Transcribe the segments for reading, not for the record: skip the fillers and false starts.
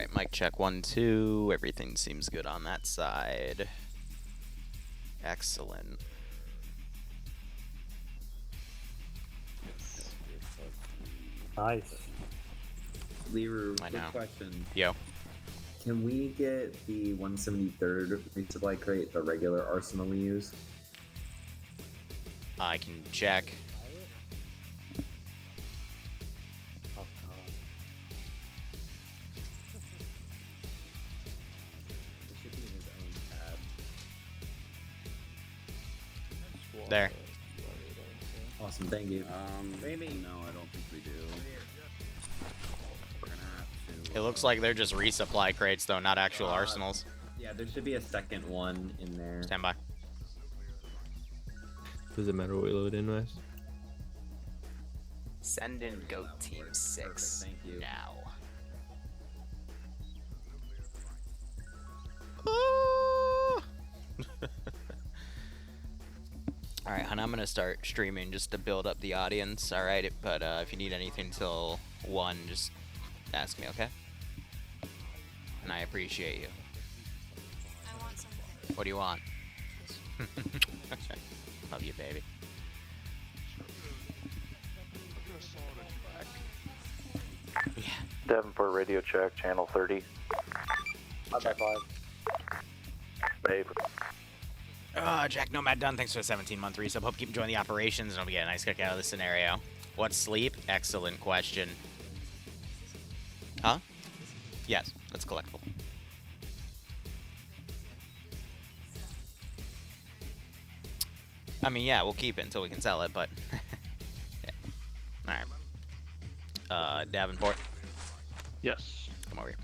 Alright, mic check 1, 2. Everything seems good on that side. Excellent. Nice. Liru, I quick know. question. Yo. Can we get the 173rd resupply crate, the regular arsenal we use? I can check. Oh, God. It should be in his own tab. There. Awesome, thank you. Maybe. No, I don't think we do. We're gonna have to. It looks like they're just resupply crates, though, not actual arsenals. Yeah, there should be a second one in there. Stand by. Does it matter what we load in, Wes? Send in Goat Team 6. Thank you. Now. Alright, hon, I'm gonna start streaming just to build up the audience, alright? But if you need anything till 1, just ask me, okay? And I appreciate you. I want something. What do you want? Love you, baby. Yeah. Davenport radio check, channel 30. I'm at 5. Babe. Jack Nomad Dunn, thanks for the 17-month resub. Hope you keep enjoying the operations and hope we get a nice kick out of this scenario. What's sleep? Excellent question. Huh? Yes, that's collectible. I mean, yeah, we'll keep it until we can sell it, but... yeah. Alright. Davenport, Yes. come over here.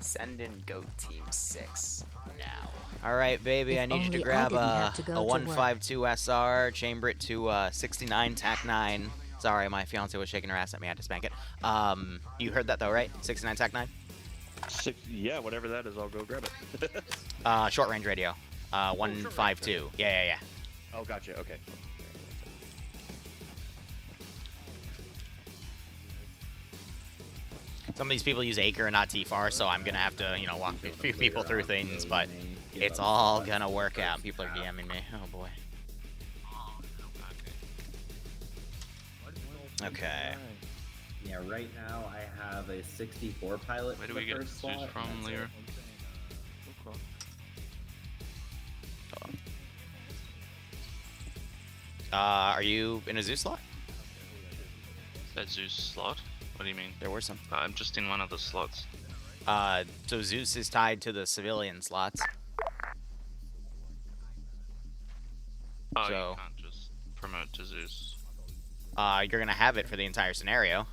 Send in Goat Team 6 now. Alright, baby, I need you to grab a 152 SR, chamber it to 69 TAC 9. Sorry, my fiance was shaking her ass at me, I had to spank it. You heard that though, right? 69 TAC 9? Yeah, whatever that is, I'll go grab it. Short range radio. 152. Yeah. Oh, gotcha, okay. Some of these people use Acre and not TFAR, so I'm gonna have to, you know, walk a few people through things, but it's all gonna work out. People are DMing me. Oh boy. Okay. Yeah, right now I have a 64 pilot. Where do for we the get first Zeus slot, from, and that's Liru? it. Are you in a Zeus slot? That Zeus slot? What do you mean? There were some. I'm just in one of the slots. So Zeus is tied to the civilian slots. Oh, So- you can't just promote to Zeus. You're gonna have it for the entire scenario.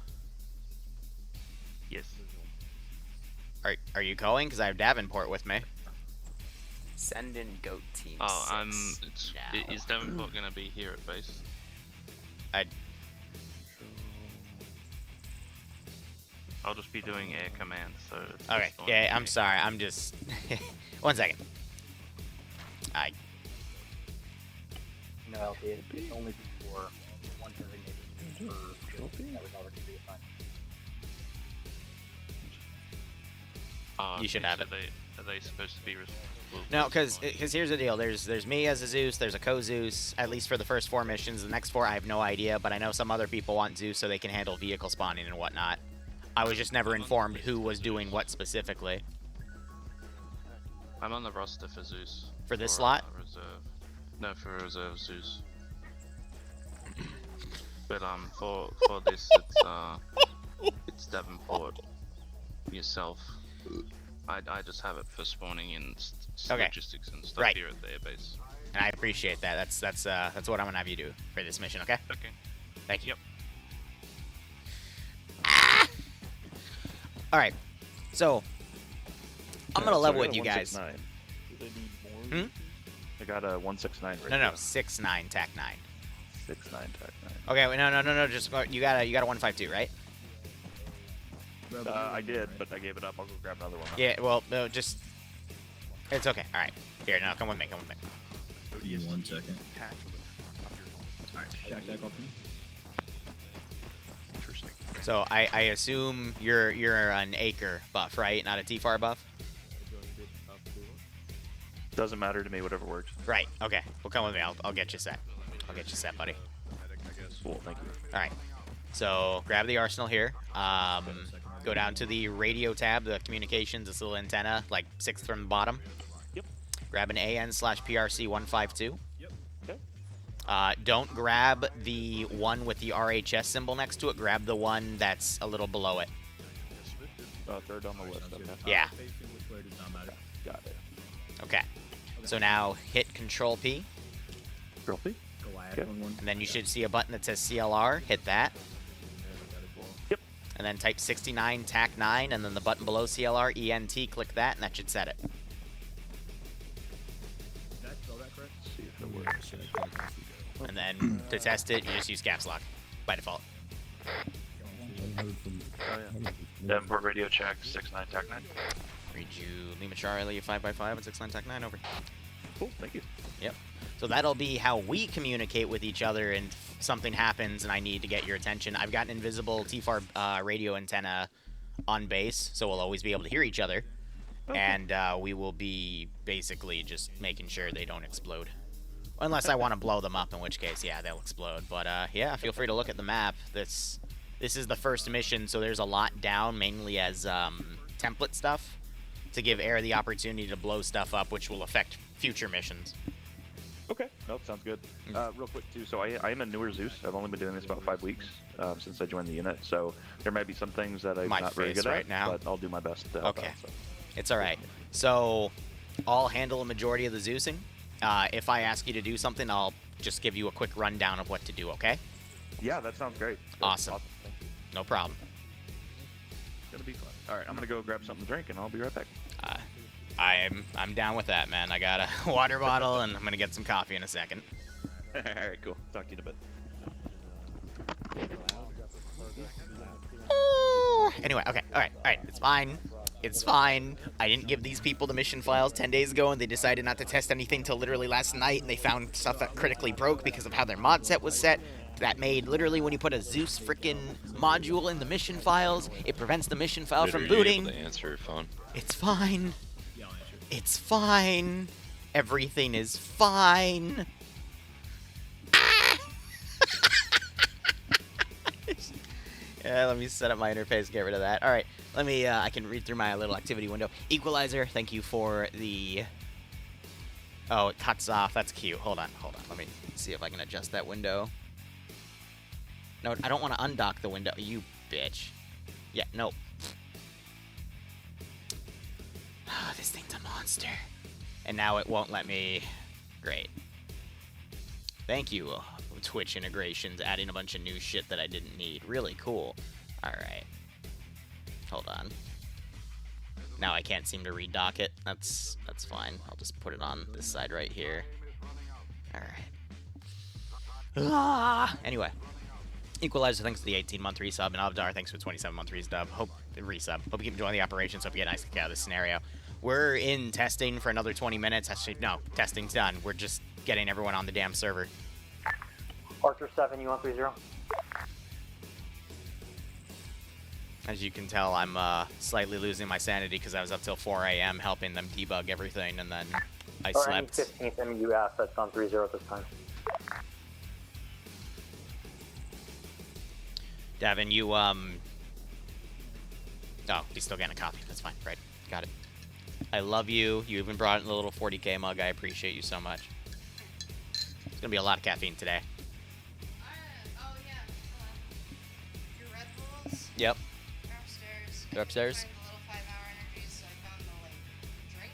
Yes. Are you going? Because I have Davenport with me. Send in Goat Team Oh, 6 now. is Davenport gonna be here at base? I'll just be doing air command, so... it's Okay, just on yeah, I'm me. sorry, I'm just... 1 second. No, it's only before one designated user that was already reassigned. Oh, You should okay, have so it. Are they supposed to be responsible? No, because here's the deal. There's me as a Zeus, there's a co-Zeus, at least for the first 4 missions. The next 4, I have no idea, but I know some other people want Zeus so they can handle vehicle spawning and whatnot. I was just never informed who was doing what specifically. I'm on the roster for Zeus. For this slot? Reserve. No, for reserve Zeus. But for this, it's Davenport, yourself. I just have it for spawning in Okay. logistics and stuff Right. here at their base. And I appreciate that. That's what I'm gonna have you do for this mission, okay? Okay. Thank you. Yep. All right, so I'm gonna level with you guys. Do they need more? I got a 169 right No, 6-9 TAC 9. 69 TAC 9. Okay, wait, no. Just you got a 152, right? I did, but I gave it up. I'll go grab another one. Yeah. Well, no, just it's okay. All right. Here, no, come with me. Come with me. Give me 1 second. Alright, check that off me. Interesting. So I assume you're an acre buff, right? Not a T-FAR buff? Doesn't matter to me, whatever works. Right, okay. Well, come with me. I'll get you set. I'll get you set, buddy. Cool, thank you. All right. So grab the arsenal here. Go down to the radio tab, the communications, this little antenna, like 6th from the bottom. Yep. Grab an AN/PRC 152. Yep. Okay. Don't grab the one with the RHS symbol next to it. Grab the one that's a little below it. Third on the list. Okay. Yeah. Got it. Okay. So now hit Control P, Control P. Okay. and then you should see a button that says CLR. Hit that. Yep. And then type 69 TAC 9, and then the button below CLR, ENT, click that, and that should set it. See if it works. And then to test it, you just use caps lock by default. Oh yeah. Davenport radio check 69 TAC 9. Read you Lima Charlie 5x5 and 69 TAC 9 over. Cool, thank you. Yep. So that'll be how we communicate with each other, and if something happens and I need to get your attention. I've got an invisible T-FAR radio antenna on base, so we'll always be able to hear each other. Okay. And we will be basically just making sure they don't explode. Unless I want to blow them up, in which case, yeah, they'll explode. But yeah, feel free to look at the map. This is the first mission, so there's a lot down, mainly as template stuff, to give Air the opportunity to blow stuff up, which will affect future missions. Okay, nope, sounds good. Real quick too, so I am a newer Zeus. I've only been doing this about 5 weeks since I joined the unit, so there might be some things that I'm My not very face good right at, now. but I'll do my best to help Okay. out, so. It's all right. So I'll handle a majority of the Zeusing. If I ask you to do something, I'll just give you a quick rundown of what to do, okay? Yeah, that sounds great. Awesome. Thank you. No problem. It's gonna be fun. All right, I'm gonna go grab something to drink, and I'll be right back. I'm down with that, man. I got a water bottle, and I'm gonna get some coffee in a second. All right, cool. Talk to you in a bit. Anyway, okay, all right, it's fine. It's fine. I didn't give these people the mission files 10 days ago, and they decided not to test anything till literally last night, and they found stuff that critically broke because of how their mod set was set. That made, literally, when you put a Zeus frickin' module in the mission files, it prevents the mission file from booting. Able to answer your phone. It's fine. It's fine. Everything is fine. Yeah, let me set up my interface, get rid of that. All right, let me, I can read through my little activity window. Equalizer, thank you for the... Oh, it cuts off. That's cute. Hold on. Let me see if I can adjust that window. No, I don't want to undock the window. You bitch. Yeah, no. Oh, this thing's a monster. And now it won't let me... Great. Thank you, Twitch integrations, adding a bunch of new shit that I didn't need. Really cool. Alright. Hold on. Now I can't seem to redock it. That's fine. I'll just put it on this side right here. Alright. Anyway. Equalizer, thanks for the 18-month resub, and Avdar, thanks for the 27-month resub. Hope you keep enjoying the operations. Hope you get a nice kick out of this scenario. We're in testing for another 20 minutes. Actually, no, testing's done. We're just getting everyone on the damn server. Archer 7, U130. As you can tell, I'm slightly losing my sanity because I was up till 4 a.m. helping them debug everything, and then I slept. 15th MU assets on 30 at this time. Davin, you, Oh, he's still getting a copy. That's fine. Right. Got it. I love you. You even brought in the little 40K mug. I appreciate you so much. It's gonna be a lot of caffeine today. Oh yeah. Your Red Bulls? Yep. They're upstairs. They're upstairs? Craving a little 5-hour energy, so I found the drink.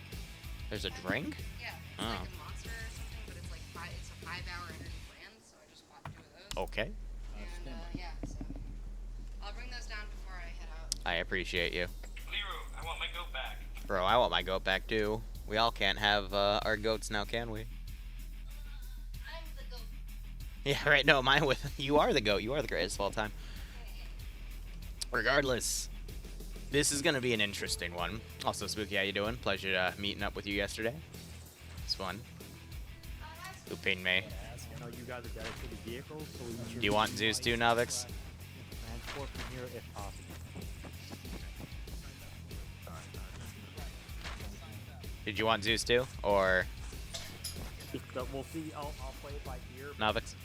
There's a drink? Yeah, it's Oh. like a monster or something, but it's like it's a 5-hour energy plan, so I just bought 2 of those. Okay. And yeah, so I'll bring those down before I head out. I appreciate you. Liru, I want my goat back. Bro, I want my goat back too. We all can't have our goats now, can we? I'm the goat. Yeah, right. No, mine with you are the goat. You are the greatest of all time. Regardless, this is gonna be an interesting one. Also, Spooky, how you doing? Pleasure meeting up with you yesterday. It's fun. Who pinged me? You guys are dedicated vehicles, so we Do you want Zeus too, Novix? transport from here if possible. Did you want Zeus too, or We'll see. I'll play it by ear. Novix?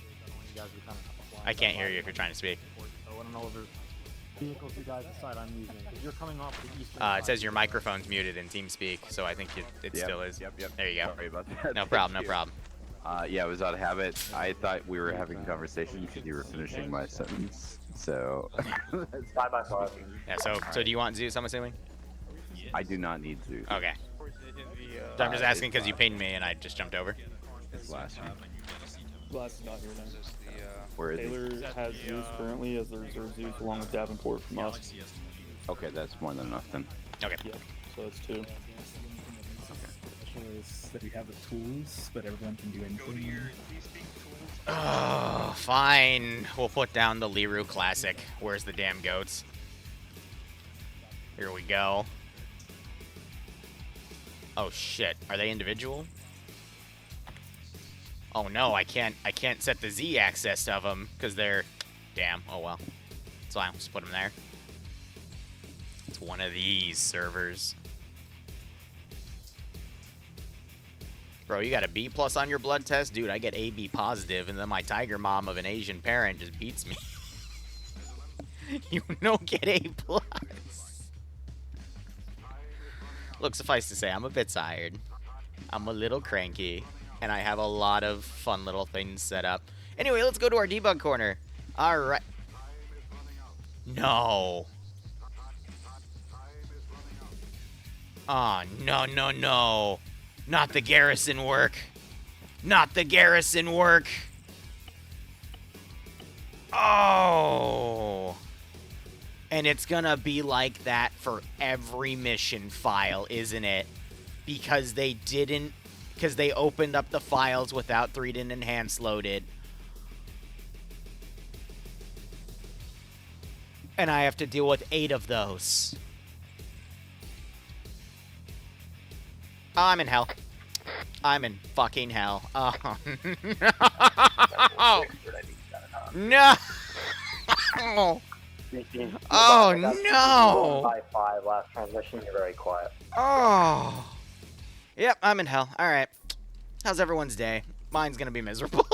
I can't hear you if you're trying to speak. So I don't know if there's vehicles you guys decide I'm using. Because you're coming off the eastern It says your microphone's muted in TeamSpeak, so I think it still is. Yep. There you go. Sorry about that. No problem, no problem. Yeah, it was out of habit. I thought we were having a conversation because you were finishing my sentence. So. 5x5. Yeah. So do you want Zeus? I'm assuming. I do not need Zeus. Okay. So I'm just asking because you pinged me and I just jumped over. It's last week. Glass is not here now. Where is Taylor has Zeus currently as the reserve Zeus along with Davenport from us. Okay, that's more than enough then. Okay. Yep. So it's 2. Is that we have the tools, but everyone can do anything. Oh, fine. We'll put down the Liru classic. Where's the damn goats? Here we go. Oh shit. Are they individual? Oh no, I can't set the Z access of them because they're damn. Oh well. So I'll just put them there. It's one of these servers. Bro, you got a B+ on your blood test? Dude, I get AB positive, and then my tiger mom of an Asian parent just beats me. You don't get A+. Look, suffice to say, I'm a bit tired. I'm a little cranky, and I have a lot of fun little things set up. Anyway, let's go to our debug corner. All right. No. Oh, no. Not the Garrison work. Not the Garrison work. Oh. And it's gonna be like that for every mission file, isn't it? Because they opened up the files without 3D and enhanced loaded. And I have to deal with 8 of those. I'm in hell. I'm in fucking hell. Oh, no. No. Oh, no. 5 last transmission, you're very quiet. Oh. Yep, I'm in hell. All right. How's everyone's day? Mine's gonna be miserable.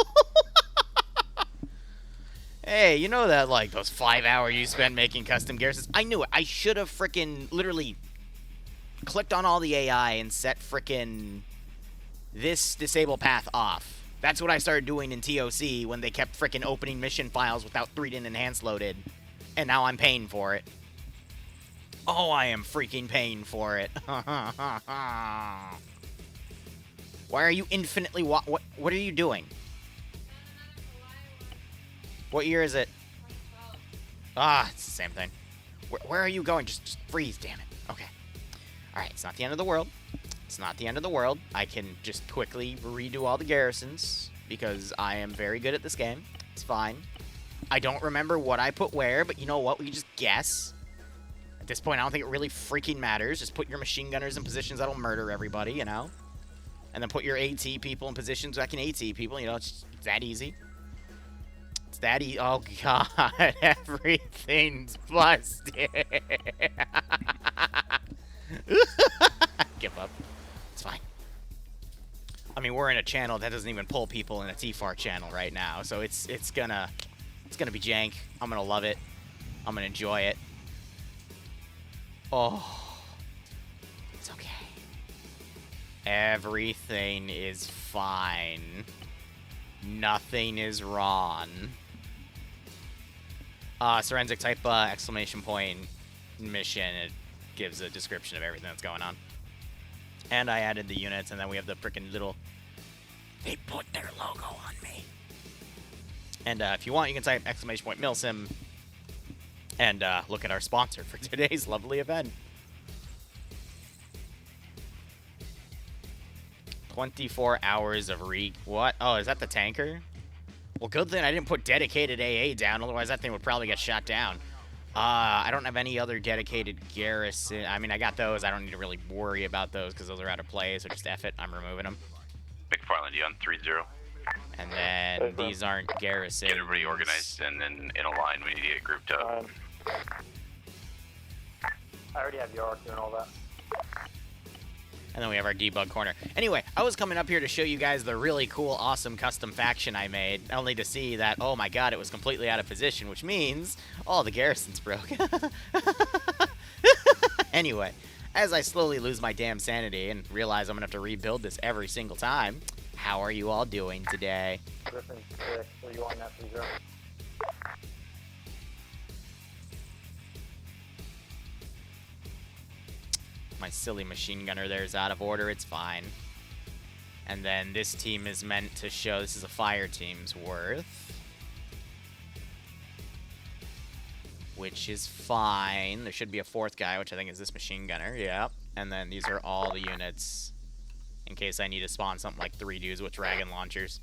Hey, you know that, like, those 5 hours you spent making custom garrisons? I knew it. I should have frickin' literally clicked on all the AI and set frickin' this disable path off. That's what I started doing in TOC when they kept frickin' opening mission files without 3D and enhanced loaded. And now I'm paying for it. Oh, I am freaking paying for it. Why are you infinitely what are you doing? What year is it? Ah, it's the same thing. Where are you going? Just freeze, damn it. Okay. Alright, it's not the end of the world. It's not the end of the world. I can just quickly redo all the garrisons because I am very good at this game. It's fine. I don't remember what I put where, but you know what? We can just guess. At this point, I don't think it really freaking matters. Just put your machine gunners in positions that'll murder everybody, you know? And then put your AT people in positions that can AT people, you know? It's that easy. It's that easy. Oh, God. Everything's busted. Give up. It's fine. I mean, we're in a channel that doesn't even pull people in a TFAR channel right now, so it's gonna be jank. I'm gonna love it. I'm gonna enjoy it. Oh, it's okay. Everything is fine. Nothing is wrong. Forensic type exclamation point mission. It gives a description of everything that's going on. And I added the units, and then we have the freaking little... They put their logo on me. And if you want, you can type exclamation point milsim and look at our sponsor for today's lovely event. 24 hours of what? Oh, is that the tanker? Well, good thing I didn't put dedicated AA down, otherwise that thing would probably get shot down. I don't have any other dedicated garrison. I mean, I got those. I don't need to really worry about those because those are out of play, so just F it. I'm removing them. McFarland, you on 3-0. And then these aren't garrisons. Get everybody organized and then in a line. We need to get grouped up. I already have York doing all that. And then we have our debug corner. Anyway, I was coming up here to show you guys the really cool, awesome custom faction I made, only to see that, oh my god, it was completely out of position, which means all the garrisons broke. Anyway, as I slowly lose my damn sanity and realize I'm gonna have to rebuild this every single time, how are you all doing today? Griffin 6, are you on that 3-0? My silly machine gunner there is out of order, it's fine. And then this team is meant to show this is a fire team's worth. Which is fine. There should be a fourth guy, which I think is this machine gunner, yeah. And then these are all the units in case I need to spawn something like 3 dudes with dragon launchers.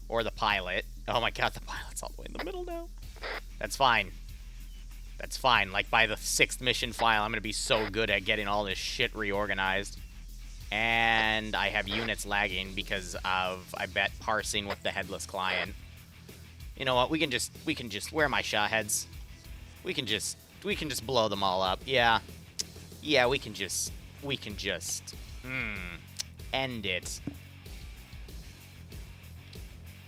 Or the pilot. Oh my god, the pilot's all the way in the middle now. That's fine. That's fine. Like, by the 6th mission file, I'm going to be so good at getting all this shit reorganized. And I have units lagging because of, I bet, parsing with the headless client. You know what? We can just, where are my shot heads? We can just blow them all up. Yeah. Yeah, we can just, end it.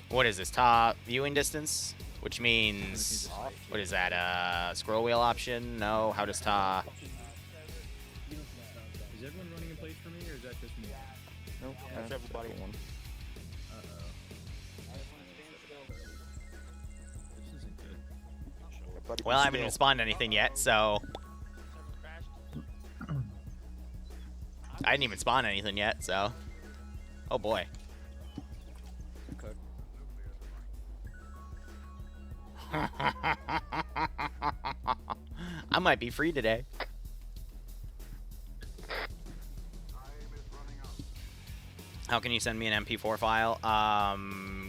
What is this? Top viewing distance? Which means, what is that, scroll wheel option? No, how does Ta? Is everyone running in place for me, or is that just me? Nope, that's everybody. This isn't good. Well, I haven't even spawned anything yet, so. I didn't even spawn anything yet, so. Oh boy. I might be free today. How can you send me an MP4 file?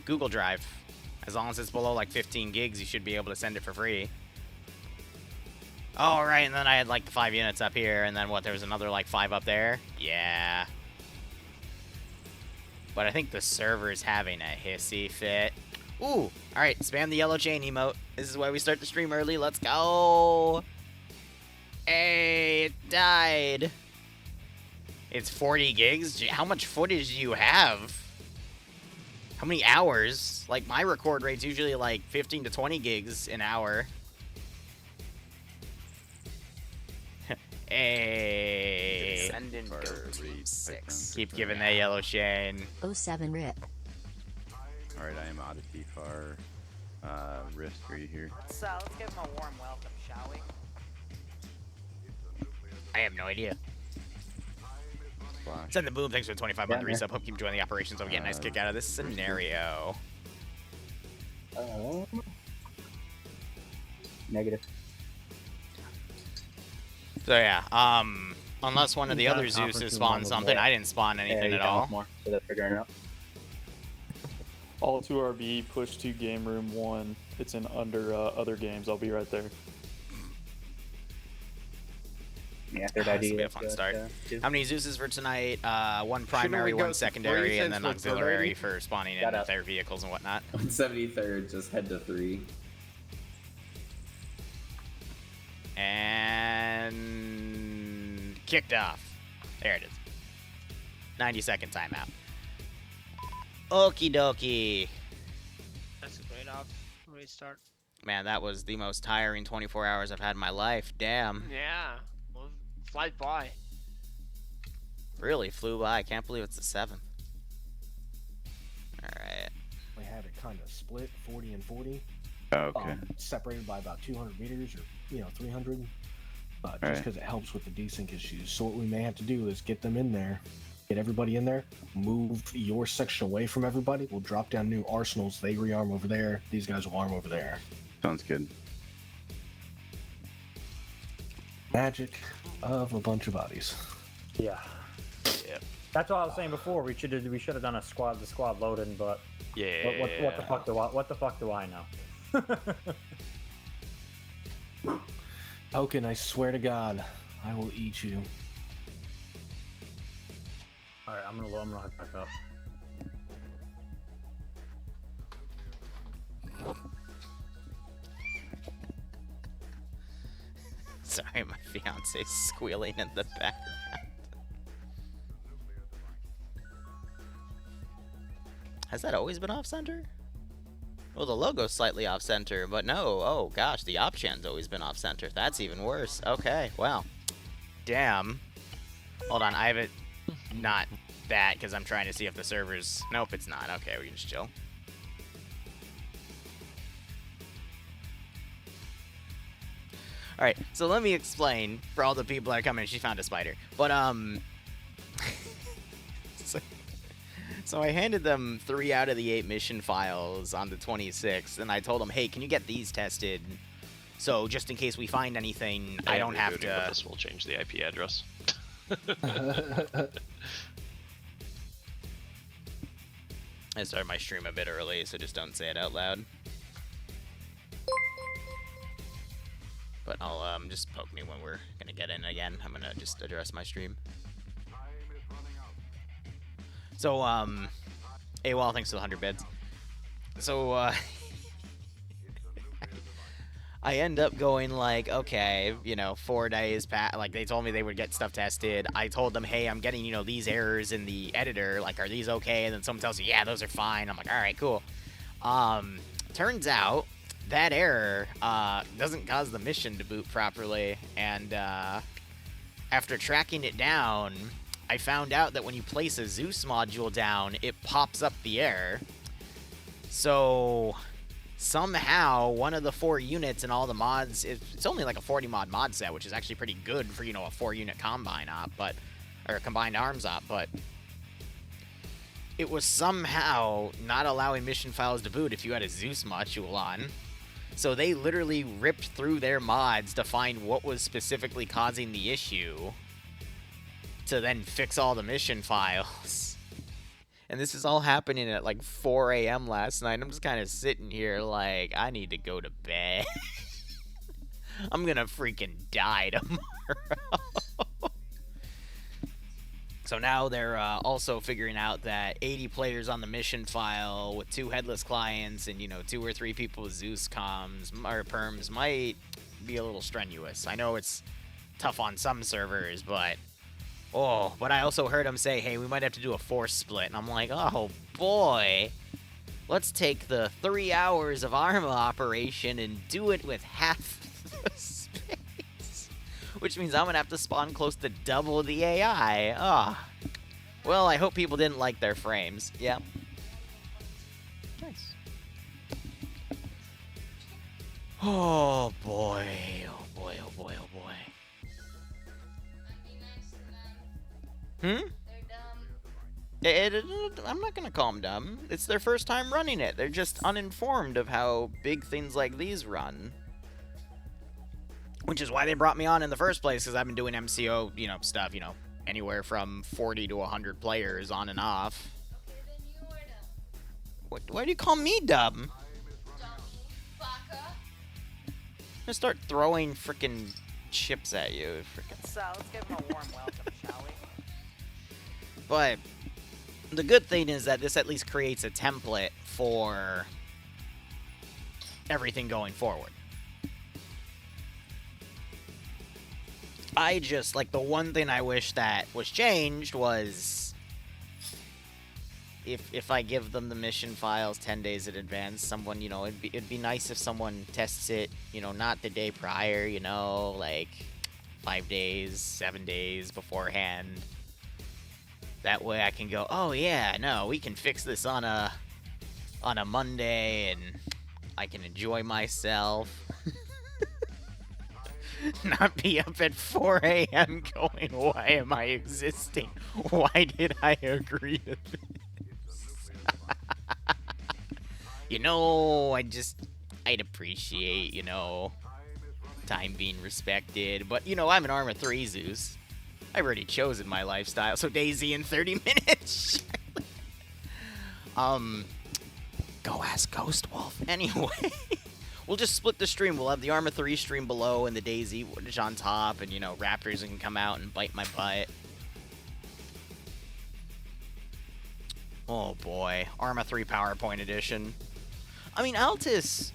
Google Drive. As long as it's below like 15 gigs, you should be able to send it for free. Oh, right, and then I had like the 5 units up here, and then what, there was another like 5 up there? Yeah. But I think the server's having a hissy fit. Ooh, alright, spam the yellow chain emote. This is why we start the stream early. Let's go. Hey, it died. It's 40 gigs? How much footage do you have? How many hours? Like, my record rate's usually like 15 to 20 gigs an hour. Hey. Descendant go to 6. Keep giving that yellow chain. 07 rip. Alright, I am out of DFAR. Risk, are you here? So let's give him a warm welcome, shall we? I have no idea. Flash. Send the boom. Thanks for the 25-month resub. Hope you keep enjoying the operations. I'm getting a nice kick out of this scenario. Negative. So yeah, unless one of the other Zeuses spawned something, I didn't spawn anything at all. More, so they're figuring it out. All to RV, push to game room 1. It's in under other games. I'll be right there. Yeah, third This ID. will be a fun start. How many Zeuses for tonight? 1 primary, 1 secondary, and then auxiliary for spawning in their vehicles and whatnot. 173rd, just head to 3. And kicked off. There it is. 90-second timeout. Okie dokie. That's a great off restart. Man, that was the most tiring 24 hours I've had in my life. Damn. Yeah. Well, flight by. Really flew by. I can't believe it's the 7th. Alright. We had it kind of split, 40 and 40. Oh, okay. Separated by about 200 meters or, 300. Just because it helps with the desync issues. So what we may have to do is get them in there, get everybody in there, move your section away from everybody. We'll drop down new arsenals. They rearm over there. These guys will arm over there. Sounds good. Magic of a bunch of bodies. Yeah. Yep. That's what I was saying before. We should have done the squad loading, but yeah. What the fuck do I know? Token, I swear to God, I will eat you. All right, I'm gonna hook back up. Sorry, my fiance's squealing in the background. Has that always been off-center? Well, the logo's slightly off-center, but no. Oh, gosh, the op-chan's always been off-center. That's even worse. Okay, well. Damn. Hold on, I have it not that, because I'm trying to see if the server's... Nope, it's not. Okay, we can just chill. Alright, so let me explain for all the people that are coming. She found a spider. But, So I handed them 3 out of the 8 mission files on the 26th, and I told them, hey, can you get these tested? So just in case we find anything, I don't have to... But this will change the IP address. I started my stream a bit early, so just don't say it out loud. But I'll just poke me when we're gonna get in again. I'm gonna just address my stream. So, AWOL, thanks for the 100 bits. So, I end up going like, okay, you know, 4 days past, like, they told me they would get stuff tested. I told them, hey, I'm getting, you know, these errors in the editor, like, are these okay? And then someone tells you, yeah, those are fine. I'm like, all right, cool. Turns out that error, doesn't cause the mission to boot properly, and, after tracking it down, I found out that when you place a Zeus module down, it pops up the error. So somehow one of the 4 units in all the mods, it's only like a 40 mod set, which is actually pretty good for, you know, a 4-unit combine op, but, or combined arms op, but it was somehow not allowing mission files to boot if you had a Zeus module on. So they literally ripped through their mods to find what was specifically causing the issue, to then fix all the mission files. And this is all happening at like 4 a.m. last night. I'm just kind of sitting here like, I need to go to bed. I'm gonna freaking die tomorrow. So now they're also figuring out that 80 players on the mission file with 2 headless clients and, you know, 2 or 3 people with Zeus comms or perms might be a little strenuous. I know it's tough on some servers, but... Oh, but I also heard him say, hey, we might have to do a force split. And I'm like, oh, boy. Let's take the 3 hours of Arma operation and do it with half the space. Which means I'm going to have to spawn close to double the AI. Oh. Well, I hope people didn't like their frames. Yep. Nice. Oh, boy. Oh, boy. Oh, boy. Oh, boy. Hmm? I'm not gonna call them dumb. It's their first time running it. They're just uninformed of how big things like these run. Which is why they brought me on in the first place, because I've been doing MCO, you know, stuff, you know, anywhere from 40 to 100 players on and off. Why do you call me dumb? I'm gonna start throwing frickin' chips at you. Let's give him a warm welcome, shall we? But the good thing is that this at least creates a template for everything going forward. I just, like, the one thing I wish that was changed was if I give them the mission files 10 days in advance, someone, you know, it'd be nice if someone tests it, you know, not the day prior, you know, like 5 days, 7 days beforehand. That way I can go, oh yeah, no, we can fix this on a Monday and I can enjoy myself. Not be up at 4 a.m. going, why am I existing? Why did I agree to this? You know, I'd appreciate, you know, time being respected. But, you know, I'm an Arma 3 Zeus. I've already chosen my lifestyle, so Daisy in 30 minutes. Go ask Ghost Wolf. Anyway, we'll just split the stream. We'll have the Arma 3 stream below and the Daisy footage on top, and, you know, Raptors can come out and bite my butt. Oh boy, Arma 3 PowerPoint edition. I mean, Altis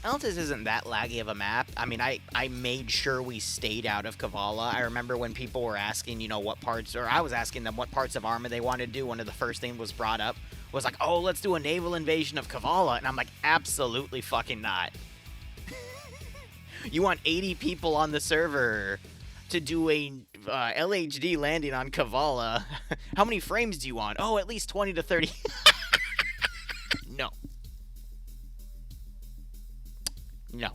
Altus isn't that laggy of a map. I mean, I made sure we stayed out of Kavala. I remember when people were asking, you know, what parts, or I was asking them what parts of Arma they wanted to do. One of the first things was brought up was like, oh, let's do a naval invasion of Kavala. And I'm like, absolutely fucking not. You want 80 people on the server to do a LHD landing on Kavala. How many frames do you want? Oh, at least 20 to 30. No. No.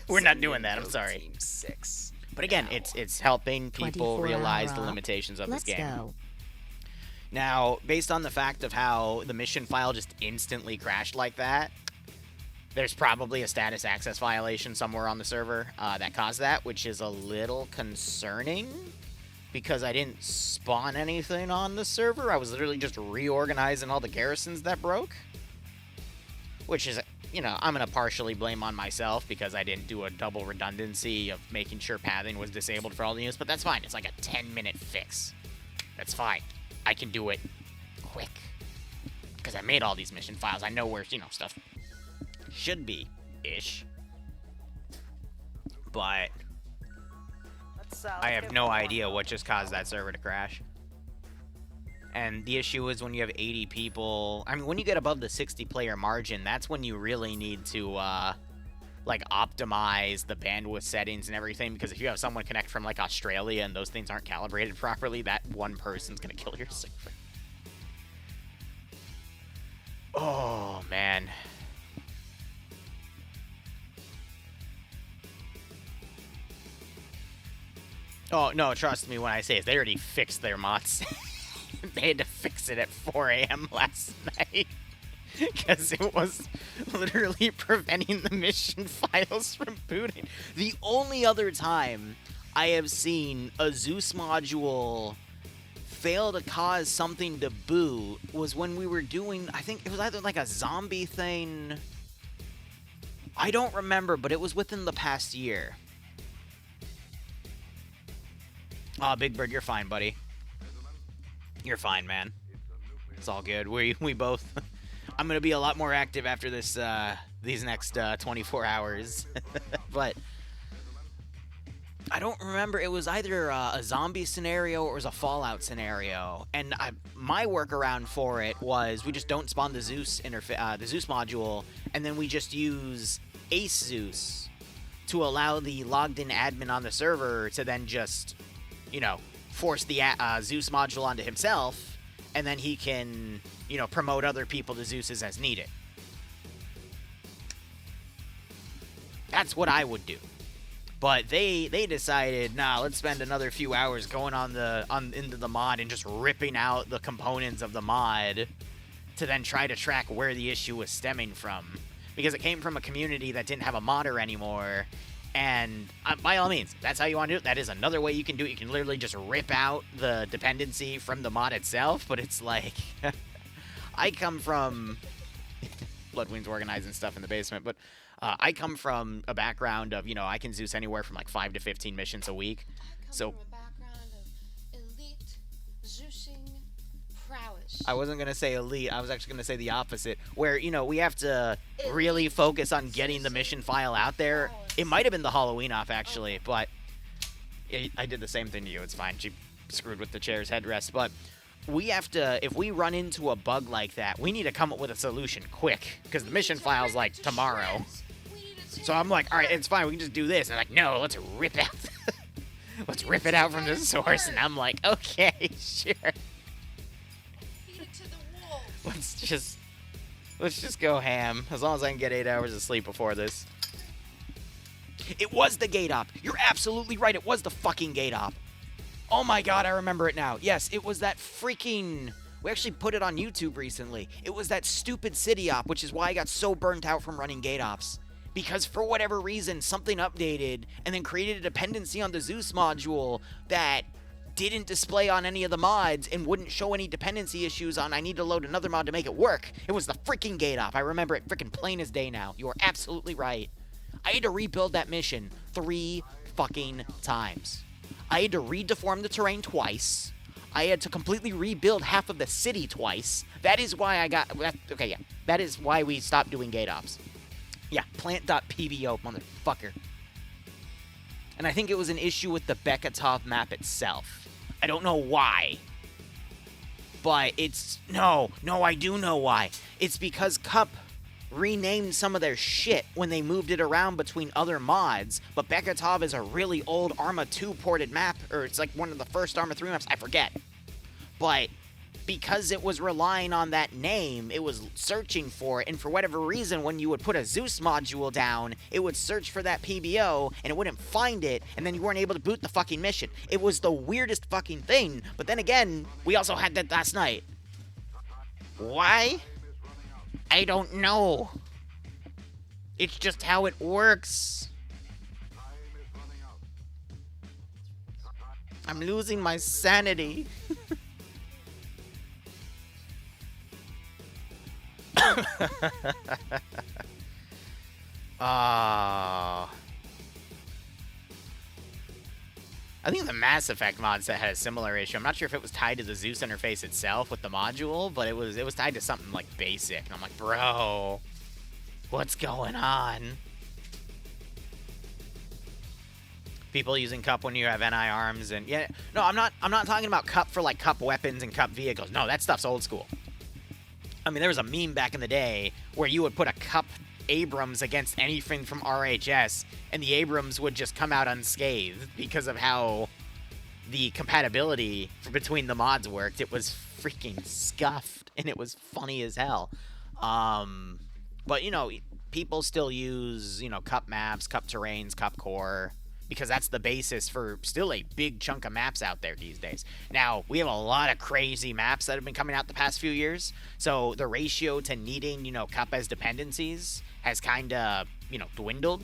We're not doing that, I'm sorry. Team 6. But again, it's helping people 24 realize the hour. limitations of Let's this game. go. Now, based on the fact of how the mission file just instantly crashed like that, there's probably a status access violation somewhere on the server that caused that, which is a little concerning because I didn't spawn anything on the server. I was literally just reorganizing all the garrisons that broke, which is, you know, I'm going to partially blame on myself because I didn't do a double redundancy of making sure pathing was disabled for all the units, but that's fine. It's like a 10-minute fix. That's fine. I can do it quick because I made all these mission files. I know where, you know, stuff should be-ish. But I have no idea what just caused that server to crash. And the issue is when you have 80 people, I mean, when you get above the 60-player margin, that's when you really need to, like, optimize the bandwidth settings and everything, because if you have someone connect from, like, Australia and those things aren't calibrated properly, that one person's gonna kill your server. Oh, man. Oh, no, trust me when I say it. They already fixed their mods. They had to fix it at 4 a.m. last night. Because it was literally preventing the mission files from booting. The only other time I have seen a Zeus module fail to cause something to boot was when we were doing, I think it was either like a zombie thing. I don't remember, but it was within the past year. Oh, Big Bird, you're fine, buddy. You're fine, man. It's all good. We both... I'm going to be a lot more active after this, these next 24 hours. But I don't remember. It was either a zombie scenario or it was a Fallout scenario. And my workaround for it was we just don't spawn the Zeus the Zeus module, and then we just use Ace Zeus to allow the logged-in admin on the server to then just, you know, force the Zeus module onto himself, and then he can, you know, promote other people to Zeus's as needed. That's what I would do. But they decided, nah, let's spend another few hours going into the mod and just ripping out the components of the mod to then try to track where the issue was stemming from. Because it came from a community that didn't have a modder anymore. And by all means, that's how you want to do it. That is another way you can do it. You can literally just rip out the dependency from the mod itself. But it's like, I come from Bloodwind's organizing stuff in the basement. But I come from a background of, you know, I can Zeus anywhere from like 5 to 15 missions a week. So I wasn't going to say elite. I was actually going to say the opposite, where, you know, we have to really focus on getting the mission file out there. It might have been the Halloween off, actually, but I did the same thing to you. It's fine. She screwed with the chair's headrest, but we have to, if we run into a bug like that, we need to come up with a solution quick, because the mission file's like tomorrow. So I'm like, all right, it's fine. We can just do this. And I'm like, no, let's rip out, let's rip it out from the source. And I'm like, okay, sure. Let's just go ham, as long as I can get 8 hours of sleep before this. It was the gate op. You're absolutely right. It was the fucking gate op. Oh my god, I remember it now. Yes, it was that freaking... We actually put it on YouTube recently. It was that stupid city op, which is why I got so burnt out from running gate ops. Because for whatever reason, something updated and then created a dependency on the Zeus module that didn't display on any of the mods and wouldn't show any dependency issues on I need to load another mod to make it work. It was the freaking gate op. I remember it freaking plain as day now. You are absolutely right. I had to rebuild that mission 3 fucking times. I had to redeform the terrain twice. I had to completely rebuild half of the city twice. That is why I got... Okay, yeah. That is why we stopped doing gate ops. Yeah, plant.pbo, motherfucker. And I think it was an issue with the Beketov map itself. I don't know why. But it's... No, I do know why. It's because Cup renamed some of their shit when they moved it around between other mods, but Beketov is a really old Arma 2 ported map, or it's like one of the first Arma 3 maps, I forget. But because it was relying on that name, it was searching for it, and for whatever reason, when you would put a Zeus module down, it would search for that PBO, and it wouldn't find it, and then you weren't able to boot the fucking mission. It was the weirdest fucking thing, but then again, we also had that last night. Why? I don't know. It's just how it works. I'm losing my sanity. I think the Mass Effect mod set had a similar issue. I'm not sure if it was tied to the Zeus interface itself with the module, but it was tied to something like basic. And I'm like, bro, what's going on? People using Cup when you have NI arms and yeah, no, I'm not talking about Cup for like Cup weapons and Cup vehicles. No, that stuff's old school. I mean, there was a meme back in the day where you would put a Cup Abrams against anything from RHS, and the Abrams would just come out unscathed because of how the compatibility between the mods worked. It was freaking scuffed, and it was funny as hell. But, you know, people still use, you know, Cup maps, Cup terrains, Cup core, because that's the basis for still a big chunk of maps out there these days. Now, we have a lot of crazy maps that have been coming out the past few years, so the ratio to needing, you know, Cup as dependencies has kind of, you know, dwindled,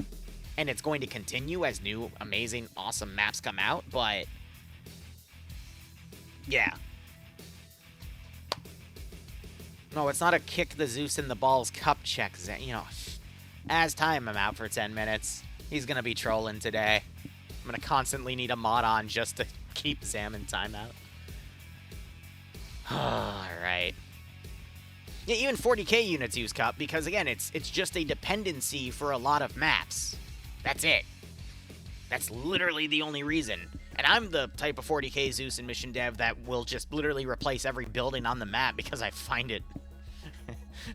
and it's going to continue as new, amazing, awesome maps come out, but yeah. No, it's not a kick the Zeus in the balls Cup check, you know. As time, I'm out for 10 minutes. He's going to be trolling today. I'm going to constantly need a mod on just to keep Zam in timeout. Alright. Yeah, even 40k units use Cup because, again, it's just a dependency for a lot of maps. That's it. That's literally the only reason. And I'm the type of 40k Zeus and mission dev that will just literally replace every building on the map because I find it...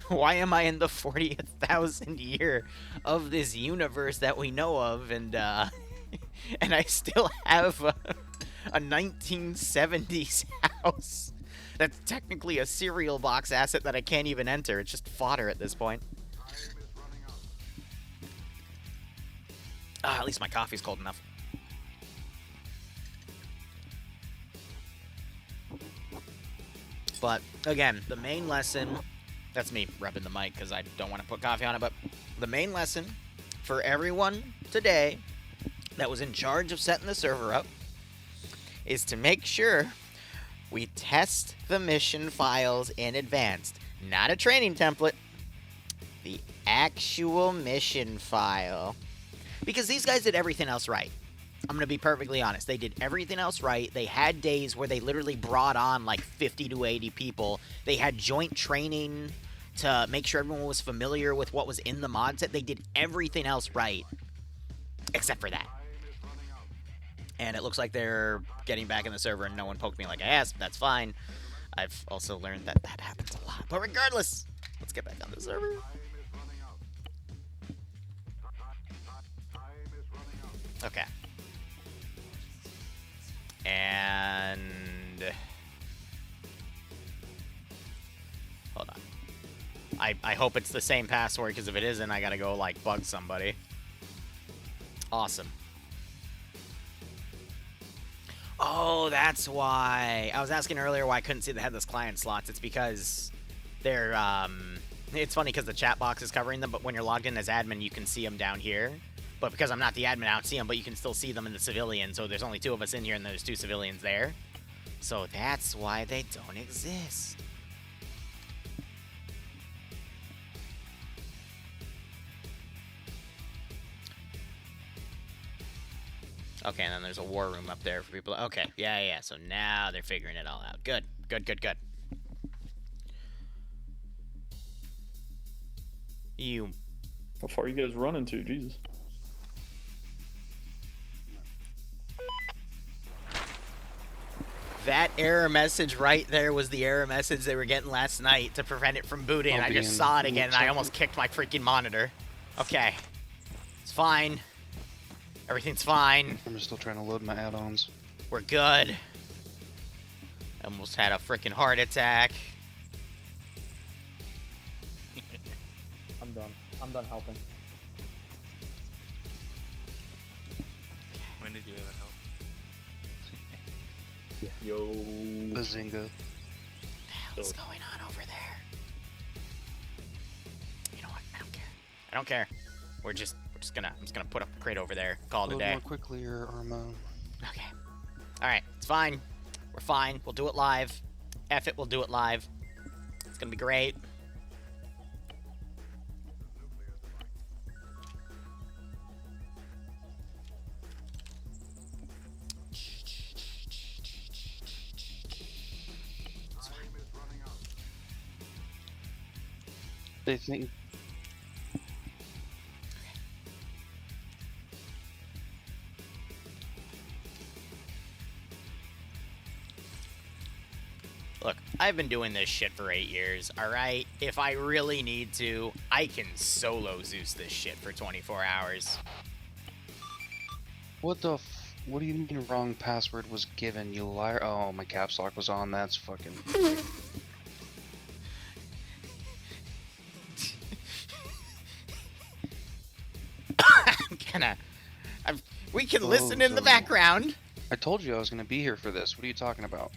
Why am I in the 40,000th year of this universe that we know of, and and I still have a 1970s house that's technically a cereal box asset that I can't even enter. It's just fodder at this point. At least my coffee's cold enough. But, again, the main lesson... That's me rubbing the mic because I don't want to put coffee on it, but the main lesson for everyone today that was in charge of setting the server up is to make sure we test the mission files in advance. Not a training template. The actual mission file. Because these guys did everything else right. I'm going to be perfectly honest. They did everything else right. They had days where they literally brought on like 50 to 80 people. They had joint training to make sure everyone was familiar with what was in the mod set. They did everything else right. Except for that. And it looks like they're getting back in the server and no one poked me like I asked. That's fine. I've also learned that that happens a lot. But regardless, let's get back on the server. Okay. And hold on. I hope it's the same password, because if it isn't, I gotta go like bug somebody. Awesome. Oh, that's why. I was asking earlier why I couldn't see the headless client slots. It's because they're it's funny because the chat box is covering them, but when you're logged in as admin, you can see them down here. But because I'm not the admin, I don't see them, but you can still see them in the civilian. So there's only 2 of us in here, and there's 2 civilians there. So that's why they don't exist. Okay, and then there's a war room up there for people. Okay, yeah. So now they're figuring it all out. Good. You How far are you guys running to? Jesus. That error message right there was the error message they were getting last night to prevent it from booting. I just saw it again and I almost kicked my freaking monitor. Okay. It's fine. Everything's fine. I'm still trying to load my add-ons. We're good. I almost had a freaking heart attack. I'm done. I'm done helping. When did you ever help? Yo. Bazinga. What the hell's going on over there? You know what? I don't care. I don't care. I'm just gonna put up a crate over there. Call it a day. More quickly, or Arma. Okay. All right. It's fine. We're fine. We'll do it live. F it. We'll do it live. It's gonna be great. They think. Look, I've been doing this shit for 8 years, alright? If I really need to, I can solo Zeus this shit for 24 hours. What the what do you mean wrong password was given, you liar? Oh, my caps lock was on, that's fucking... We can listen in the background. I told you I was gonna be here for this. What are you talking about?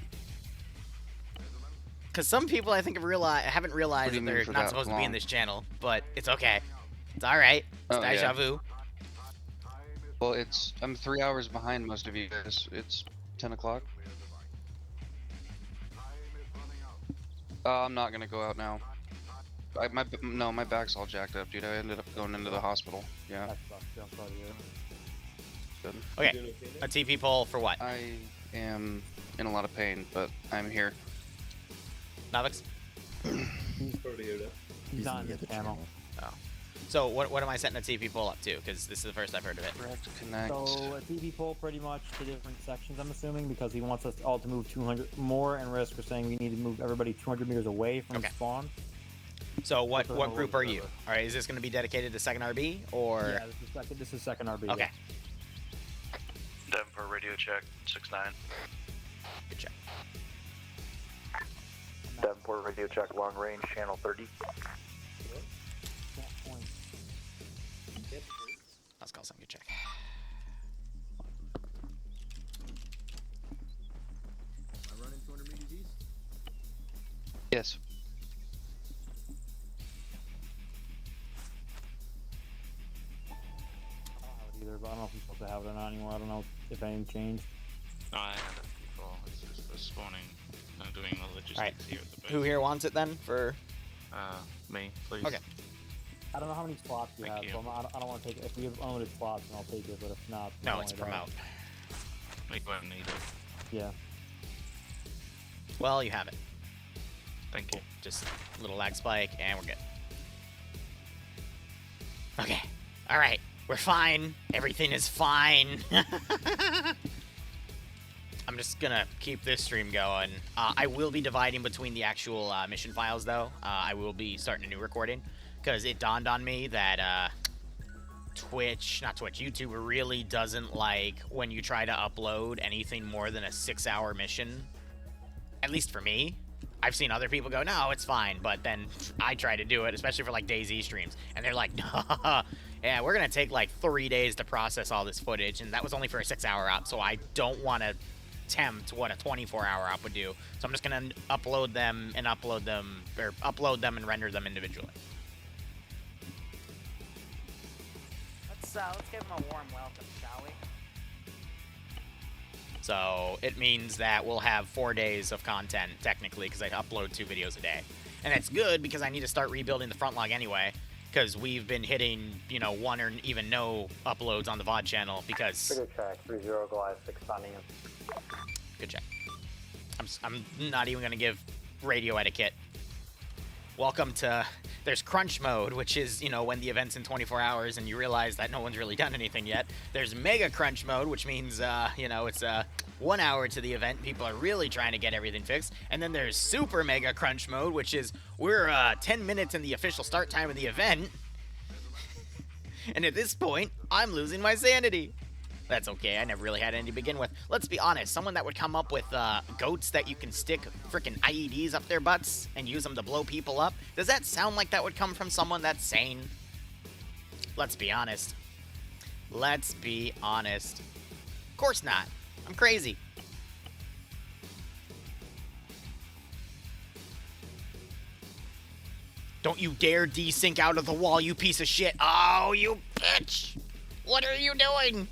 Because some people, I think, haven't realized that they're not supposed to be in this channel, but it's okay. It's alright. It's deja vu. Well, I'm 3 hours behind most of you guys. It's 10 o'clock. I'm not gonna go out now. My back's all jacked up, dude. I ended up going into the hospital. Yeah. That sucks. I'm sorry to hear it. Good. Okay. A TP poll for what? I am in a lot of pain, but I'm here. Navix? He's not in this channel. Oh. So what am I setting a TP poll up to? Because this is the first I've heard of it. Connect. So a TV poll pretty much to different sections, I'm assuming, because he wants us all to move 200 more, and Risk was saying we need to move everybody 200 meters away from spawn. So what group are you? All right, is this going to be dedicated to second RB or? Yeah, this is second RB. Okay. Denver radio check 6-9. Good check. Davenport radio check long range channel 30. Let's call some good check. Am I running 200 meters east? Yes. Either, but I don't know if I'm supposed to have it or not anymore. I don't know if anything changed. No, I had it before. It's just for spawning. I'm doing the logistics here at the base. Who here wants it then? For me, please. Okay. I don't know how many slots you have, so I don't want to take it. If we have unlimited slots, then I'll take it, but if not... No, it's promote. We won't need it. Yeah. Well, you have it. Thank you. Just a little lag spike, and we're good. Okay. Alright. We're fine. Everything is fine. I'm just gonna keep this stream going. I will be dividing between the actual mission files, though. I will be starting a new recording, because it dawned on me that YouTube really doesn't like when you try to upload anything more than a 6-hour mission. At least for me. I've seen other people go, no, it's fine, but then I try to do it, especially for like DayZ streams, and they're like, no, yeah, we're gonna take like 3 days to process all this footage, and that was only for a 6-hour op, so I don't want to tempt what a 24-hour op would do. So I'm just gonna upload them and render them individually. Let's give him a warm welcome, shall we? So it means that we'll have 4 days of content, technically, because I upload 2 videos a day. And it's good because I need to start rebuilding the front log anyway, because we've been hitting, 1 or even no uploads on the VOD channel because... Good check, 30 Goliath 6 on you. Good check. I'm not even going to give radio etiquette. Welcome to, there's crunch mode, which is, you know, when the event's in 24 hours and you realize that no one's really done anything yet. There's mega crunch mode, which means, you know, it's 1 hour to the event. People are really trying to get everything fixed. And then there's super mega crunch mode, which is we're 10 minutes in the official start time of the event. And at this point, I'm losing my sanity. That's okay, I never really had any to begin with. Let's be honest, someone that would come up with goats that you can stick frickin' IEDs up their butts and use them to blow people up, does that sound like that would come from someone that's sane? Let's be honest. Let's be honest. Of course not. I'm crazy. Don't you dare desync out of the wall, you piece of shit. Oh, you bitch! What are you doing?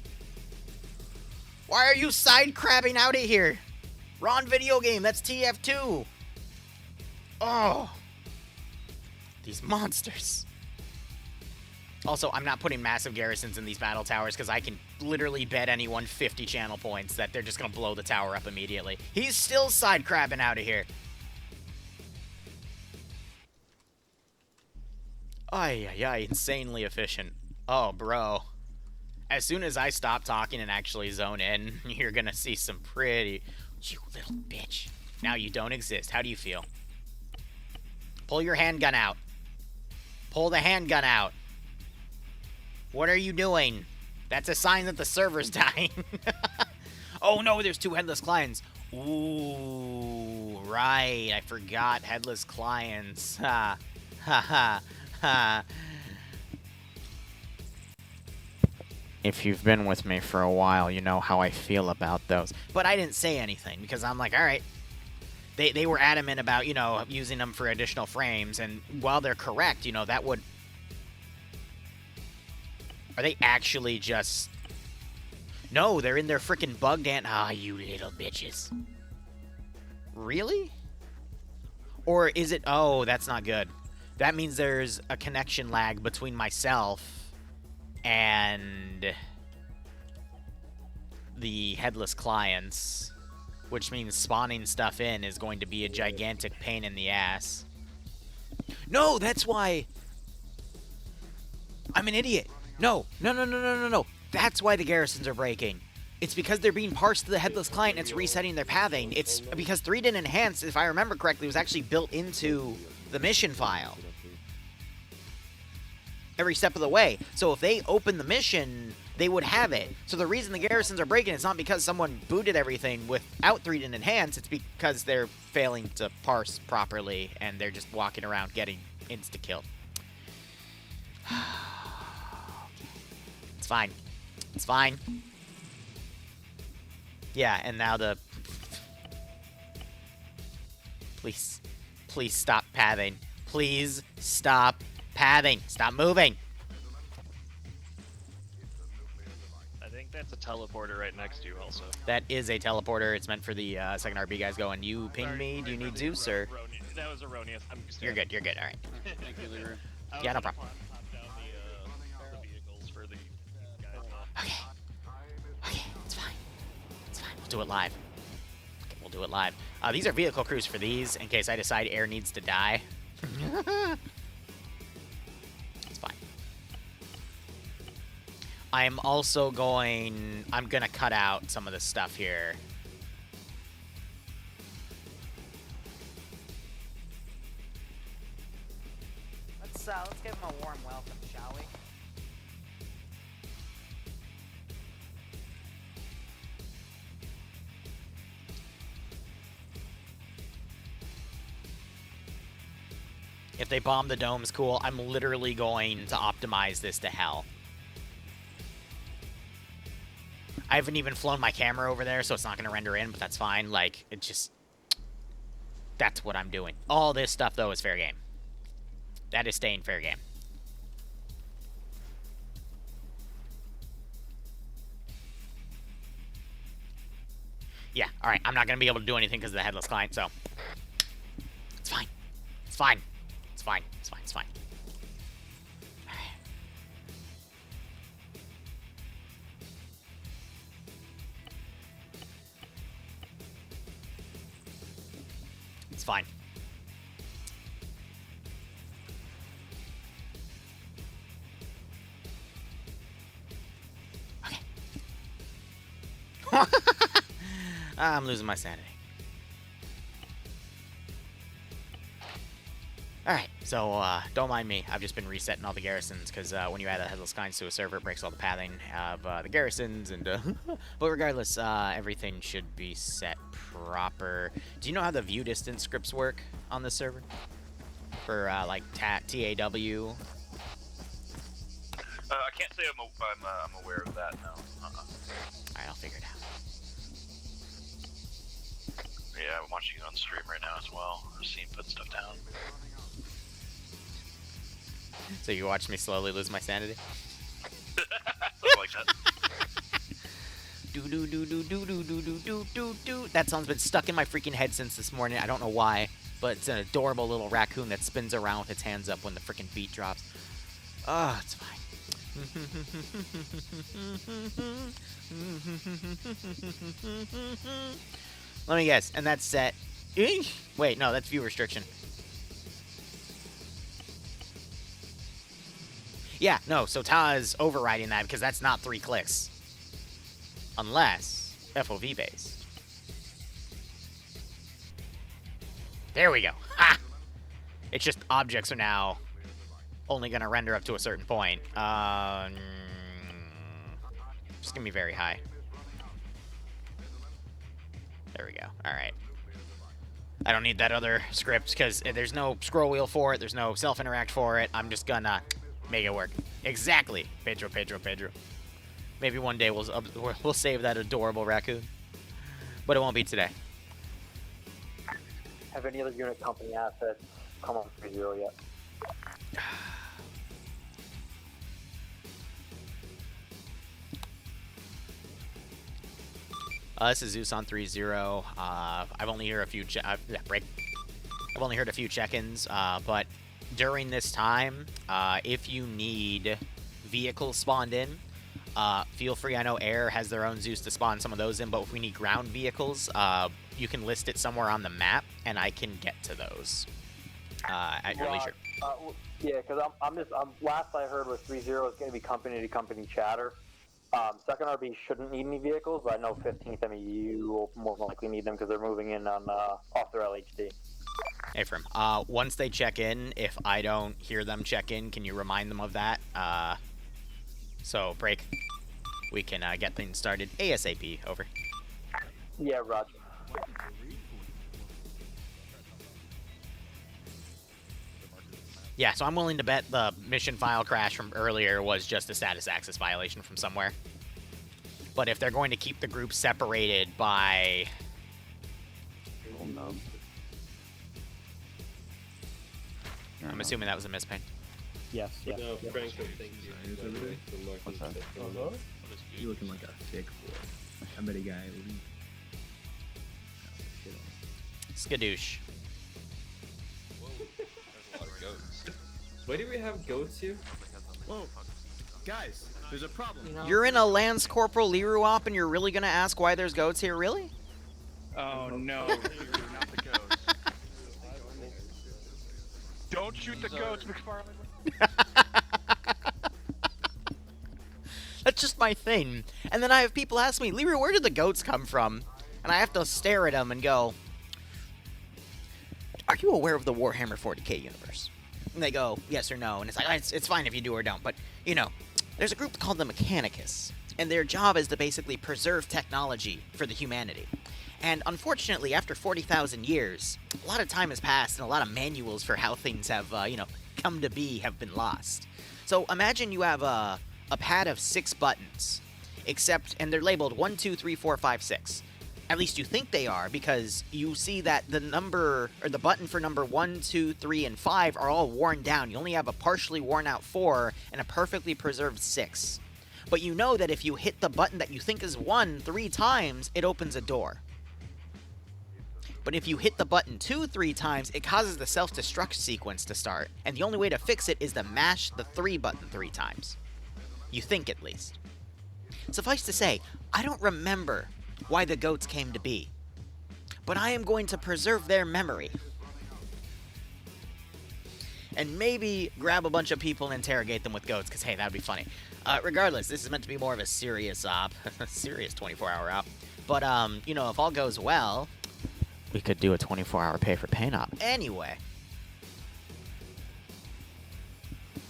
Why are you side crabbing out of here? Wrong video game, that's TF2. Oh. These monsters. Also, I'm not putting massive garrisons in these battle towers because I can literally bet anyone 50 channel points that they're just going to blow the tower up immediately. He's still side crabbing out of here. Ay, ay, ay, insanely efficient. Oh, bro. As soon as I stop talking and actually zone in, you're gonna see some pretty... You little bitch. Now you don't exist. How do you feel? Pull your handgun out. Pull the handgun out. What are you doing? That's a sign that the server's dying. Oh no, there's 2 headless clients. Ooh, right. I forgot headless clients. Ha. Ha ha. Ha. If you've been with me for a while, you know how I feel about those. But I didn't say anything because I'm like, all right. They were adamant about, you know, using them for additional frames. And while they're correct, you know, that would... Are they actually just... No, they're in their freaking bugged and... Ah, you little bitches. Really? Or is it... Oh, that's not good. That means there's a connection lag between myself and the headless clients, which means spawning stuff in is going to be a gigantic pain in the ass. No, that's why... I'm an idiot. No. That's why the garrisons are breaking. It's because they're being parsed to the headless client and it's resetting their pathing. It's because 3-din enhance, if I remember correctly, was actually built into the mission file. Every step of the way. So if they open the mission, they would have it. So the reason the garrisons are breaking is not because someone booted everything without 3-din enhance, it's because they're failing to parse properly and they're just walking around getting insta-killed. It's fine. It's fine. Yeah, and now the... Please. Please stop pathing. Please stop pathing. Stop moving. I think that's a teleporter right next to you also. That is a teleporter. It's meant for the second RB guys going, you ping me? Do you need Zeus, or? That was erroneous. You're good. You're good. All right. Thank you, Liru. Yeah, no problem. Okay. Okay, it's fine. It's fine. We'll do it live. Okay, we'll do it live. These are vehicle crews for these, in case I decide air needs to die. It's fine. I'm also I'm gonna cut out some of the stuff here. Let's give him a warm welcome, shall we? If they bomb the domes, cool. I'm literally going to optimize this to hell. I haven't even flown my camera over there, so it's not going to render in, but that's fine. Like, it just... That's what I'm doing. All this stuff, though, is fair game. That is staying fair game. Yeah, alright. I'm not going to be able to do anything because of the headless client, so... It's fine. It's fine. It's fine. It's fine. It's fine. Alright. It's fine. I'm losing my sanity. Alright, so don't mind me. I've just been resetting all the garrisons, because when you add a headless kinds to a server, it breaks all the pathing of the garrisons, and but regardless, everything should be set proper. Do you know how the view distance scripts work on this server? For, like, TAW? I can't say I'm aware of that, no. Alright, I'll figure it out. Yeah, I'm watching it on stream right now as well. I've seen put stuff down. So you watch me slowly lose my sanity? Something like that. Do. That song's been stuck in my freaking head since this morning. I don't know why, but it's an adorable little raccoon that spins around with its hands up when the freaking beat drops. Oh, it's fine. Let me guess, and that's set. Wait, no, that's view restriction. Yeah, no, so TAW is overriding that because that's not 3 clicks. Unless FOV based. There we go. Ha! It's just objects are now only going to render up to a certain point. Just going to be very high. There we go. All right. I don't need that other script because there's no scroll wheel for it. There's no self-interact for it. I'm just going to make it work. Exactly. Pedro. Maybe one day we'll save that adorable raccoon. But it won't be today. Have any other unit company assets come on 3-0 yet? This is Zeus on 3-0. I've only heard a few I've only heard a few check-ins, but during this time, if you need vehicles spawned in, feel free. I know Air has their own Zeus to spawn some of those in, but if we need ground vehicles, you can list it somewhere on the map, and I can get to those at your leisure. Yeah, because I'm last I heard was 3-0 is going to be company-to-company chatter. Second RB shouldn't need any vehicles, but I know 15th MEU will more than likely need them because they're moving in on off their LHD. Hey, Frim. Once they check in, if I don't hear them check in, can you remind them of that? So, break. We can get things started ASAP. Over. Yeah, roger. Yeah, so I'm willing to bet the mission file crash from earlier was just a status access violation from somewhere. But if they're going to keep the group separated by... Oh, no. I'm assuming that was a mispaint. Yes. No, Frank, thank you. What's that? You looking like a thick boy. I bet a guy would... Skadoosh. Why do we have goats here? Whoa, guys, there's a problem. You're in a Lance Corporal Liru op and you're really gonna ask why there's goats here? Really? Oh no, not the goats. Don't shoot the goats, McFarlane. That's just my thing. And then I have people ask me, Liru, where did the goats come from? And I have to stare at them and go, are you aware of the Warhammer 40k universe? And they go, yes or no. And it's like, it's fine if you do or don't. But, you know, there's a group called the Mechanicus. And their job is to basically preserve technology for the humanity. And unfortunately, after 40,000 years, a lot of time has passed and a lot of manuals for how things have, come to be have been lost. So imagine you have a pad of 6 buttons, and they're labeled 1, 2, 3, 4, 5, 6. At least you think they are, because you see that the number, or the button for number 1, 2, 3, and 5 are all worn down. You only have a partially worn out 4 and a perfectly preserved 6. But you know that if you hit the button that you think is 1 3 times, it opens a door. But if you hit the button 2 3 times, it causes the self-destruct sequence to start, and the only way to fix it is to mash the 3 button 3 times. You think, at least. Suffice to say, I don't remember why the goats came to be, but I am going to preserve their memory. And maybe grab a bunch of people and interrogate them with goats, because hey, that would be funny. Regardless, this is meant to be more of a serious op, serious 24-hour op. But you know, if all goes well, we could do a 24-hour pay-for-pain op. Anyway,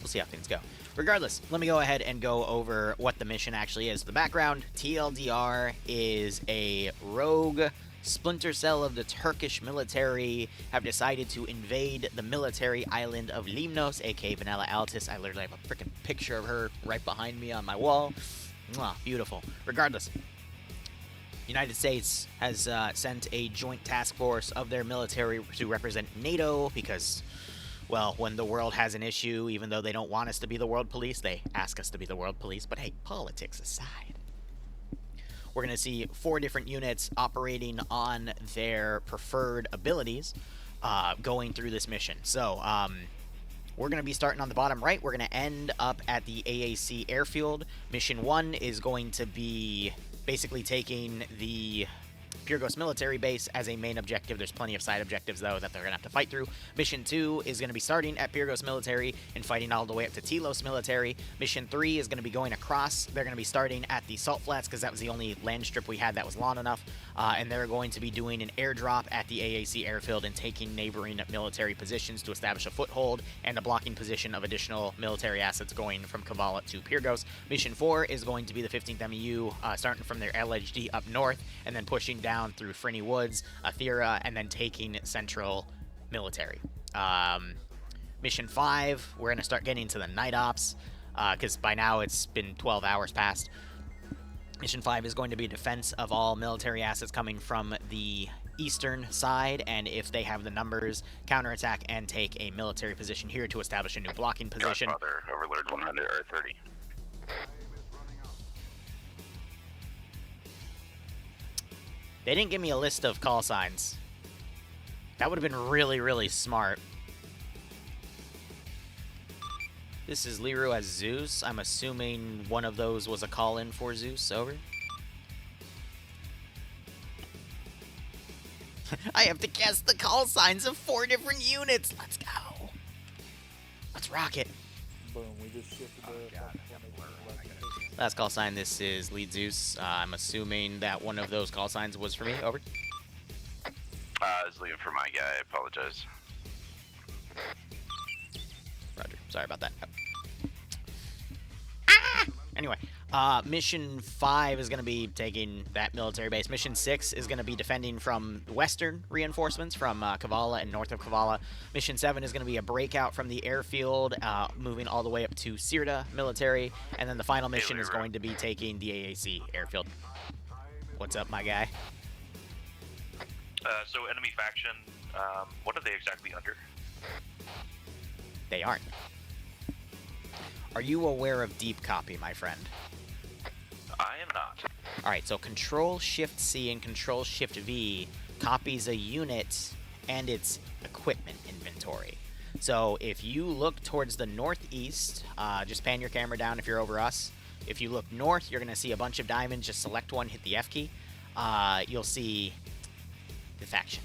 we'll see how things go. Regardless, let me go ahead and go over what the mission actually is. The background, TLDR is a rogue splinter cell of the Turkish military have decided to invade the military island of Limnos, aka Vanilla Altis. I literally have a freaking picture of her right behind me on my wall. Mwah, beautiful. Regardless, United States has sent a joint task force of their military to represent NATO because, well, when the world has an issue, even though they don't want us to be the world police, they ask us to be the world police. But hey, politics aside, we're going to see 4 different units operating on their preferred abilities going through this mission. So, we're going to be starting on the bottom right. We're going to end up at the AAC airfield. Mission 1 is going to be basically taking the Pyrgos military base as a main objective. There's plenty of side objectives, though, that they're going to have to fight through. Mission 2 is going to be starting at Pyrgos military and fighting all the way up to Telos military. Mission 3 is going to be going across. They're going to be starting at the Salt Flats because that was the only land strip we had that was long enough. And they're going to be doing an airdrop at the AAC airfield and taking neighboring military positions to establish a foothold and a blocking position of additional military assets going from Kavala to Pyrgos. Mission 4 is going to be the 15th MEU starting from their LHD up north and then pushing down through Frinny Woods, Athera, and then taking Central Military. Mission 5, we're going to start getting to the night ops, because by now it's been 12 hours past. Mission 5 is going to be defense of all military assets coming from the eastern side, and if they have the numbers, counterattack and take a military position here to establish a new blocking position. Godfather, Overlord 100 or 30. They didn't give me a list of call signs. That would have been really, really smart. This is Liru as Zeus. I'm assuming one of those was a call-in for Zeus. Over. I have to guess the call signs of 4 different units. Let's go. Let's rock it. Boom, we just shifted Last call sign, this is Lead Zeus. I'm assuming that one of those call signs was for me. Over. I was leaving for my guy. I apologize. Roger. Sorry about that. Anyway, Mission 5 is going to be taking that military base. Mission 6 is going to be defending from western reinforcements from Kavala and north of Kavala. Mission 7 is going to be a breakout from the airfield, moving all the way up to Sirta military. And then the final mission is going to be taking the AAC airfield. What's up, my guy? So enemy faction, what are they exactly under? They aren't. Are you aware of deep copy, my friend? I am not. Alright, so Control-Shift-C and Control-Shift-V copies a unit and its equipment inventory. So if you look towards the northeast, just pan your camera down if you're over us. If you look north, you're going to see a bunch of diamonds. Just select one, hit the F key. You'll see the faction.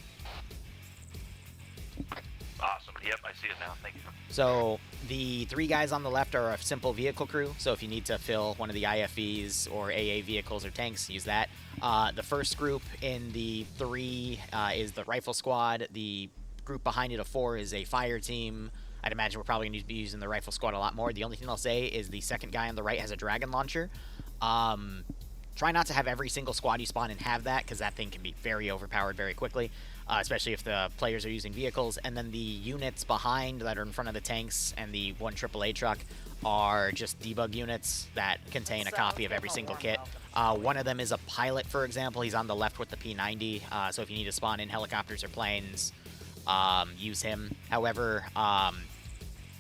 Awesome. Yep, I see it now. Thank you. So the 3 guys on the left are a simple vehicle crew. So if you need to fill one of the IFVs or AA vehicles or tanks, use that. The first group in the 3 is the rifle squad. The group behind it of 4 is a fire team. I'd imagine we're probably going to be using the rifle squad a lot more. The only thing I'll say is the second guy on the right has a dragon launcher. Try not to have every single squad you spawn and have that, because that thing can be very overpowered very quickly, especially if the players are using vehicles. And then the units behind that are in front of the tanks and the 1 AAA truck are just debug units that contain a copy of every single kit. One of them is a pilot, for example. He's on the left with the P90, so if you need to spawn in helicopters or planes, use him. However,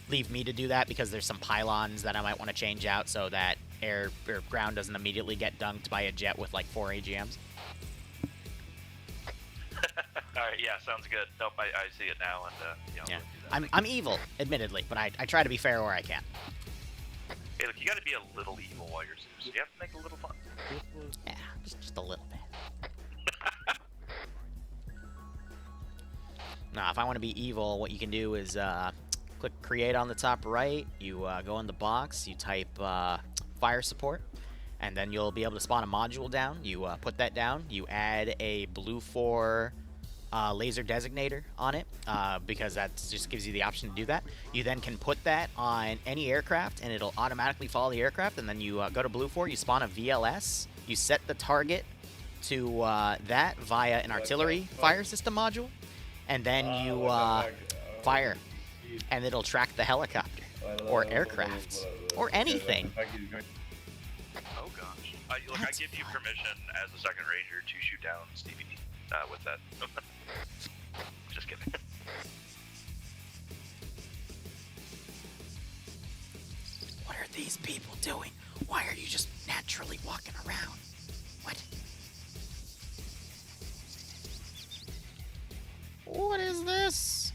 leave me to do that, because there's some pylons that I might want to change out so that air or ground doesn't immediately get dunked by a jet with like 4 AGMs. Alright, yeah, sounds good. Nope, I see it now, and yeah. I'm evil, admittedly, but I try to be fair where I can. Hey, look, you gotta be a little evil while you're Zeus. You have to make it a little fun. Yeah, just a little bit. Now, if I want to be evil, what you can do is click create on the top right. You go in the box, you type fire support, and then you'll be able to spawn a module down. You put that down. You add a blue 4 laser designator on it, because that just gives you the option to do that. You then can put that on any aircraft, and it'll automatically follow the aircraft, and then you go to blue 4, you spawn a VLS, you set the target to that via an artillery fire system module, and then you fire, and it'll track the helicopter, or aircraft, or anything. Oh gosh. Look, I give you permission as a second ranger to shoot down Stevie with that. Just kidding. What are these people doing? Why are you just naturally walking around? What? What is this?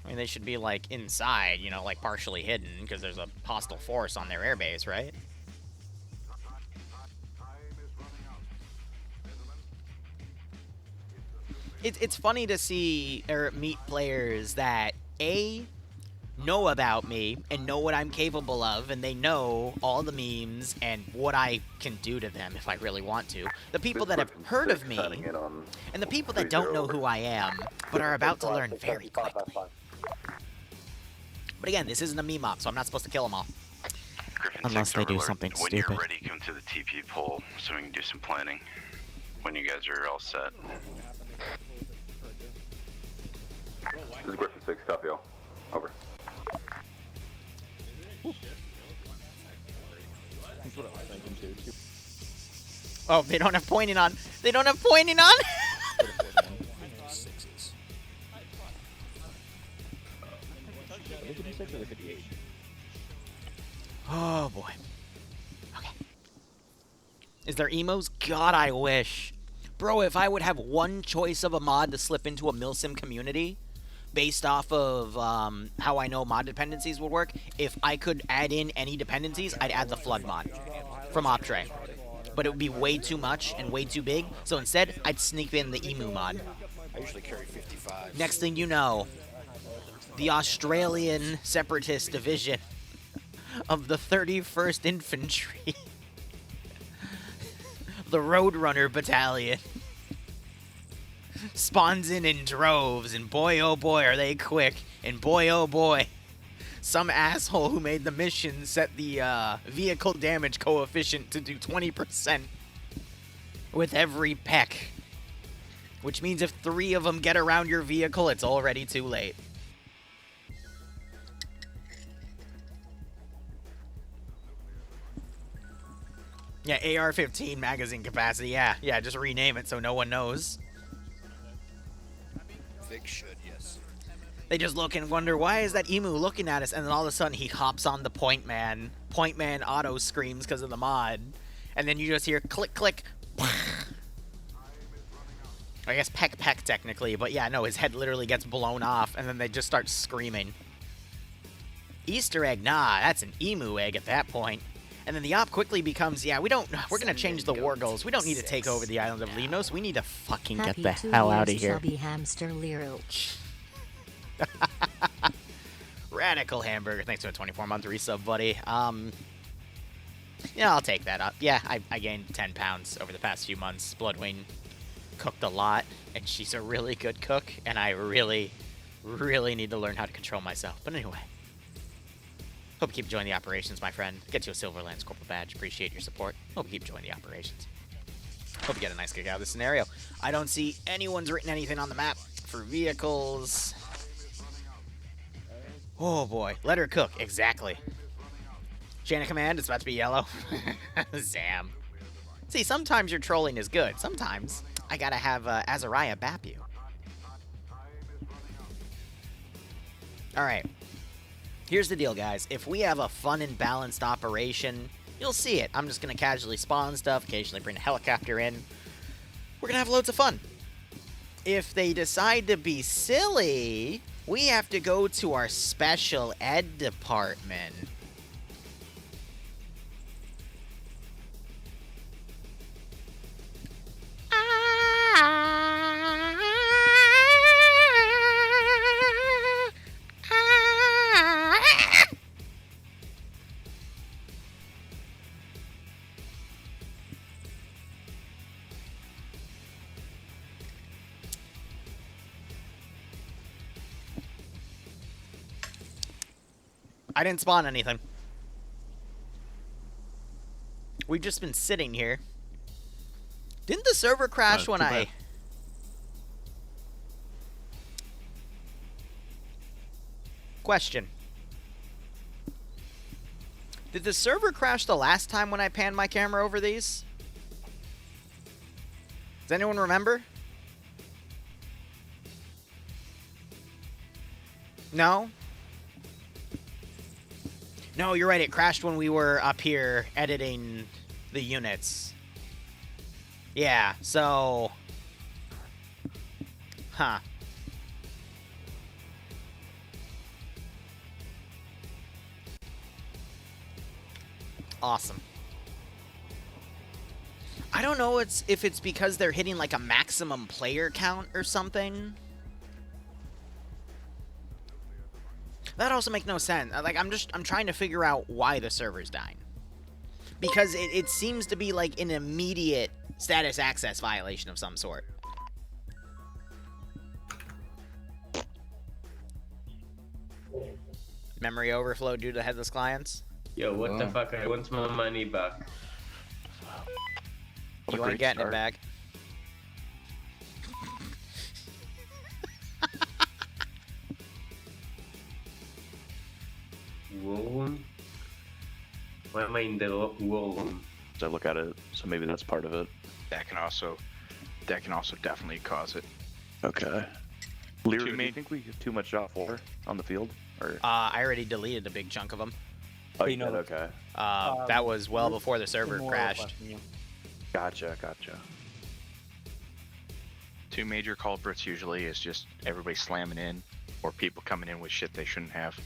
I mean, they should be, like, inside, you know, like, partially hidden, because there's a hostile force on their airbase, right? It's funny to see, or meet players that, A, know about me, and know what I'm capable of, and they know all the memes, and what I can do to them if I really want to. The people that have heard of me, and the people that don't know who I am, but are about to learn very quickly. But again, this isn't a meme op, so I'm not supposed to kill them all. Unless they do something when stupid. When you're ready, come to the TP poll so we can do some planning. When you guys are all set. This is Griffin 6, copy all. Over. Oh, they don't have pointing on. They don't have pointing on. Oh boy. Okay. Is there emos? God, I wish. Bro, if I would have one choice of a mod to slip into a milsim community, based off of how I know mod dependencies would work, if I could add in any dependencies, I'd add the flood mod from Optray. But it would be way too much and way too big, so instead, I'd sneak in the emu mod. I usually carry 55. Next thing you know, the Australian Separatist Division of the 31st Infantry, the Roadrunner Battalion, spawns in droves, and boy oh boy are they quick, and boy oh boy, some asshole who made the mission set the vehicle damage coefficient to do 20% with every peck, which means if 3 of them get around your vehicle, it's already too late. Yeah, AR-15 magazine capacity, yeah, just rename it so no one knows. Vic should, yes. They just look and wonder, why is that emu looking at us? And then all of a sudden he hops on the Point Man. Point Man auto screams because of the mod. And then you just hear click, click. I guess peck, peck technically, but yeah, no, his head literally gets blown off, and then they just start screaming. Easter egg, nah, that's an emu egg at that point. And then the op quickly becomes, yeah, we're gonna change the war goals. We don't need to take over the island of Limnos. We need to fucking get the hell out of here. Chubby hamster Liru. Radical Hamburger, thanks for a 24-month resub, buddy. Yeah, I'll take that up. Yeah, I gained 10 pounds over the past few months. Bloodwing cooked a lot, and she's a really good cook, and I really, really need to learn how to control myself. But anyway. Hope you keep enjoying the operations, my friend. Get you a Silver Lance Corporal badge. Appreciate your support. Hope you keep enjoying the operations. Hope you get a nice kick out of this scenario. I don't see anyone's written anything on the map for vehicles. Oh boy. Let her cook. Exactly. Chain of command. It's about to be yellow. Zam. See, sometimes your trolling is good. Sometimes I gotta have Azariah bap you. Alright. Here's the deal, guys. If we have a fun and balanced operation, you'll see it. I'm just going to casually spawn stuff, occasionally bring a helicopter in. We're going to have loads of fun. If they decide to be silly, we have to go to our special ed department. I didn't spawn anything. We've just been sitting here. Didn't the server crash when I... Question. Did the server crash the last time when I panned my camera over these? Does anyone remember? No? No, you're right. It crashed when we were up here editing the units. Yeah, so... Huh. Awesome. I don't know if it's because they're hitting like a maximum player count or something. That also makes no sense. Like, I'm trying to figure out why the server's dying. Because it seems to be like an immediate status access violation of some sort. Memory overflow due to headless clients? Yo, what the fuck? I want my money back. You ain't getting it back. Whoa. Why am I in the whoa? As I look at it, so maybe that's part of it. That can also definitely cause it. Okay. Liru, do you think we have too much shot for on the field? Or I already deleted a big chunk of them. oh, you did? Okay. That was well before the server crashed. Gotcha. Two major culprits usually is just everybody slamming in, or people coming in with shit they shouldn't have.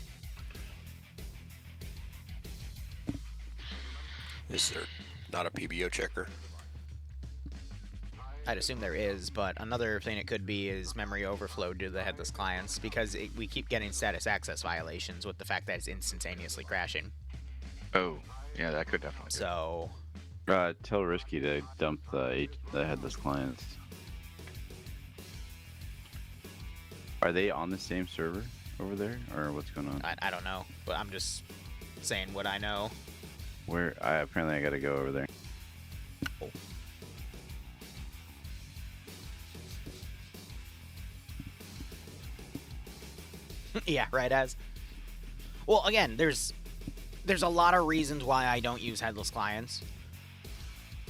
Is there not a PBO checker? I'd assume there is, but another thing it could be is memory overflow due to the headless clients, because we keep getting status access violations with the fact that it's instantaneously crashing. Oh, yeah, that could definitely. So, tell Risky to dump the headless clients. Are they on the same server over there, or what's going on? I don't know, but I'm just saying what I know. Apparently I gotta go over there. Oh. Yeah, right as. Well, again, there's a lot of reasons why I don't use headless clients.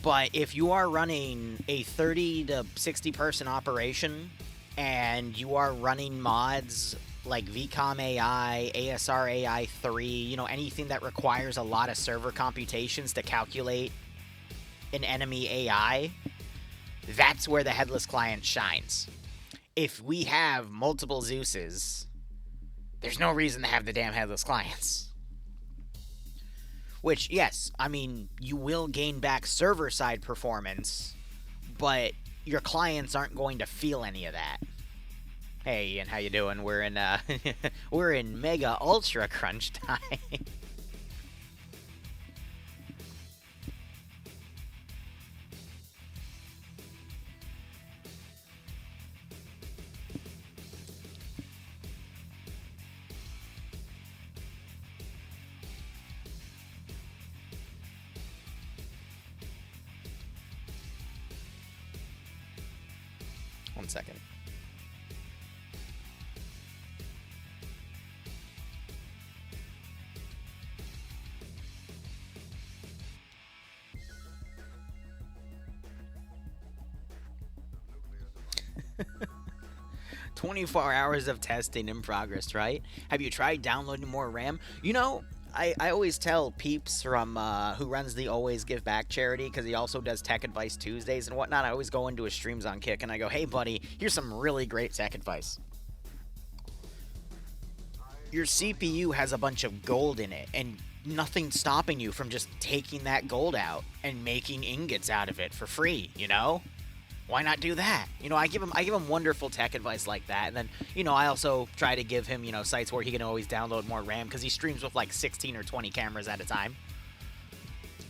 But if you are running a 30 to 60 person operation and you are running mods like VCOM AI, ASR AI 3, you know, anything that requires a lot of server computations to calculate an enemy AI, that's where the headless client shines. If we have multiple Zeuses, there's no reason to have the damn headless clients. Which, yes, I mean, you will gain back server-side performance, but your clients aren't going to feel any of that. Hey, Ian, how you doing? We're in, we're in mega ultra crunch time. One second. "24 hours of testing in progress, right? Have you tried downloading more RAM?" You know, I always tell Peeps from who runs the Always Give Back charity, because he also does Tech Advice Tuesdays and whatnot. I always go into his streams on Kick and I go, "Hey buddy, here's some really great tech advice. Your CPU has a bunch of gold in it, and nothing's stopping you from just taking that gold out and making ingots out of it for free, you know? Why not do that?" You know, I give him wonderful tech advice like that. And then, you know, I also try to give him, you know, sites where he can always download more RAM, because he streams with like 16 or 20 cameras at a time.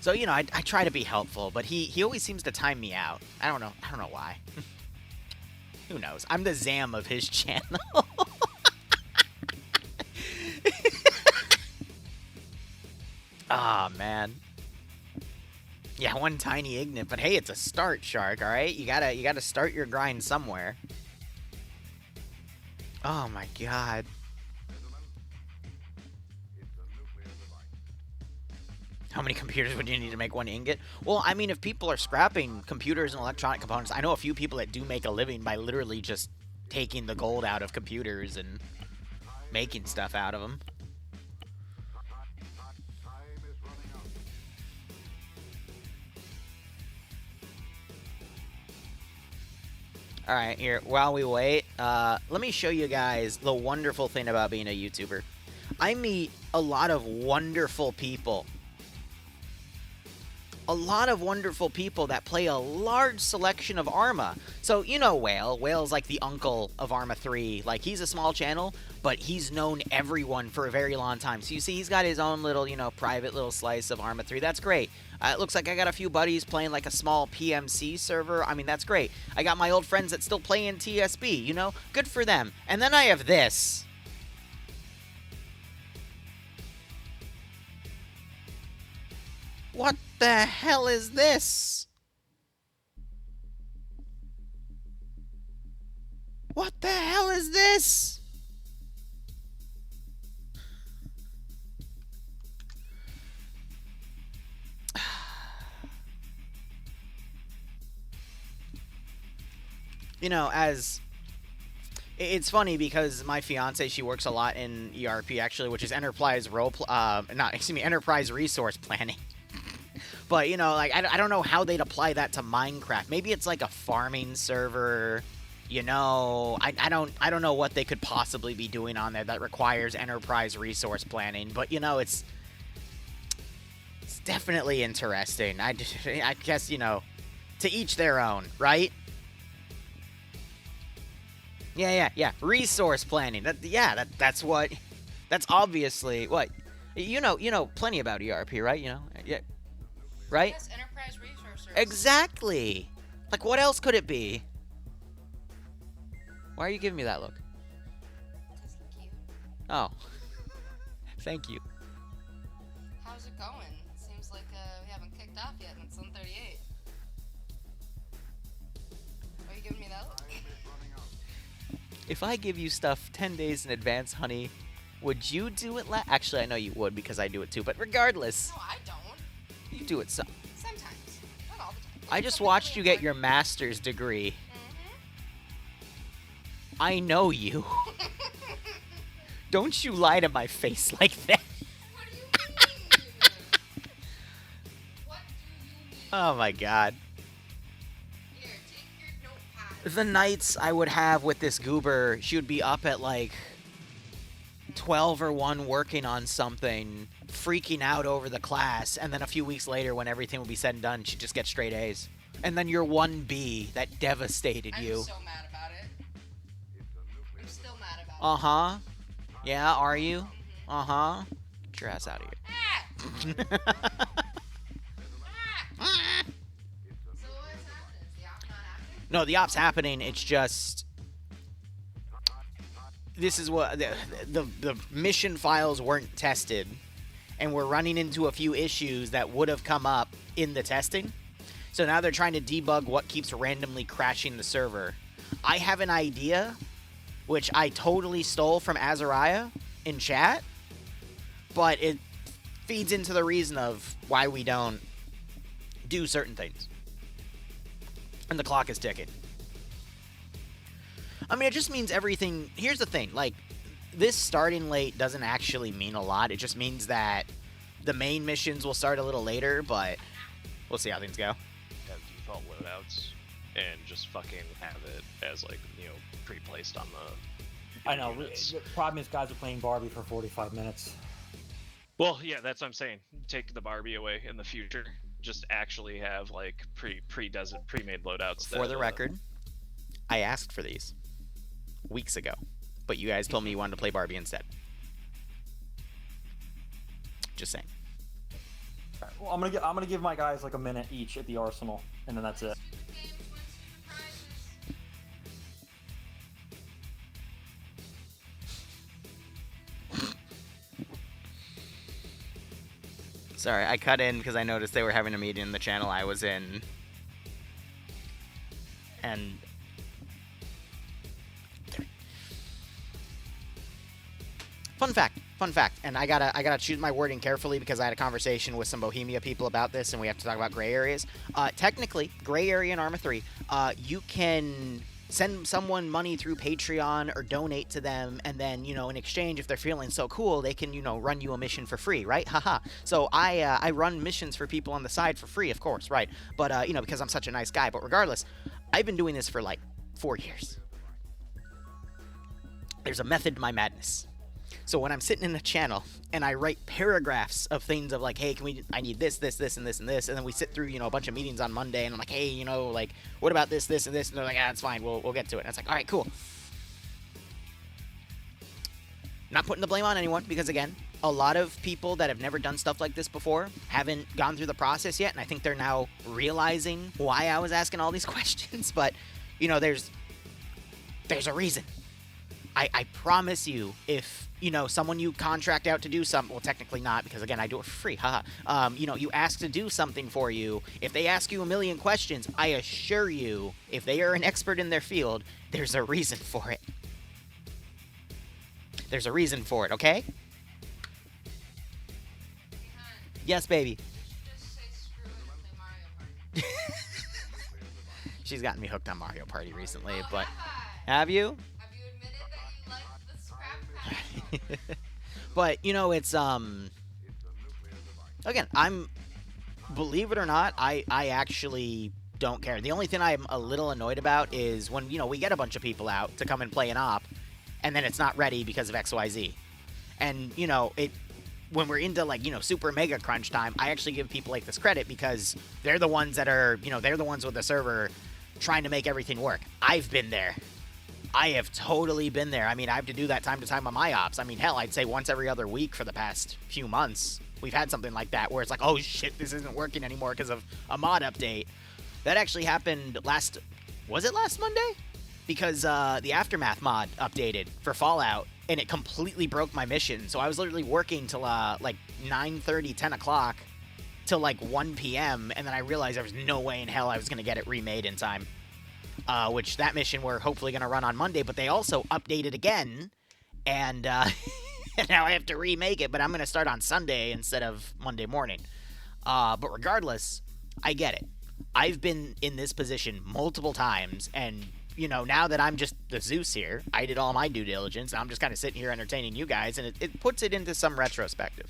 So, you know, I try to be helpful, but he always seems to time me out. I don't know why. Who knows? I'm the Zam of his channel. man. Yeah, one tiny ignite, but hey, it's a start, Shark, alright? You gotta start your grind somewhere. Oh my god. How many computers would you need to make one ingot? Well, I mean, if people are scrapping computers and electronic components, I know a few people that do make a living by literally just taking the gold out of computers and making stuff out of them. Alright, here, while we wait, let me show you guys the wonderful thing about being a YouTuber. I meet a lot of wonderful people. A lot of wonderful people that play a large selection of Arma. So, you know Whale. Whale's like the uncle of Arma 3. Like, he's a small channel, but he's known everyone for a very long time. So you see, he's got his own little, you know, private little slice of Arma 3. That's great. It looks like I got a few buddies playing like a small PMC server. I mean, that's great. I got my old friends that still play in TSB, you know? Good for them. And then I have this. What the hell is this? What the hell is this? You know, it's funny because my fiance, she works a lot in ERP actually, which is enterprise enterprise resource planning. But, you know, like, I don't know how they'd apply that to Minecraft. Maybe it's like a farming server, you know. I don't know what they could possibly be doing on there that requires enterprise resource planning. But, you know, it's definitely interesting. I guess, you know, to each their own, right? Yeah. Resource planning. That's obviously what you know plenty about ERP, right? You know, yeah, right? Yes, enterprise resources. Exactly. Like, what else could it be? Why are you giving me that look? Because you're cute. Oh, thank you. How's it going? Seems like we haven't kicked off yet, and it's 1:38. Why are you giving me that look? If I give you stuff 10 days in advance, honey, would you do it Actually, I know you would because I do it too, but regardless. No, I don't. You do it Sometimes. Not all the time. I just watched you get your master's degree. I know you. Don't you lie to my face like that. What do you mean? What do you mean? Oh my god. Here, take your notepad. The nights I would have with this goober, she would be up at like 12 or 1 working on something, freaking out over the class, and then a few weeks later when everything would be said and done, she'd just get straight A's. And then your 1B that devastated you. I'm so mad about it. I'm still mad about it. Uh-huh. Yeah, are you? Uh-huh. Get your ass out of here. So what's happening? Is the op not happening? No, the op's happening. It's just... This is what... The mission files weren't tested. And we're running into a few issues that would have come up in the testing. So now they're trying to debug what keeps randomly crashing the server. I have an idea, which I totally stole from Azariah in chat. But it feeds into the reason of why we don't do certain things. And the clock is ticking. I mean, it just means everything... Here's the thing, like, this starting late doesn't actually mean a lot. It just means that the main missions will start a little later, but we'll see how things go. Have default loadouts and just fucking have it as, like, you know, pre-placed on the... I know. The problem is guys are playing Barbie for 45 minutes. Well, yeah, that's what I'm saying. Take the Barbie away in the future. Just actually have, like, pre-made loadouts. For the record, I asked for these weeks ago, but you guys told me you wanted to play Barbie instead. Just saying. Well, I'm gonna give my guys like a minute each at the arsenal, and then that's it. Sorry, I cut in because I noticed they were having a meeting in the channel I was in. And... Fun fact, and I gotta choose my wording carefully because I had a conversation with some Bohemia people about this, and we have to talk about gray areas. Technically, gray area in Arma 3, you can send someone money through Patreon or donate to them, and then, you know, in exchange, if they're feeling so cool, they can, you know, run you a mission for free, right? Haha. So I run missions for people on the side for free, of course, right? But, you know, because I'm such a nice guy. But regardless, I've been doing this for, like, 4 years. There's a method to my madness. So when I'm sitting in the channel and I write paragraphs of things of like, hey, I need this, this, this, and this, and this, and then we sit through, you know, a bunch of meetings on Monday, and I'm like, hey, you know, like, what about this, this, and this? And they're like, ah, it's fine, we'll get to it. And it's like, all right, cool. Not putting the blame on anyone, because again, a lot of people that have never done stuff like this before haven't gone through the process yet, and I think they're now realizing why I was asking all these questions. But, you know, there's a reason. I promise you, if, you know, someone you contract out to do something, well, technically not, because, again, I do it for free, haha. You know, you ask to do something for you, if they ask you a million questions, I assure you, if they are an expert in their field, there's a reason for it. There's a reason for it, okay? Yes, baby. She's gotten me hooked on Mario Party recently, but... Have you? But, you know, it's, again, believe it or not, I actually don't care. The only thing I'm a little annoyed about is when, you know, we get a bunch of people out to come and play an op, and then it's not ready because of XYZ. And, you know, when we're into, like, you know, super mega crunch time, I actually give people like this credit because they're the ones that are, you know, they're the ones with the server trying to make everything work. I've been there. I have totally been there. I mean, I have to do that time to time on my ops. I mean, hell, I'd say once every other week for the past few months, we've had something like that where it's like, oh shit, this isn't working anymore because of a mod update. That actually happened was it last Monday? Because the Aftermath mod updated for Fallout, and it completely broke my mission. So I was literally working till like 9:30, 10 o'clock till like 1 p.m. And then I realized there was no way in hell I was going to get it remade in time. Which that mission we're hopefully going to run on Monday, but they also updated again, and now I have to remake it, but I'm going to start on Sunday instead of Monday morning. But regardless, I get it. I've been in this position multiple times, and, you know, now that I'm just the Zeus here, I did all my due diligence, and I'm just kind of sitting here entertaining you guys, and it puts it into some retrospective.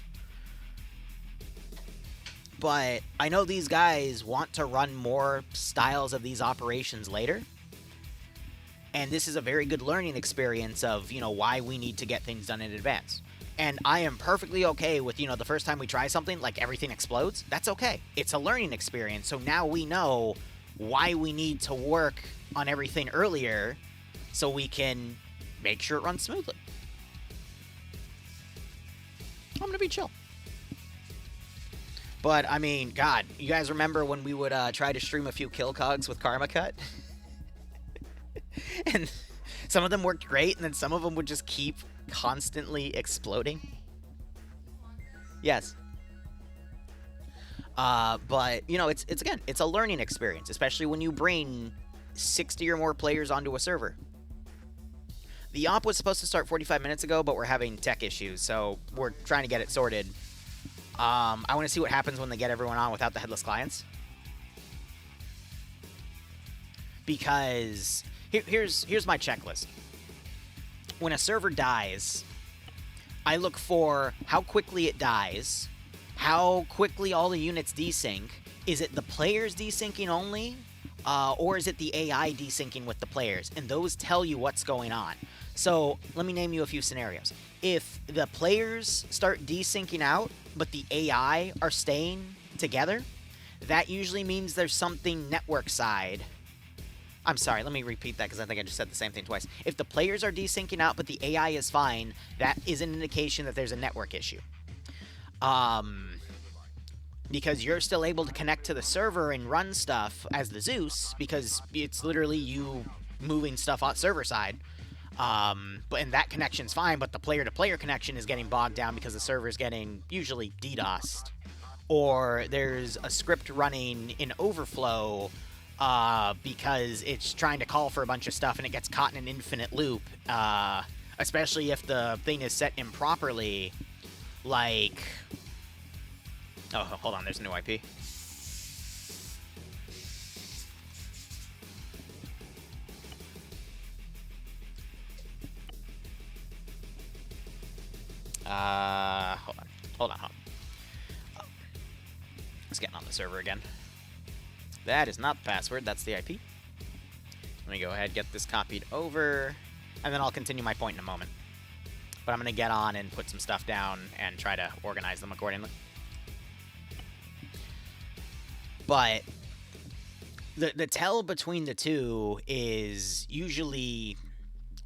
But I know these guys want to run more styles of these operations later. And this is a very good learning experience of, you know, why we need to get things done in advance. And I am perfectly okay with, you know, the first time we try something, like everything explodes. That's okay. It's a learning experience. So now we know why we need to work on everything earlier so we can make sure it runs smoothly. I'm going to be chill. But, I mean, God, you guys remember when we would try to stream a few kill cogs with Karma Cut? And some of them worked great, and then some of them would just keep constantly exploding. Yes. But, you know, it's again, it's a learning experience, especially when you bring 60 or more players onto a server. The op was supposed to start 45 minutes ago, but we're having tech issues, so we're trying to get it sorted. I want to see what happens when they get everyone on without the headless clients. Because here's my checklist. When a server dies, I look for how quickly it dies, how quickly all the units desync. Is it the players desyncing only? Or is it the AI desyncing with the players? And those tell you what's going on. So let me name you a few scenarios. If the players start desyncing out, but the AI are staying together, that usually means there's something network side. I'm sorry, let me repeat that because I think I just said the same thing twice. If the players are desyncing out, but the AI is fine, that is an indication that there's a network issue. Because you're still able to connect to the server and run stuff as the Zeus, because it's literally you moving stuff on server side. And that connection's fine, but the player-to-player connection is getting bogged down because the server's getting usually DDoSed. or there's a script running in overflow because it's trying to call for a bunch of stuff and it gets caught in an infinite loop, especially if the thing is set improperly, like... Oh, hold on, there's a new IP. Hold on. It's getting on the server again. That is not the password, that's the IP. Let me go ahead and get this copied over, and then I'll continue my point in a moment. But I'm going to get on and put some stuff down and try to organize them accordingly. But the tell between the two is usually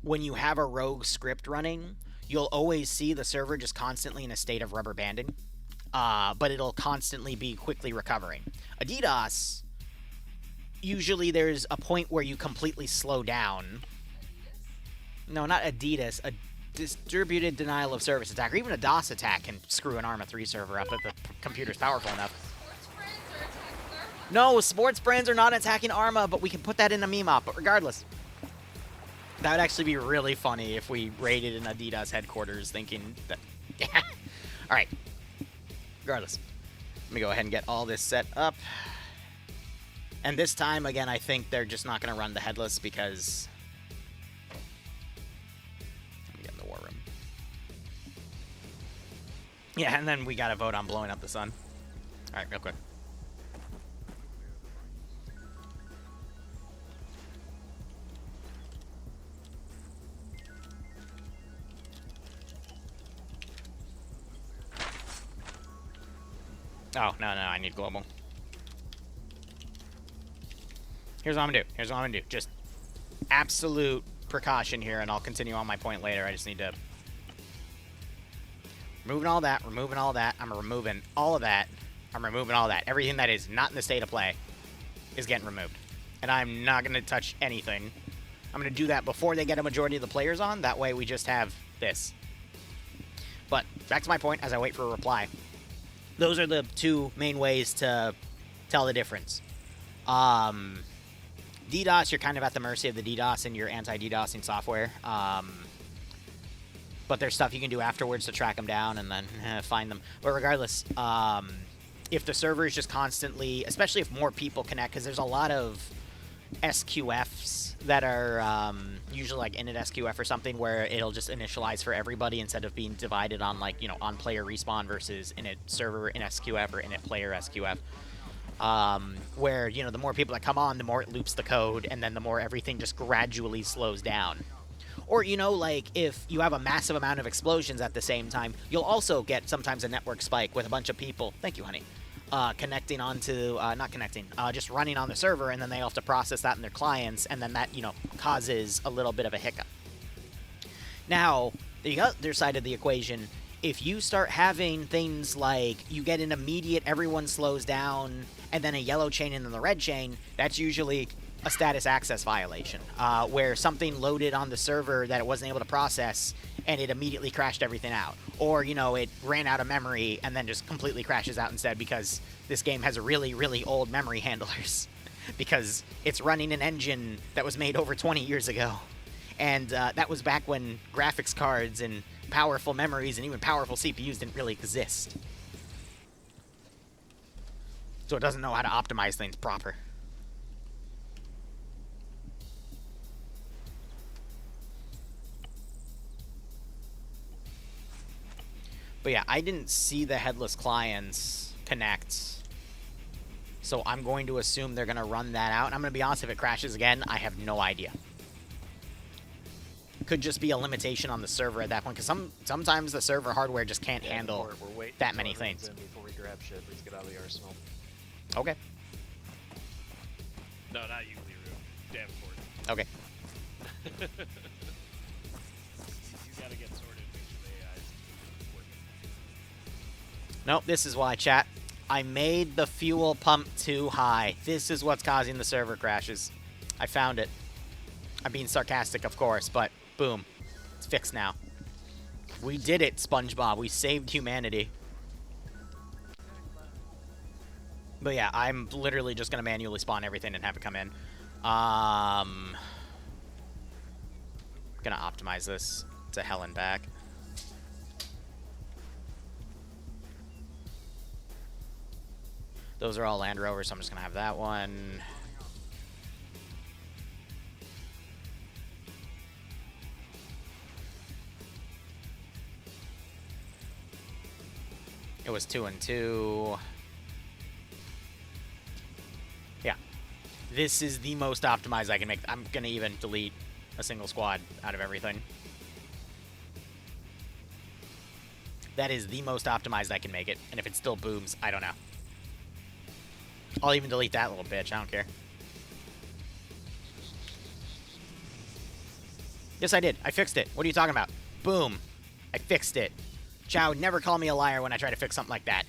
when you have a rogue script running, you'll always see the server just constantly in a state of rubber banding, but it'll constantly be quickly recovering. A DDoS, usually there's a point where you completely slow down. No, not a DDoS, a distributed denial of service attack, or even a DOS attack can screw an ARMA 3 server up if the computer's powerful enough. No, sports brands are not attacking ARMA, but we can put that in a meme op. But regardless, that would actually be really funny if we raided in a DDoS headquarters thinking that... Yeah. All right. Regardless, let me go ahead and get all this set up. And this time, again, I think they're just not going to run the headless because... Let me get in the war room. Yeah, and then we got to vote on blowing up the sun. All right, real quick. Oh, no, I need global. Here's what I'm gonna do. Just absolute precaution here, and I'll continue on my point later. I just need to... removing all that. I'm removing all of that. I'm removing all that. Everything that is not in the state of play is getting removed. And I'm not gonna touch anything. I'm gonna do that before they get a majority of the players on. That way we just have this. But back to my point as I wait for a reply. Those are the two main ways to tell the difference. DDoS, you're kind of at the mercy of the DDoS and your anti-DDoSing software. But there's stuff you can do afterwards to track them down and then find them. But regardless, if the server is just constantly, especially if more people connect, because there's a lot of SQFs that are usually like init SQF or something where it'll just initialize for everybody instead of being divided on, like, you know, on player respawn versus init server in SQF or init player SQF. Where, you know, the more people that come on, the more it loops the code, and then the more everything just gradually slows down. Or, you know, like, if you have a massive amount of explosions at the same time, you'll also get sometimes a network spike with a bunch of people. Thank you, honey. Connecting onto, just running on the server, and then they have to process that in their clients, and then that, you know, causes a little bit of a hiccup. Now, the other side of the equation, if you start having things like you get an immediate everyone slows down, and then a yellow chain and then the red chain, that's usually a status access violation, where something loaded on the server that it wasn't able to process, and it immediately crashed everything out. Or, you know, it ran out of memory and then just completely crashes out instead because this game has really, really old memory handlers. Because it's running an engine that was made over 20 years ago. And that was back when graphics cards and powerful memories and even powerful CPUs didn't really exist. So it doesn't know how to optimize things proper. But yeah, I didn't see the headless clients connect. So I'm going to assume they're going to run that out. And I'm going to be honest, if it crashes again, I have no idea. Could just be a limitation on the server at that point. Because sometimes the server hardware just can't handle that many things. Before we grab shit, let's get out of the arsenal. Okay. No, not you, Liru. Davenport. Okay. You gotta get sorted, make sure the AI is working. Nope, this is why, chat. I made the fuel pump too high. This is what's causing the server crashes. I found it. I'm being sarcastic, of course, but boom. It's fixed now. We did it, SpongeBob. We saved humanity. But yeah, I'm literally just gonna manually spawn everything and have it come in. Gonna optimize this to hell and back. Those are all Land Rovers, so I'm just gonna have that one. It was 2 and 2. Yeah. This is the most optimized I can make. I'm gonna even delete a single squad out of everything. That is the most optimized I can make it. And if it still booms, I don't know. I'll even delete that little bitch. I don't care. Yes, I did. I fixed it. What are you talking about? Boom. I fixed it. Chow, never call me a liar when I try to fix something like that.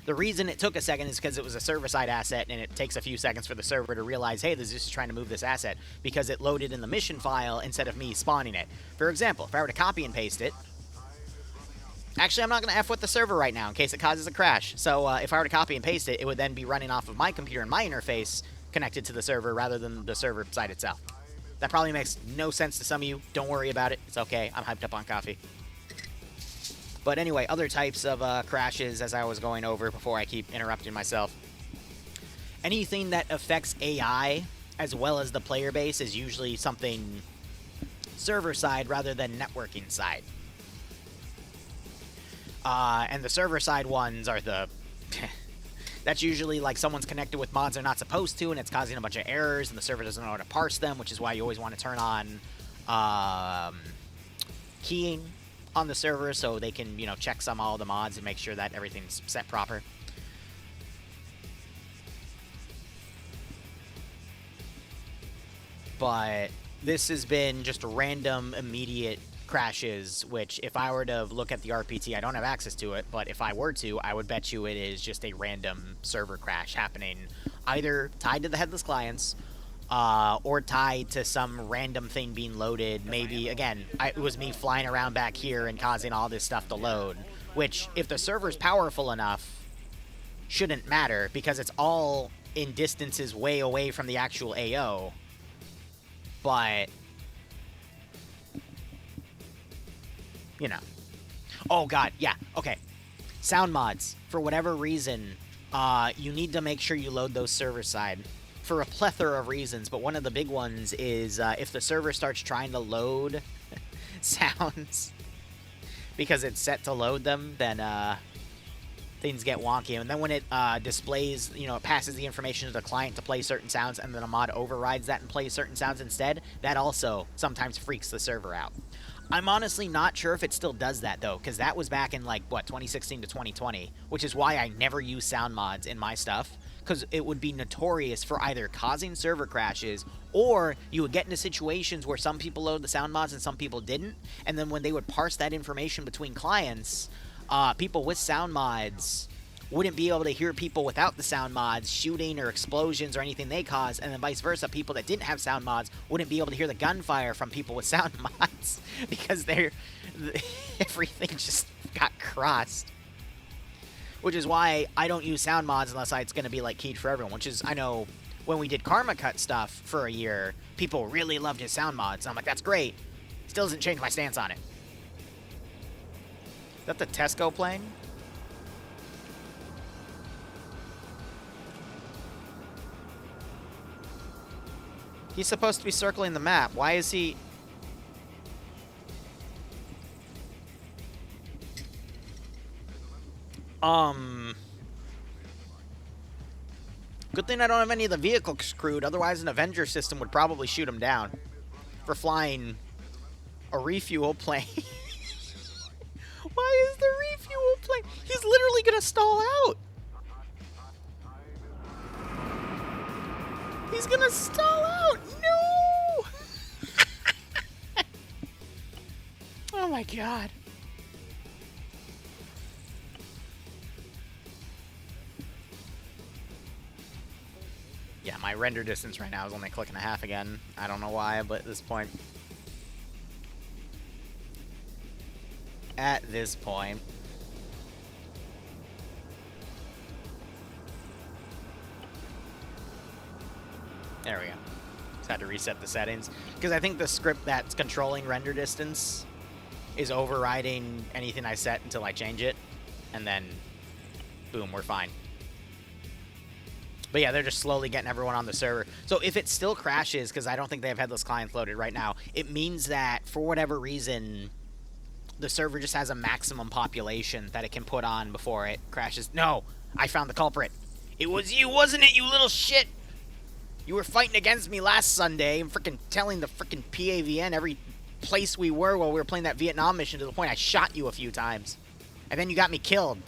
The reason it took a second is because it was a server-side asset, and it takes a few seconds for the server to realize, hey, the Zeus is trying to move this asset, because it loaded in the mission file instead of me spawning it. For example, if I were to copy and paste it... Actually, I'm not going to F with the server right now in case it causes a crash. So if I were to copy and paste it, it would then be running off of my computer and my interface connected to the server rather than the server side itself. That probably makes no sense to some of you. Don't worry about it. It's okay. I'm hyped up on coffee. But anyway, other types of crashes as I was going over before I keep interrupting myself. Anything that affects AI as well as the player base is usually something server side rather than networking side. And the server side ones are the... That's usually like someone's connected with mods they're not supposed to, and it's causing a bunch of errors, and the server doesn't know how to parse them, which is why you always want to turn on keying on the server so they can, you know, check all the mods and make sure that everything's set proper. But this has been just random, immediate crashes, which if I were to look at the RPT, I don't have access to it, but if I were to, I would bet you it is just a random server crash happening, either tied to the headless clients, or tied to some random thing being loaded. Maybe, again, it was me flying around back here and causing all this stuff to load, which, if the server's powerful enough, shouldn't matter, because it's all in distances way away from the actual AO. But... you know. Oh, God, yeah, okay. Sound mods. For whatever reason, you need to make sure you load those server side. For a plethora of reasons, but one of the big ones is if the server starts trying to load sounds because it's set to load them, then things get wonky. And then when it displays, you know, it passes the information to the client to play certain sounds, and then a mod overrides that and plays certain sounds instead, that also sometimes freaks the server out. I'm honestly not sure if it still does that, though, because that was back in, like, what, 2016 to 2020, which is why I never use sound mods in my stuff, because it would be notorious for either causing server crashes, or you would get into situations where some people load the sound mods and some people didn't, and then when they would parse that information between clients, people with sound mods wouldn't be able to hear people without the sound mods shooting or explosions or anything they cause, and then vice versa, people that didn't have sound mods wouldn't be able to hear the gunfire from people with sound mods because everything just got crossed. Which is why I don't use sound mods unless it's going to be like keyed for everyone, which is, I know when we did Karma Cut stuff for a year, people really loved his sound mods. I'm like, that's great. Still doesn't change my stance on it. Is that the Tesco playing? He's supposed to be circling the map. Why is he... Good thing I don't have any of the vehicles crewed, otherwise an Avenger system would probably shoot him down for flying a refuel plane. Why is the refuel plane? He's literally gonna stall out. He's gonna stall out. No! Oh my god. Yeah, my render distance right now is only a click and a half again. I don't know why, but at this point... There we go. Just had to reset the settings. Because I think the script that's controlling render distance is overriding anything I set until I change it. And then, boom, we're fine. But yeah, they're just slowly getting everyone on the server. So if it still crashes, because I don't think they have headless clients loaded right now, it means that for whatever reason, the server just has a maximum population that it can put on before it crashes. No, I found the culprit. It was you, wasn't it, you little shit? You were fighting against me last Sunday and freaking telling the freaking PAVN every place we were while we were playing that Vietnam mission to the point I shot you a few times. And then you got me killed.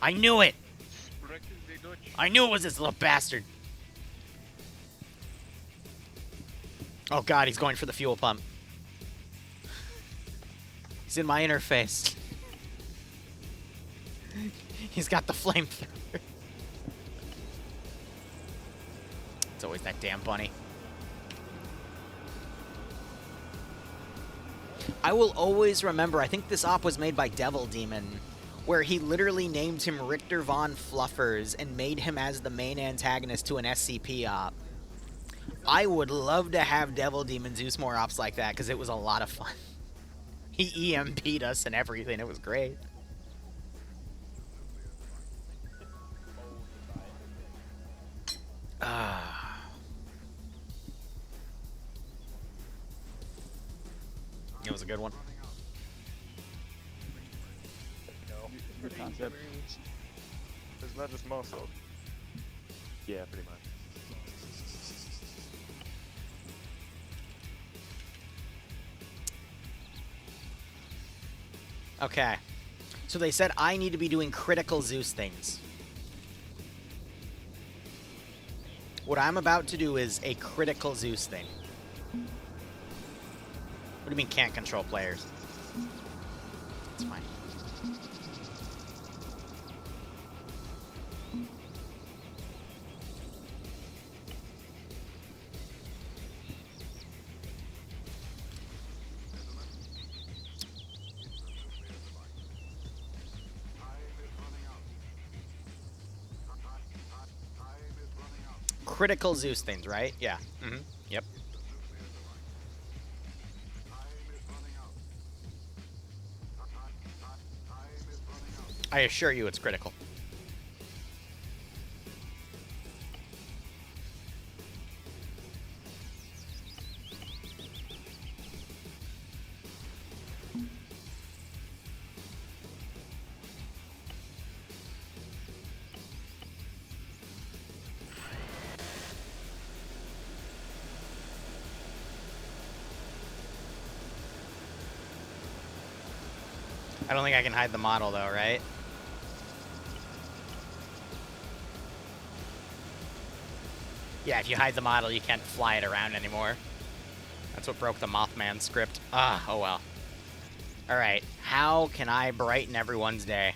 I knew it. I knew it was this little bastard. Oh god, he's going for the fuel pump. He's in my interface. He's got the flamethrower. It's always that damn bunny. I will always remember, I think this op was made by Devil Demon, where he literally named him Richter Von Fluffers and made him as the main antagonist to an SCP op. I would love to have Devil Demon Zeus more ops like that, because it was a lot of fun. He EMP'd us and everything, it was great. It was a good one. Good concept. Isn't that just muscle? Yeah, pretty much. Okay. So they said I need to be doing critical Zeus things. What I'm about to do is a critical Zeus thing. What do you mean can't control players? It's fine. Critical Zeus things, right? Yeah. Mm-hmm. Yep. I assure you it's critical. I don't think I can hide the model though, right? Yeah, if you hide the model, you can't fly it around anymore. That's what broke the Mothman script. Ah, oh well. Alright, how can I brighten everyone's day?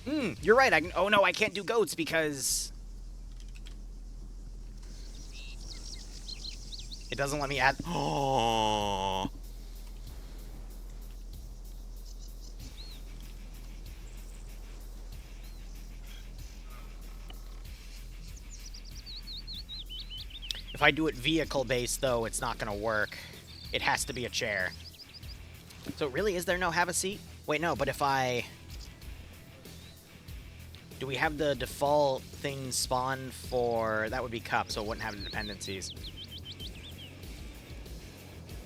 You're right, oh no, I can't do goats because... it doesn't let me add... Oh. If I do it vehicle-based, though, it's not going to work. It has to be a chair. So really, is there no have a seat? Wait, no, but if I... do we have the default thing spawn for... that would be cup, so it wouldn't have the dependencies.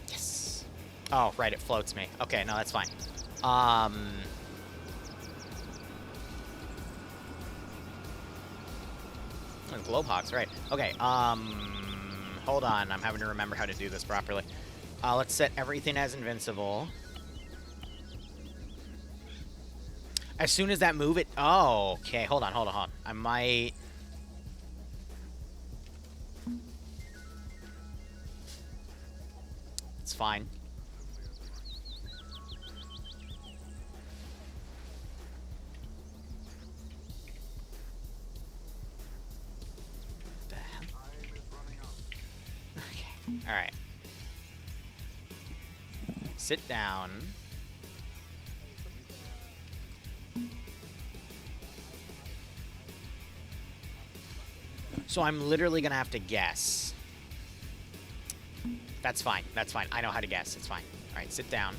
Yes! Oh, right, it floats me. Okay, no, that's fine. Glowpox, right. Okay, hold on, I'm having to remember how to do this properly. Let's set everything as invincible. As soon as that move, it... oh, okay, hold on. I might... it's fine. Alright. Sit down. So I'm literally gonna have to guess. That's fine. That's fine. I know how to guess. It's fine. All right, sit down.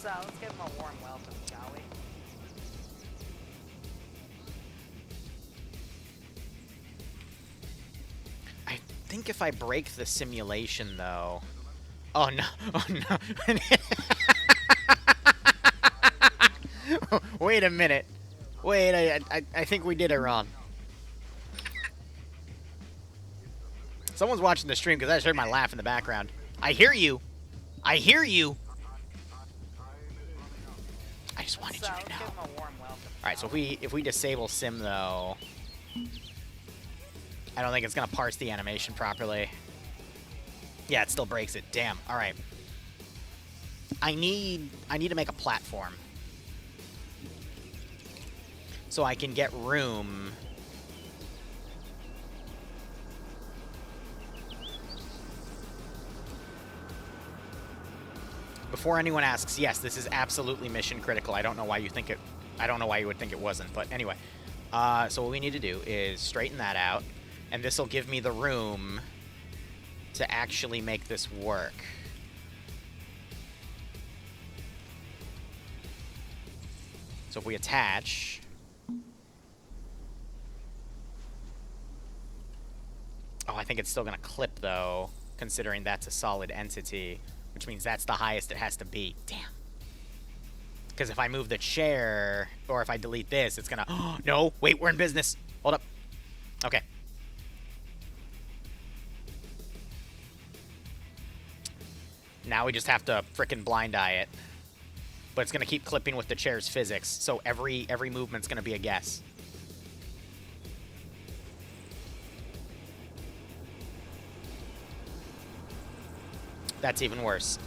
Let's give him a warm welcome, shall we? I think if I break the simulation, though... Oh, no. Oh, no. Wait a minute. Wait, I think we did it wrong. Someone's watching the stream because I just heard my laugh in the background. I hear you. I hear you. I just wanted you to know. Alright, so if we disable sim, though... I don't think it's going to parse the animation properly. Yeah, it still breaks it. Damn. Alright. I need to make a platform. So I can get room... Before anyone asks, yes, this is absolutely mission critical. I don't know why you think it... I don't know why you would think it wasn't, but anyway. So what we need to do is straighten that out, and this will give me the room to actually make this work. So if we attach... Oh, I think it's still going to clip, though, considering that's a solid entity. Which means that's the highest it has to be. Damn. Because if I move the chair, or if I delete this, it's gonna... Oh, no! Wait, we're in business! Hold up. Okay. Now we just have to frickin' blind eye it. But it's gonna keep clipping with the chair's physics, so every movement's gonna be a guess. That's even worse.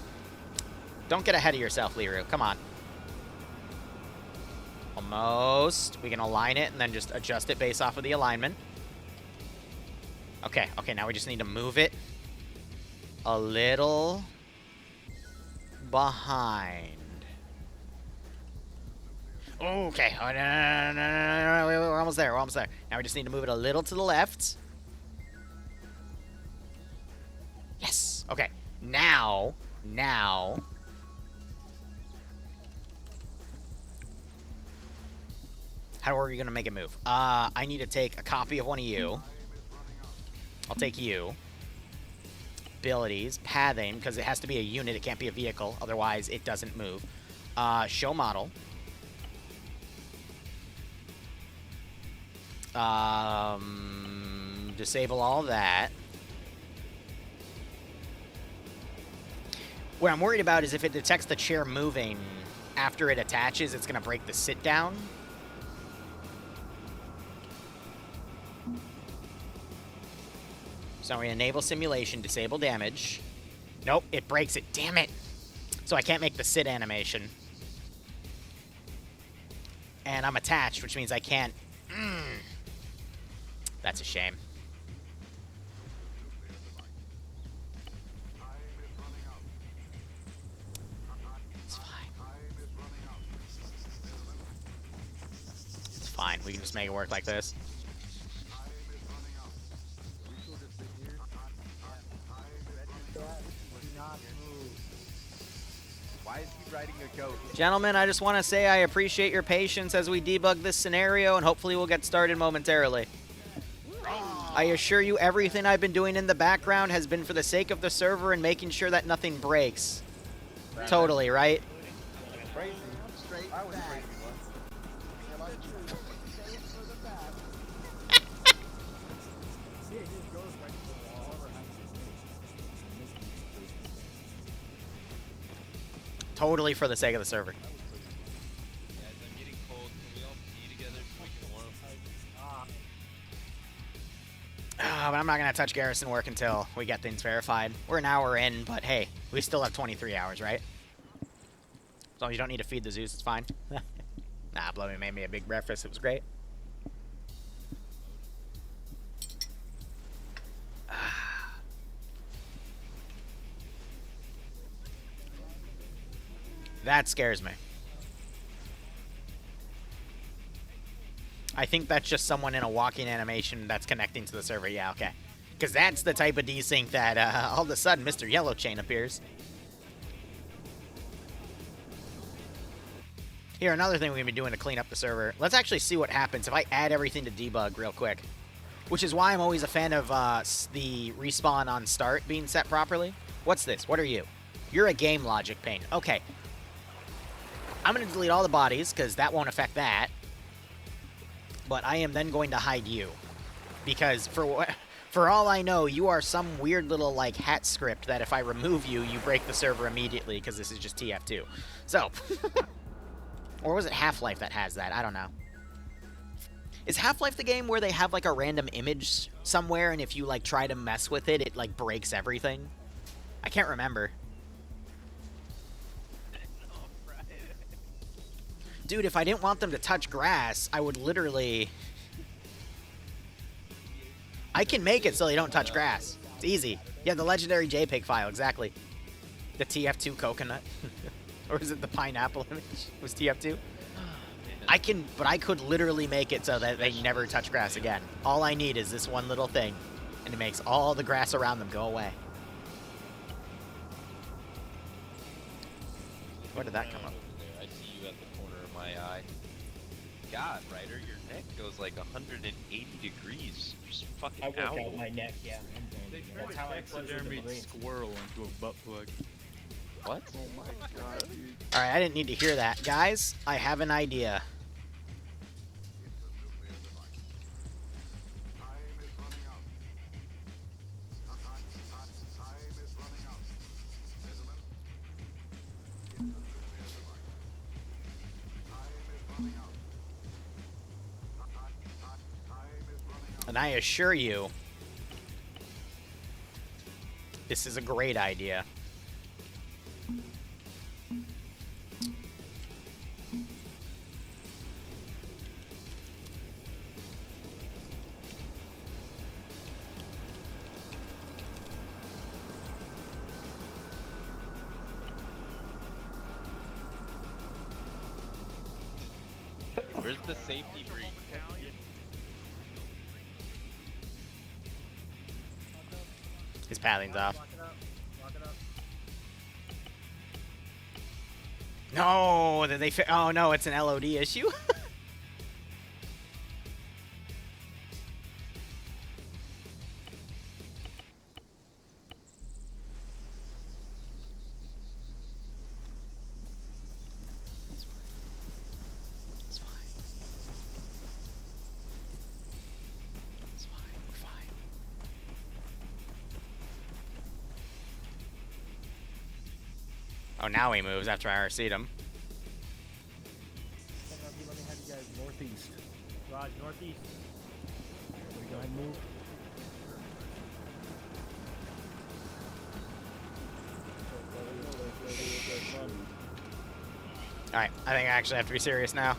Don't get ahead of yourself, Liru. Come on. Almost. We can align it and then just adjust it based off of the alignment. Okay, okay, now we just need to move it a little behind. Okay. Oh, no, we're almost there. We're almost there. Now we just need to move it a little to the left. Yes. Okay. Now, how are we going to make it move? I need to take a copy of one of you. I'll take you. Abilities, pathing, because it has to be a unit, it can't be a vehicle, otherwise it doesn't move. Show model. Disable all that. What I'm worried about is if it detects the chair moving after it attaches, it's going to break the sit down. So we enable simulation, disable damage. Nope, it breaks it. Damn it. So I can't make the sit animation. And I'm attached, which means I can't... That's a shame. Fine, we can just make it work like this. Why is he riding a goat? Gentlemen, I just want to say I appreciate your patience as we debug this scenario, and hopefully we'll get started momentarily. I assure you everything I've been doing in the background has been for the sake of the server and making sure that nothing breaks. Totally, right? Totally for the sake of the server. But I'm not going to touch Garrison work until we get things verified. We're an hour in, but hey, we still have 23 hours, right? As long as you don't need to feed the Zeus, it's fine. Nah, Blowy made me a big breakfast. It was great. That scares me. I think that's just someone in a walking animation that's connecting to the server. Yeah, okay. Because that's the type of desync that all of a sudden Mr. Yellow Chain appears. Here, another thing we're going to be doing to clean up the server. Let's actually see what happens if I add everything to debug real quick. Which is why I'm always a fan of the respawn on start being set properly. What's this? What are you? You're a game logic pain. Okay. I'm going to delete all the bodies, because that won't affect that. But I am then going to hide you. Because for all I know, you are some weird little, like, hat script that if I remove you, you break the server immediately, because this is just TF2. So... Or was it Half-Life that has that? I don't know. Is Half-Life the game where they have, like, a random image somewhere, and if you, like, try to mess with it, it, like, breaks everything? I can't remember. Dude, if I didn't want them to touch grass, I would literally... I can make it so they don't touch grass. It's easy. Yeah, the legendary JPEG file, exactly. The TF2 coconut. Or is it the pineapple image? Was TF2? But I could literally make it so that they never touch grass again. All I need is this one little thing, and it makes all the grass around them go away. Where did that come up? I see you at the corner of my eye. God, Ryder, your neck goes like 180 degrees. Just fucking I work owl. out my neck, yeah. That's how I exercise Jeremy the squirrel into a butt plug. What? Oh my god, dude. Alright, I didn't need to hear that. Guys, I have an idea. And I assure you, this is a great idea. Where's the safety breach? His padding's off. No, did they oh no, it's an LOD issue. Oh, now he moves after I RC'd him. Let me have you guys northeast. Raj, northeast. Everybody go ahead and move. Alright, I think I actually have to be serious now.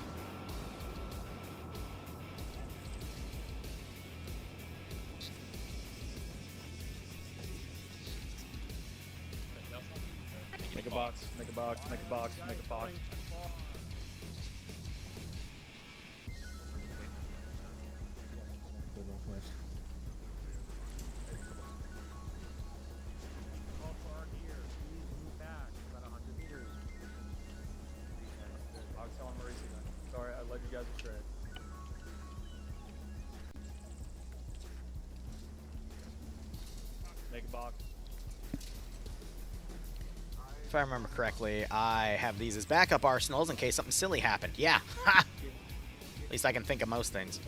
Make a box, make a box, make a box, make a box. Sorry, I led you guys astray. Make a box. If I remember correctly, I have these as backup arsenals in case something silly happened. Yeah. Ha! At least I can think of most things.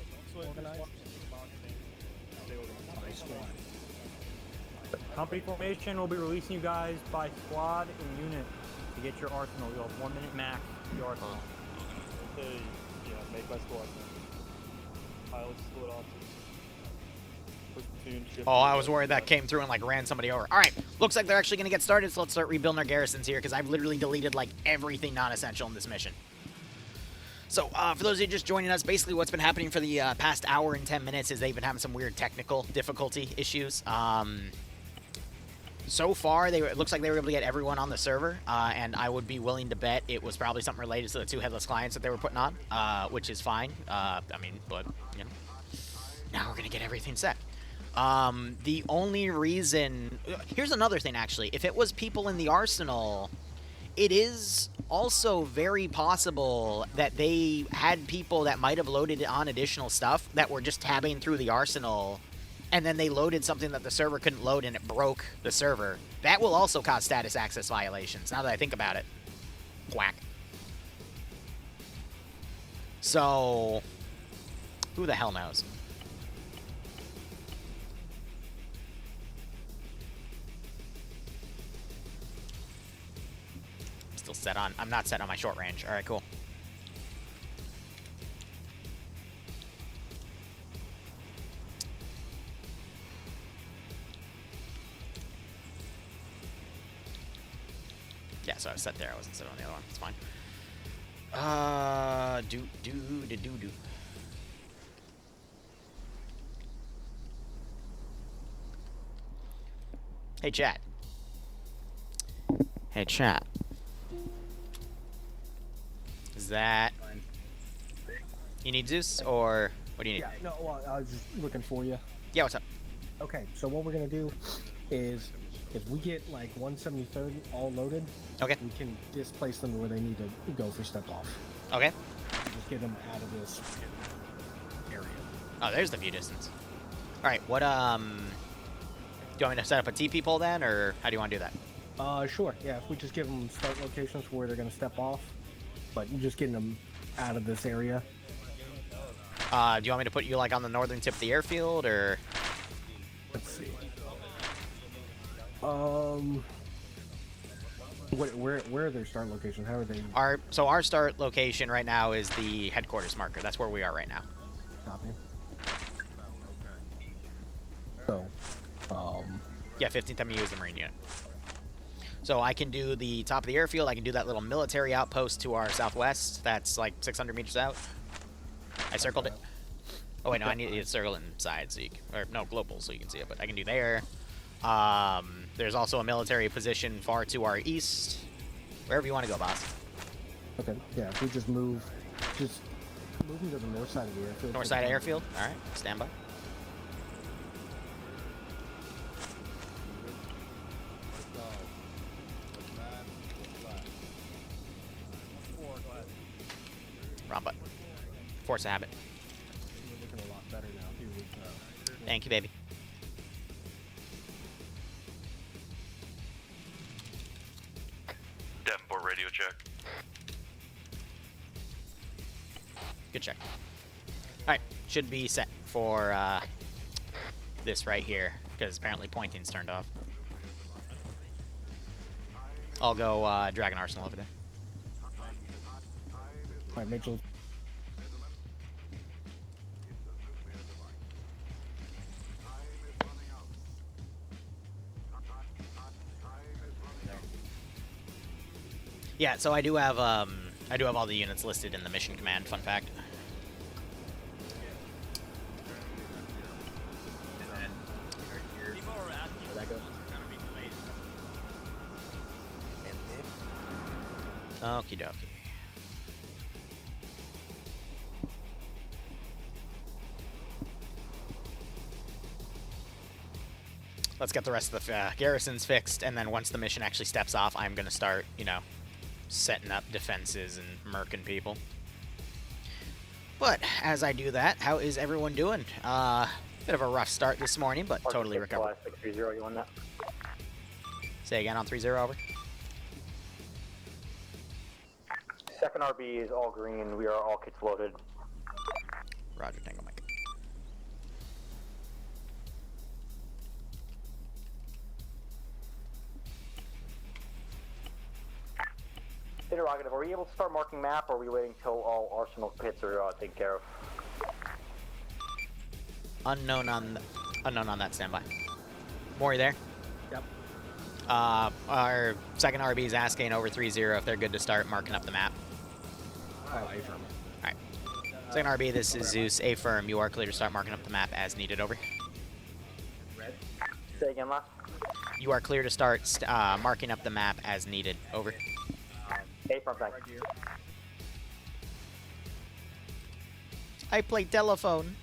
Company formation will be releasing you guys by squad and unit to get your arsenal. You'll have 1 minute max for your arsenal. Okay, yeah, make my squad. Pilots split off. Oh, I was worried that came through and like ran somebody over. All right, looks like they're actually going to get started, so let's start rebuilding our garrisons here because I've literally deleted like everything non-essential in this mission. So, for those of you just joining us, basically what's been happening for the past hour and 10 minutes is they've been having some weird technical difficulty issues. So far, it looks like they were able to get everyone on the server, and I would be willing to bet it was probably something related to the 2 headless clients that they were putting on, which is fine. I mean, but, you know, now we're going to get everything set. The only reason... Here's another thing, actually. If it was people in the Arsenal, it is also very possible that they had people that might have loaded on additional stuff that were just tabbing through the Arsenal, and then they loaded something that the server couldn't load and it broke the server. That will also cause status access violations, now that I think about it. Quack. So, who the hell knows? Still set on. I'm not set on my short range. All right, cool. Yeah, so I was set there. I wasn't set on the other one. It's fine. Do. Hey, chat. Hey, chat. Is that... You need Zeus, or what do you need? Yeah, no, well, I was just looking for you. Yeah, what's up? Okay, so what we're gonna do is if we get like 173rd all loaded, okay, we can displace them where they need to go for step off. Okay. Just get them out of this area. Oh, there's the view distance. All right, what do you want me to set up a TP pole then, or how do you want to do that? Sure. Yeah, if we just give them start locations where they're gonna step off, but just getting them out of this area. Do you want me to put you like on the northern tip of the airfield, or? Let's see. Where are their start locations? How are they? Our start location right now is the headquarters marker. That's where we are right now. Copy. So, yeah, 15th MEU is the Marine unit. So I can do the top of the airfield. I can do that little military outpost to our southwest. That's like 600 meters out. I circled it. Oh wait, no, I need to circle it inside so you can, or no, global so you can see it. But I can do there. There's also a military position far to our east. Wherever you want to go, boss. Okay. Yeah, if we just moving to the north side of the airfield. North side of airfield. All right, stand by. Wrong button. Force a habit. We're looking a lot better now, too, with, Thank you, baby. Davenport radio check. Good check. Alright, should be set for this right here, because apparently pointing's turned off. I'll go Dragon Arsenal over there. Alright, Mitchell. Yeah, so I do have all the units listed in the mission command. Fun fact. Okie dokie. Let's get the rest of the garrisons fixed, and then once the mission actually steps off, I'm going to start, you know, setting up defenses and murking people. But as I do that, how is everyone doing? Bit of a rough start this morning, but totally recovered. 630, you on that? Say again on 3-0, over. Second RB is all green. We are all kits loaded. Roger, Tango Mike. Interrogative, are we able to start marking map, or are we waiting till all Arsenal kits are taken care of? Unknown on that standby. Maury there? Yep. Our second RB is asking over 3-0 if they're good to start marking up the map. A-firm. Alright. Second RB, this is Zeus. A-firm, you are clear to start marking up the map as needed, over. Red. Say again, last. You are clear to start marking up the map as needed. Over. A from thank you. I play telephone.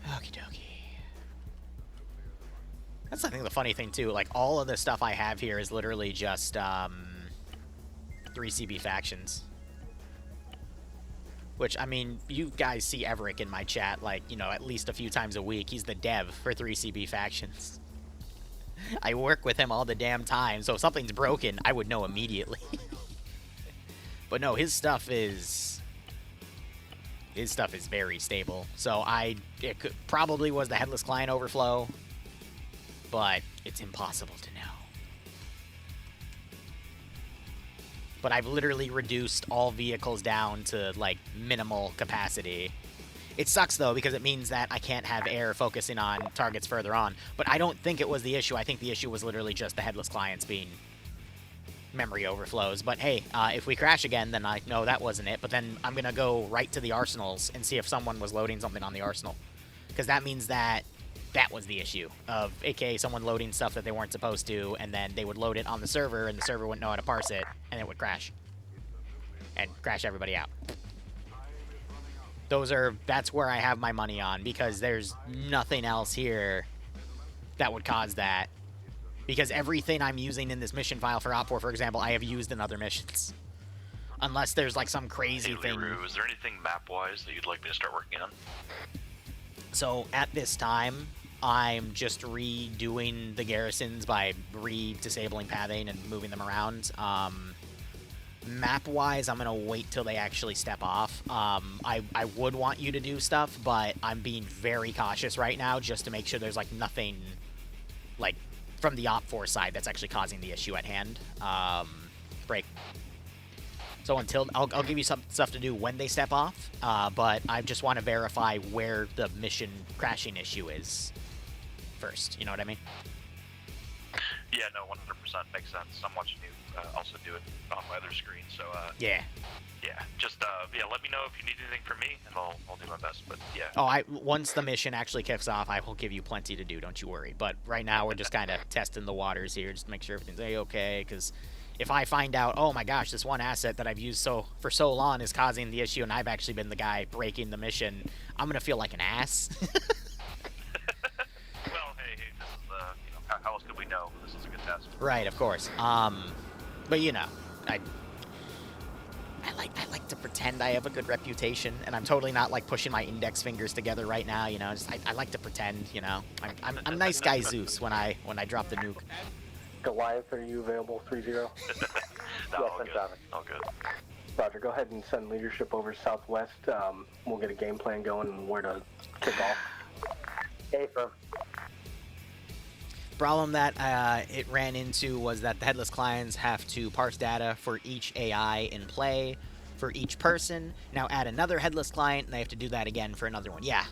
Okie dokie. That's I think the funny thing too. Like all of the stuff I have here is literally just 3CB factions. Which, I mean, you guys see Everick in my chat, like, you know, at least a few times a week. He's the dev for 3CB factions. I work with him all the damn time, so if something's broken, I would know immediately. But no, his stuff is very stable. So it probably was the headless client overflow, but it's impossible to know. But I've literally reduced all vehicles down to, like, minimal capacity. It sucks, though, because it means that I can't have air focusing on targets further on. But I don't think it was the issue. I think the issue was literally just the headless clients being memory overflows. But, hey, if we crash again, then I know that wasn't it. But then I'm going to go right to the arsenals and see if someone was loading something on the arsenal. Because that means that was the issue of, aka someone loading stuff that they weren't supposed to, and then they would load it on the server, and the server wouldn't know how to parse it, and it would crash. And crash everybody out. That's where I have my money on, because there's nothing else here that would cause that. Because everything I'm using in this mission file for Op4, for example, I have used in other missions. Unless there's like some crazy thing. Liru, is there anything map-wise that you'd like me to start working on? So at this time, I'm just redoing the garrisons by re-disabling pathing and moving them around. Map-wise, I'm going to wait till they actually step off. I would want you to do stuff, but I'm being very cautious right now just to make sure there's like nothing like from the Op4 side that's actually causing the issue at hand. Break. So until I'll give you some stuff to do when they step off, but I just want to verify where the mission crashing issue is first. You know what I mean? Yeah, no, 100% makes sense. I'm watching you also do it on my other screen, so yeah. Yeah, just let me know if you need anything from me, and I'll do my best. But yeah. Oh, once the mission actually kicks off, I will give you plenty to do. Don't you worry. But right now we're just kind of testing the waters here, just to make sure everything's okay, because if I find out, oh my gosh, this one asset that I've used for so long is causing the issue, and I've actually been the guy breaking the mission, I'm gonna feel like an ass. Well, hey, this is how else could we know? This is a good test. Right, of course. But you know, I like to pretend I have a good reputation, and I'm totally not like pushing my index fingers together right now. You know, just I like to pretend. You know, I'm nice guy Zeus when I drop the nuke. Goliath, are you available? 3-0. No, all good. All good. Roger, go ahead and send leadership over southwest. We'll get a game plan going and where to kick off. A firm. Problem that it ran into was that the headless clients have to parse data for each AI in play, for each person. Now add another headless client, and they have to do that again for another one. Yeah.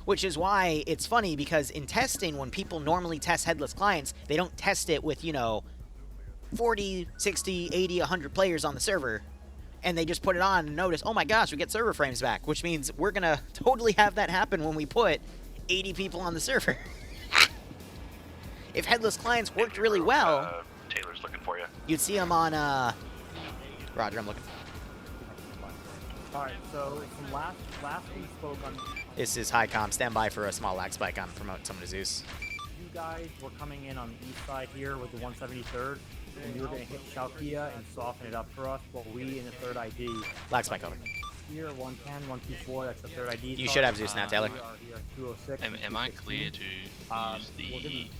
Which is why it's funny, because in testing, when people normally test headless clients, they don't test it with, 40, 60, 80, 100 players on the server. And they just put it on and notice, oh my gosh, we get server frames back. Which means we're going to totally have that happen when we put 80 people on the server. If headless clients worked really well, Taylor's looking for you. You'd see them on, Roger, I'm looking. Alright, so from last we spoke on... This is Highcom. Stand by for a small lag spike. I'm promoting someone to Zeus. You guys were coming in on the east side here with the 173rd, and you were going to hit Shalkia and soften it up for us, while we in the third ID... Lag spike over. Here, 110, 124, that's the third ID. You should have Zeus now, Taylor. Am I clear to use the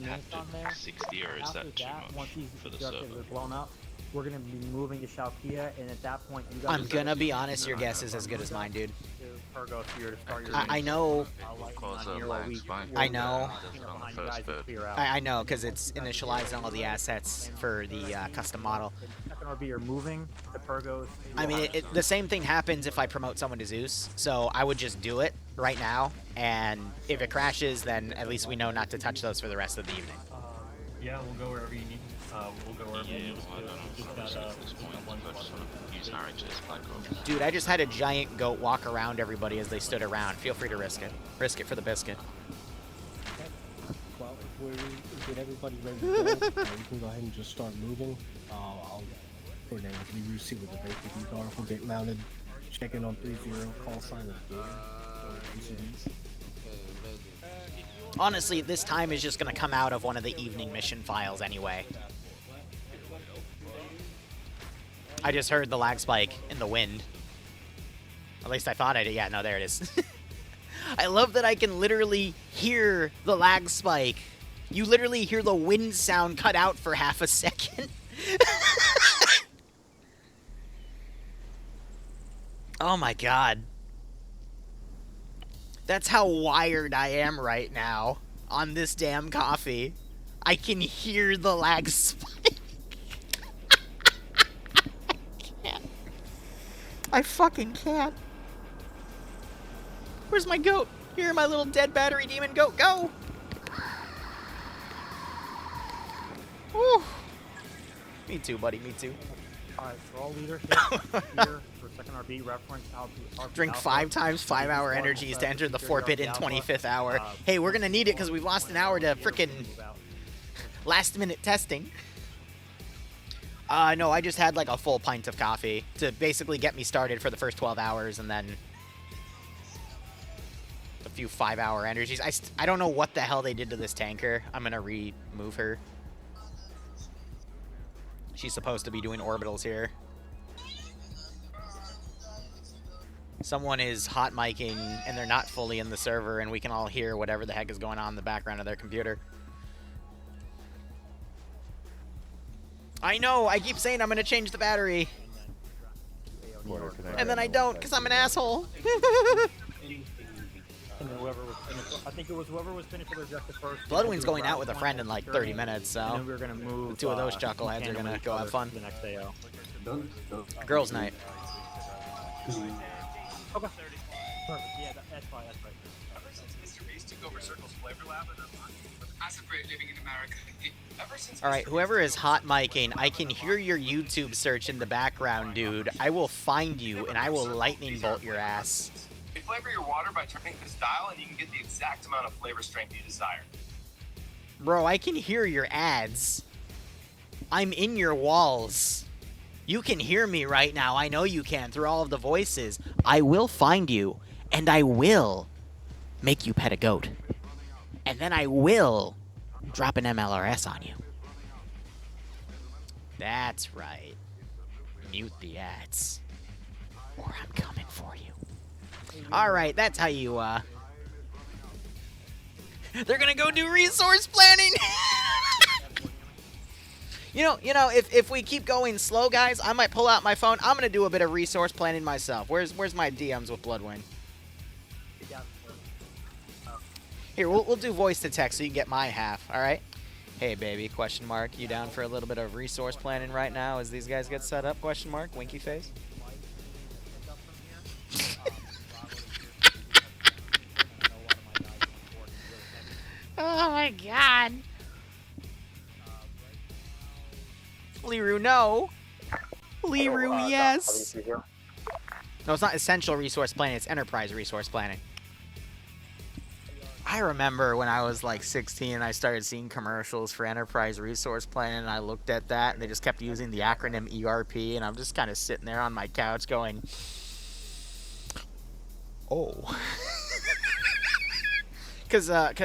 Captain 60, or is that too much for the server? Blown up, we're going to be moving to Shalkia, and at that point, you guys... I'm going to be honest, your guess is as good as mine, dude. I know. I know. I know, because it's initializing all the assets for the custom model. You're moving the Purgos. I mean, the same thing happens if I promote someone to Zeus, so I would just do it right now, and if it crashes, then at least we know not to touch those for the rest of the evening. Yeah, we'll go wherever you need. we'll go over Yeah, and well, I don't know just if got at this point, but I just want to use RHS Black Gold. Dude, I just had a giant goat walk around everybody as they stood around. Feel free to risk it. Risk it for the biscuit. Okay. Well, if we get everybody ready to go, we can go ahead and just start moving. I'll coordinate with Liru, see what the vacancies are. We'll get mounted. Check in on 3-0, call sign of the game. PCDs. Honestly, this time is just going to come out of one of the evening mission files anyway. I just heard the lag spike in the wind. At least I thought I did. Yeah, no, there it is. I love that I can literally hear the lag spike. You literally hear the wind sound cut out for half a second. Oh my god. That's how wired I am right now on this damn coffee. I can hear the lag spike. I can't. I fucking can't. Where's my goat? Here, my little dead battery demon goat. Go! Woo. Me too, buddy. Me too. Alright, for all leadership here for second RB reference Drink 5 times 5-hour energies to enter the 4-bit in 25th hour. Hey, we're gonna need it because we've lost an hour to frickin' last-minute testing. No, I just had like a full pint of coffee to basically get me started for the first 12 hours and then a few 5-hour energies. I don't know what the hell they did to this tanker. I'm gonna remove her. She's supposed to be doing orbitals here. Someone is hot micing and they're not fully in the server and we can all hear whatever the heck is going on in the background of their computer. I know, I keep saying I'm gonna change the battery. And then I don't because I'm an asshole. And whoever was finished, I think it was whoever was finished with their objective first. Bloodwind's going out with a friend in like 30 minutes, so And then we were gonna move. the two of those chuckleheads are gonna go have fun. The next AO. Girls' night. Okay. Perfect. Yeah, that's fine. That's right. Mr. Beast took over Circle's Flavor Lab and I separate living in America. Ever since Alright, whoever is hot micing, I can hear your YouTube search in the background, dude. I will find you and I will lightning bolt your ass. you flavor your water by turning this dial and you can get the exact amount of flavor strength you desire. Bro, I can hear your ads. I'm in your walls. You can hear me right now. I know you can through all of the voices. I will find you, and I will make you pet a goat. And then I will drop an MLRS on you. That's right. Mute the ads. Or I'm coming for you. Alright, that's how you, They're gonna go do resource planning! You know, if we keep going slow, guys, I might pull out my phone. I'm gonna do a bit of resource planning myself. Where's my DMs with Bloodwind? Here, we'll do voice to text so you can get my half, alright? Hey, baby, question mark. You down for a little bit of resource planning right now as these guys get set up, question mark? Winky face? Oh my god. Liru, no. Liru, yes. No, it's not essential resource planning, it's enterprise resource planning. I remember when I was like 16, I started seeing commercials for enterprise resource planning, and I looked at that, and they just kept using the acronym ERP, and I'm just kind of sitting there on my couch going, oh. Because at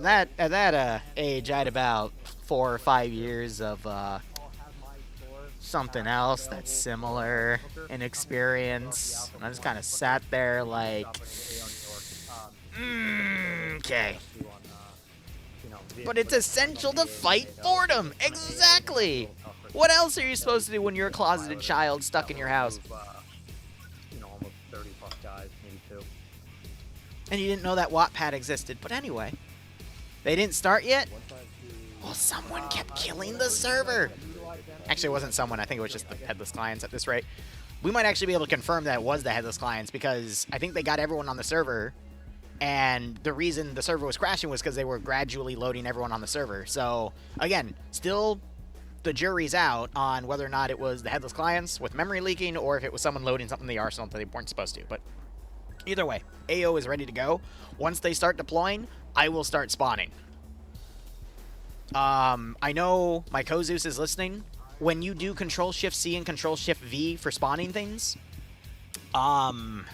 that age, I had about 4 or 5 years of something else that's similar in experience. And I just kind of sat there like, okay. But it's essential to fight boredom. Exactly. What else are you supposed to do when you're a closeted child stuck in your house? Almost 30 plus guys, maybe 2. And you didn't know that Wattpad existed. But anyway, they didn't start yet? Well, someone kept killing the server. Actually, it wasn't someone. I think it was just the headless clients at this rate. We might actually be able to confirm that it was the headless clients because I think they got everyone on the server. And the reason the server was crashing was because they were gradually loading everyone on the server. So, again, still the jury's out on whether or not it was the headless clients with memory leaking or if it was someone loading something in the arsenal that they weren't supposed to. But either way, AO is ready to go. Once they start deploying, I will start spawning. I know my co-Zeus is listening. When you do Control-Shift-C and Control-Shift-V for spawning things, spawn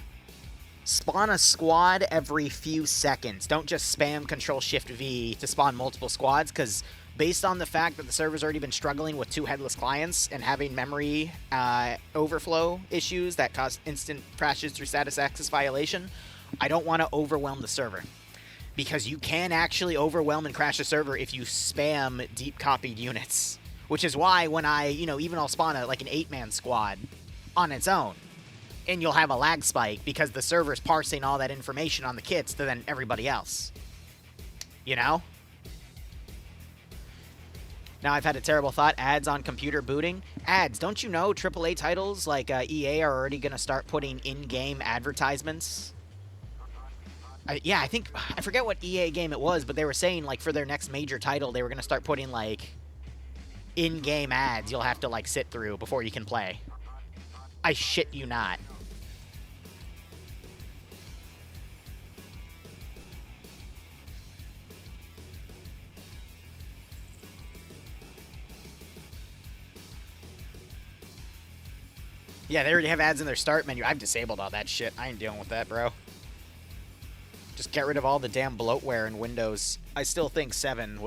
a squad every few seconds. Don't just spam Control-Shift-V to spawn multiple squads, because based on the fact that the server's already been struggling with 2 headless clients and having memory overflow issues that cause instant crashes through status access violation, I don't want to overwhelm the server. Because you can actually overwhelm and crash a server if you spam deep copied units. Which is why when I, even I'll spawn like an 8-man squad on its own. And you'll have a lag spike because the server's parsing all that information on the kits to then everybody else. You know? Now I've had a terrible thought. Ads on computer booting. Ads. Don't you know AAA titles like EA are already going to start putting in-game advertisements? Yeah, I forget what EA game it was, but they were saying, like, for their next major title, they were going to start putting, like, in-game ads you'll have to, like, sit through before you can play. I shit you not. Yeah, they already have ads in their start menu. I've disabled all that shit. I ain't dealing with that, bro. Just get rid of all the damn bloatware in Windows. I still think 7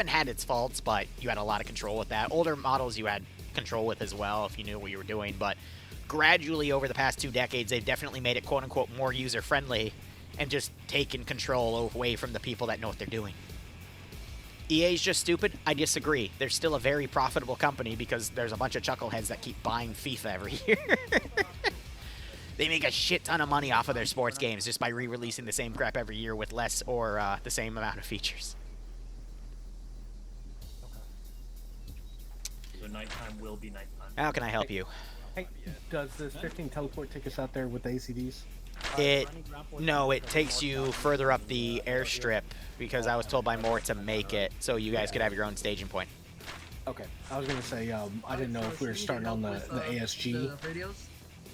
had its faults, but you had a lot of control with that. Older models you had control with as well if you knew what you were doing, but gradually over the past 2 decades, they've definitely made it quote-unquote more user-friendly and just taken control away from the people that know what they're doing. EA's just stupid? I disagree. They're still a very profitable company because there's a bunch of chuckleheads that keep buying FIFA every year. They make a shit ton of money off of their sports games just by re-releasing the same crap every year with less or the same amount of features. So nighttime will be nighttime. How can I help you? Hey, does this 15 teleport take us out there with the ACDs? No, it takes you further up the airstrip because I was told by Moore to make it so you guys could have your own staging point. Okay, I was gonna say I didn't know if we were starting on the ASG.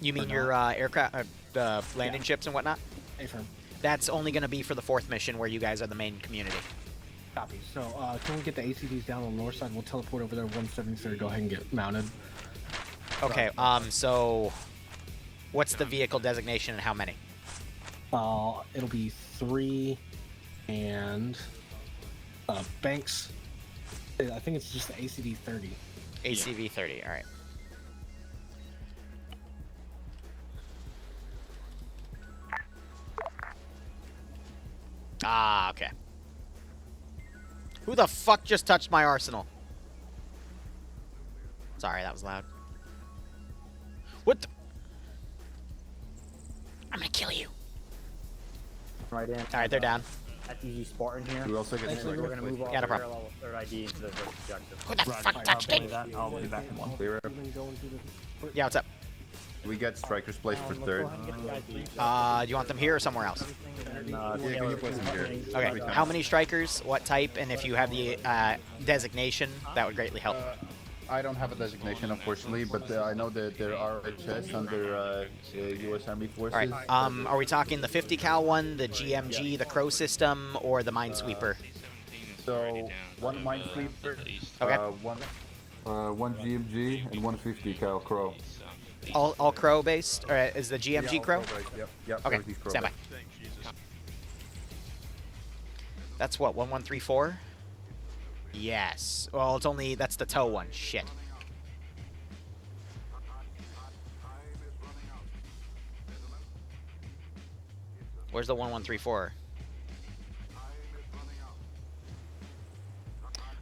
You mean your aircraft, the landing ships and whatnot? Affirm. That's only going to be for the 4th mission where you guys are the main community. Copy. So can we get the ACDs down on the north side? We'll teleport over there 173. Go ahead and get mounted. Okay. So what's the vehicle designation and how many? It'll be 3 and Banks. I think it's just the ACD 30. ACV 30. All right. Ah, okay. Who the fuck just touched my arsenal? Sorry, that was loud. What the? I'm gonna kill you. Right in. Alright, they're down. That's easy Spartan here. We also get We're gonna move off Yeah, no the problem. level 3rd ID into the first objective. Who the fuck touched me? I'll be back in 1. Yeah, what's up? We get strikers placed for 3rd. Do you want them here or somewhere else? Yeah, can you place them here? Okay, how many strikers, what type, and if you have the designation, that would greatly help. I don't have a designation, unfortunately, but I know that there are RHS under U.S. Army Forces. All right. Are we talking the 50 cal one, the GMG, the Crow system, or the Minesweeper? So one Minesweeper, Okay. one GMG, and 150 cal Crow. All Crow based, or is the GMG Yeah, Crow? Yep. Okay. everything's Crow Stand by. based. That's what 1134. Yes. Well, it's only that's the tow one. Shit. Where's the 1134?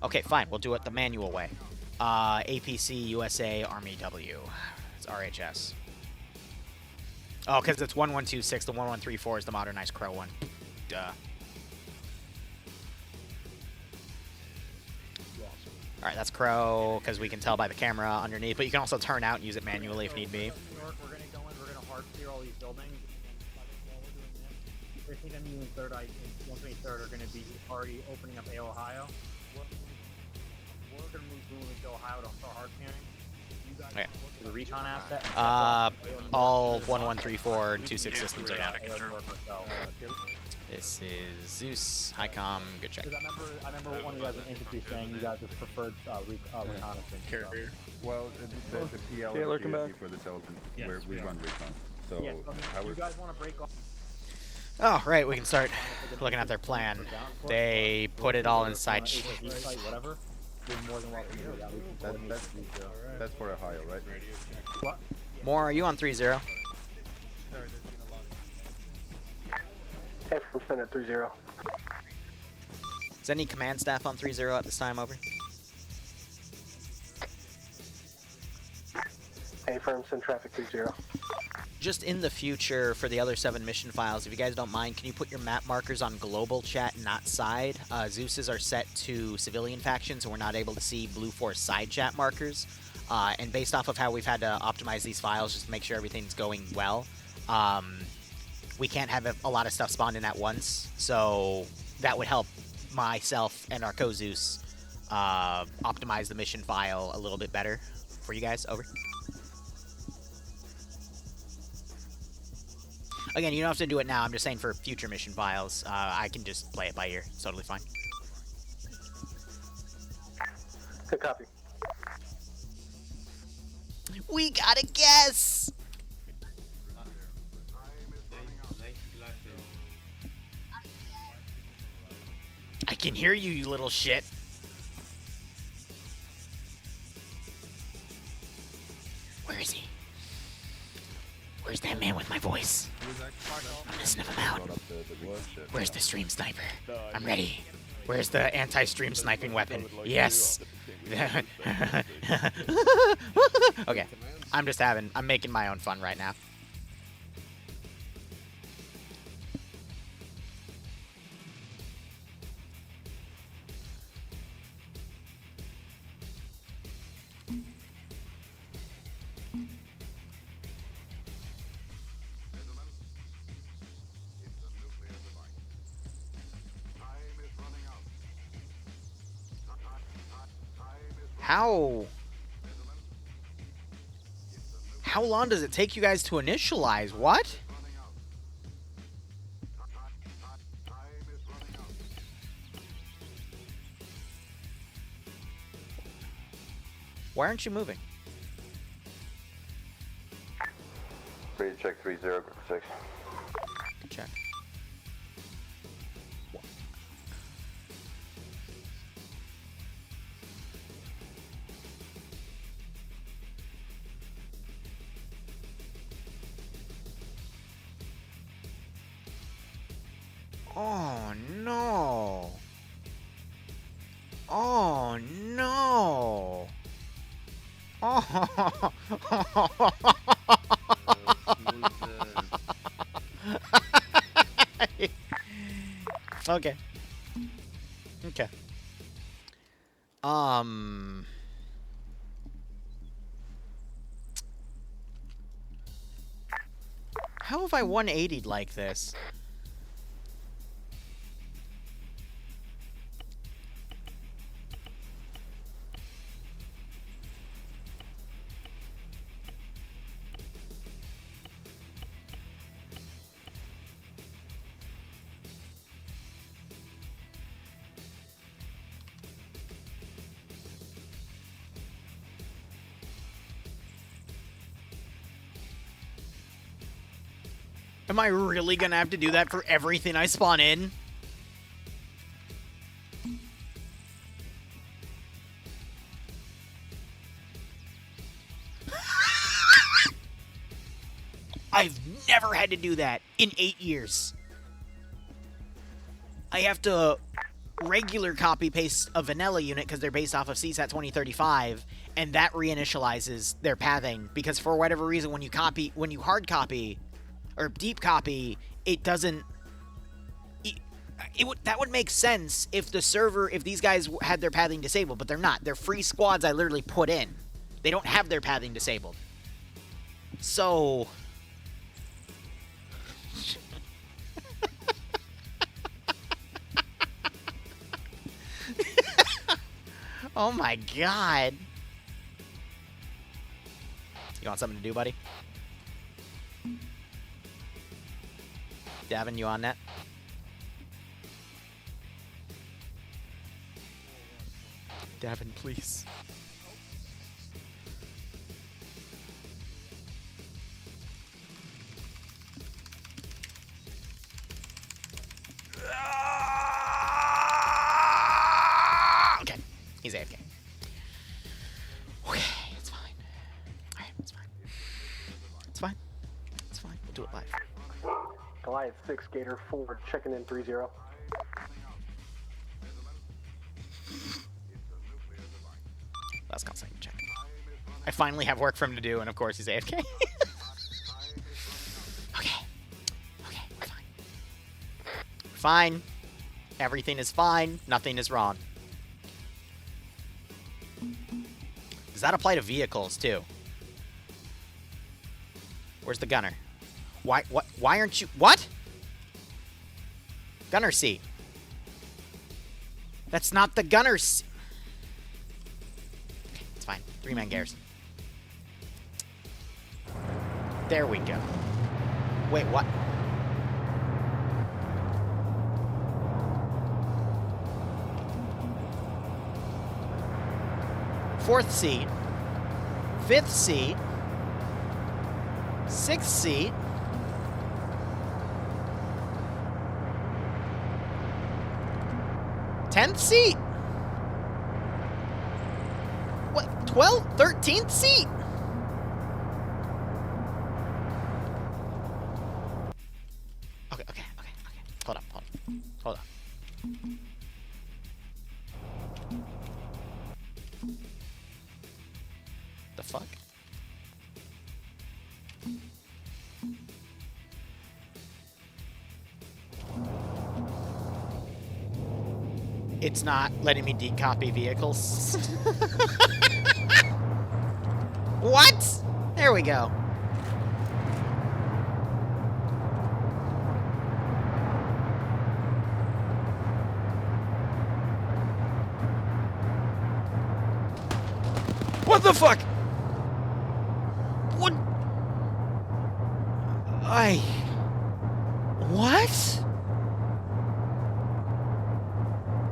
Okay, fine. We'll do it the manual way. APC, USA, Army W. It's RHS. Oh, because it's 1126. The 1134 is the modernized Crow one. Duh. Alright, that's Crow, because we can tell by the camera underneath, but you can also turn out and use it manually if need be. We're gonna go in, we're gonna hard clear all these buildings, and while we're doing this, 15 MU and 3rd I and 123rd are gonna be already opening up A Ohio. We're gonna move to Ohio to start hard clearing. You guys Okay. look at the recon asset. All 1134 and 26 systems are down. So, This is Zeus, Highcom, good check. Because I remember one of you guys in infantry saying you guys just preferred reconnaissance. Carrier. Well, the PL Yeah, and looking PSC back. for the intelligence, Yes, where we run recon. So Yeah, so, I mean, you guys want to break off? Oh, right, we can start looking at their plan. They put it all inside. Whatever. You're more than welcome to do that. That's for Ohio, right? What? More, are you on 3-0? Hey, from Finn at 3-0. Is any command staff on 3-0 at this time, over? Hey, firm, send traffic 3-0. Just in the future, for the other 7 mission files, if you guys don't mind, can you put your map markers on global chat, not side? Zeus's are set to civilian factions, so we're not able to see Blue Force side chat markers. And based off of how we've had to optimize these files, just to make sure everything's going well, we can't have a lot of stuff spawned in at once, so that would help myself and our co-Zeus optimize the mission file a little bit better for you guys. Over. Again, you don't have to do it now. I'm just saying for future mission files, I can just play it by ear. It's totally fine. Good copy. We gotta guess! I can hear you, you little shit. Where is he? Where's that man with my voice? I'm gonna sniff him out. Where's the stream sniper? I'm ready. Where's the anti-stream sniping weapon? Yes. Okay. I'm making my own fun right now. How long does it take you guys to initialize? What? Why aren't you moving? Ready to check 3-0, group 6. Good check. Oh no. Oh no. Oh. Okay. Okay. How have I 180'd like this? Am I really gonna have to do that for everything I spawn in? I've never had to do that in 8 years. I have to regular copy paste a vanilla unit because they're based off of CSAT 2035, and that reinitializes their pathing because for whatever reason when you hard copy or deep copy, it doesn't. That would make sense if the server, if these guys had their pathing disabled, but they're not. They're free squads I literally put in. They don't have their pathing disabled. So. Oh my god. You want something to do, buddy? Davin, you on that? Davin, please. Okay, he's AFK. Okay, it's fine. Alright, it's fine. It's fine. It's fine. We'll do it live. Goliath 6, Gator 4, checking in 3-0. Last call sign check. I finally have work for him to do, and of course he's AFK. Okay. Okay, we're fine. We're fine. Everything is fine. Nothing is wrong. Does that apply to vehicles, too? Where's the gunner? Why aren't you... What? Gunner seat. That's not the gunner seat. Okay, it's fine. 3-man Garrison. There we go. Wait, what? Fourth seat. Fifth seat. Sixth seat. 10th seat? What? 12th? 13th seat? Okay. Hold up. The fuck? It's not letting me decopy vehicles. What? There we go. What the fuck? What? What?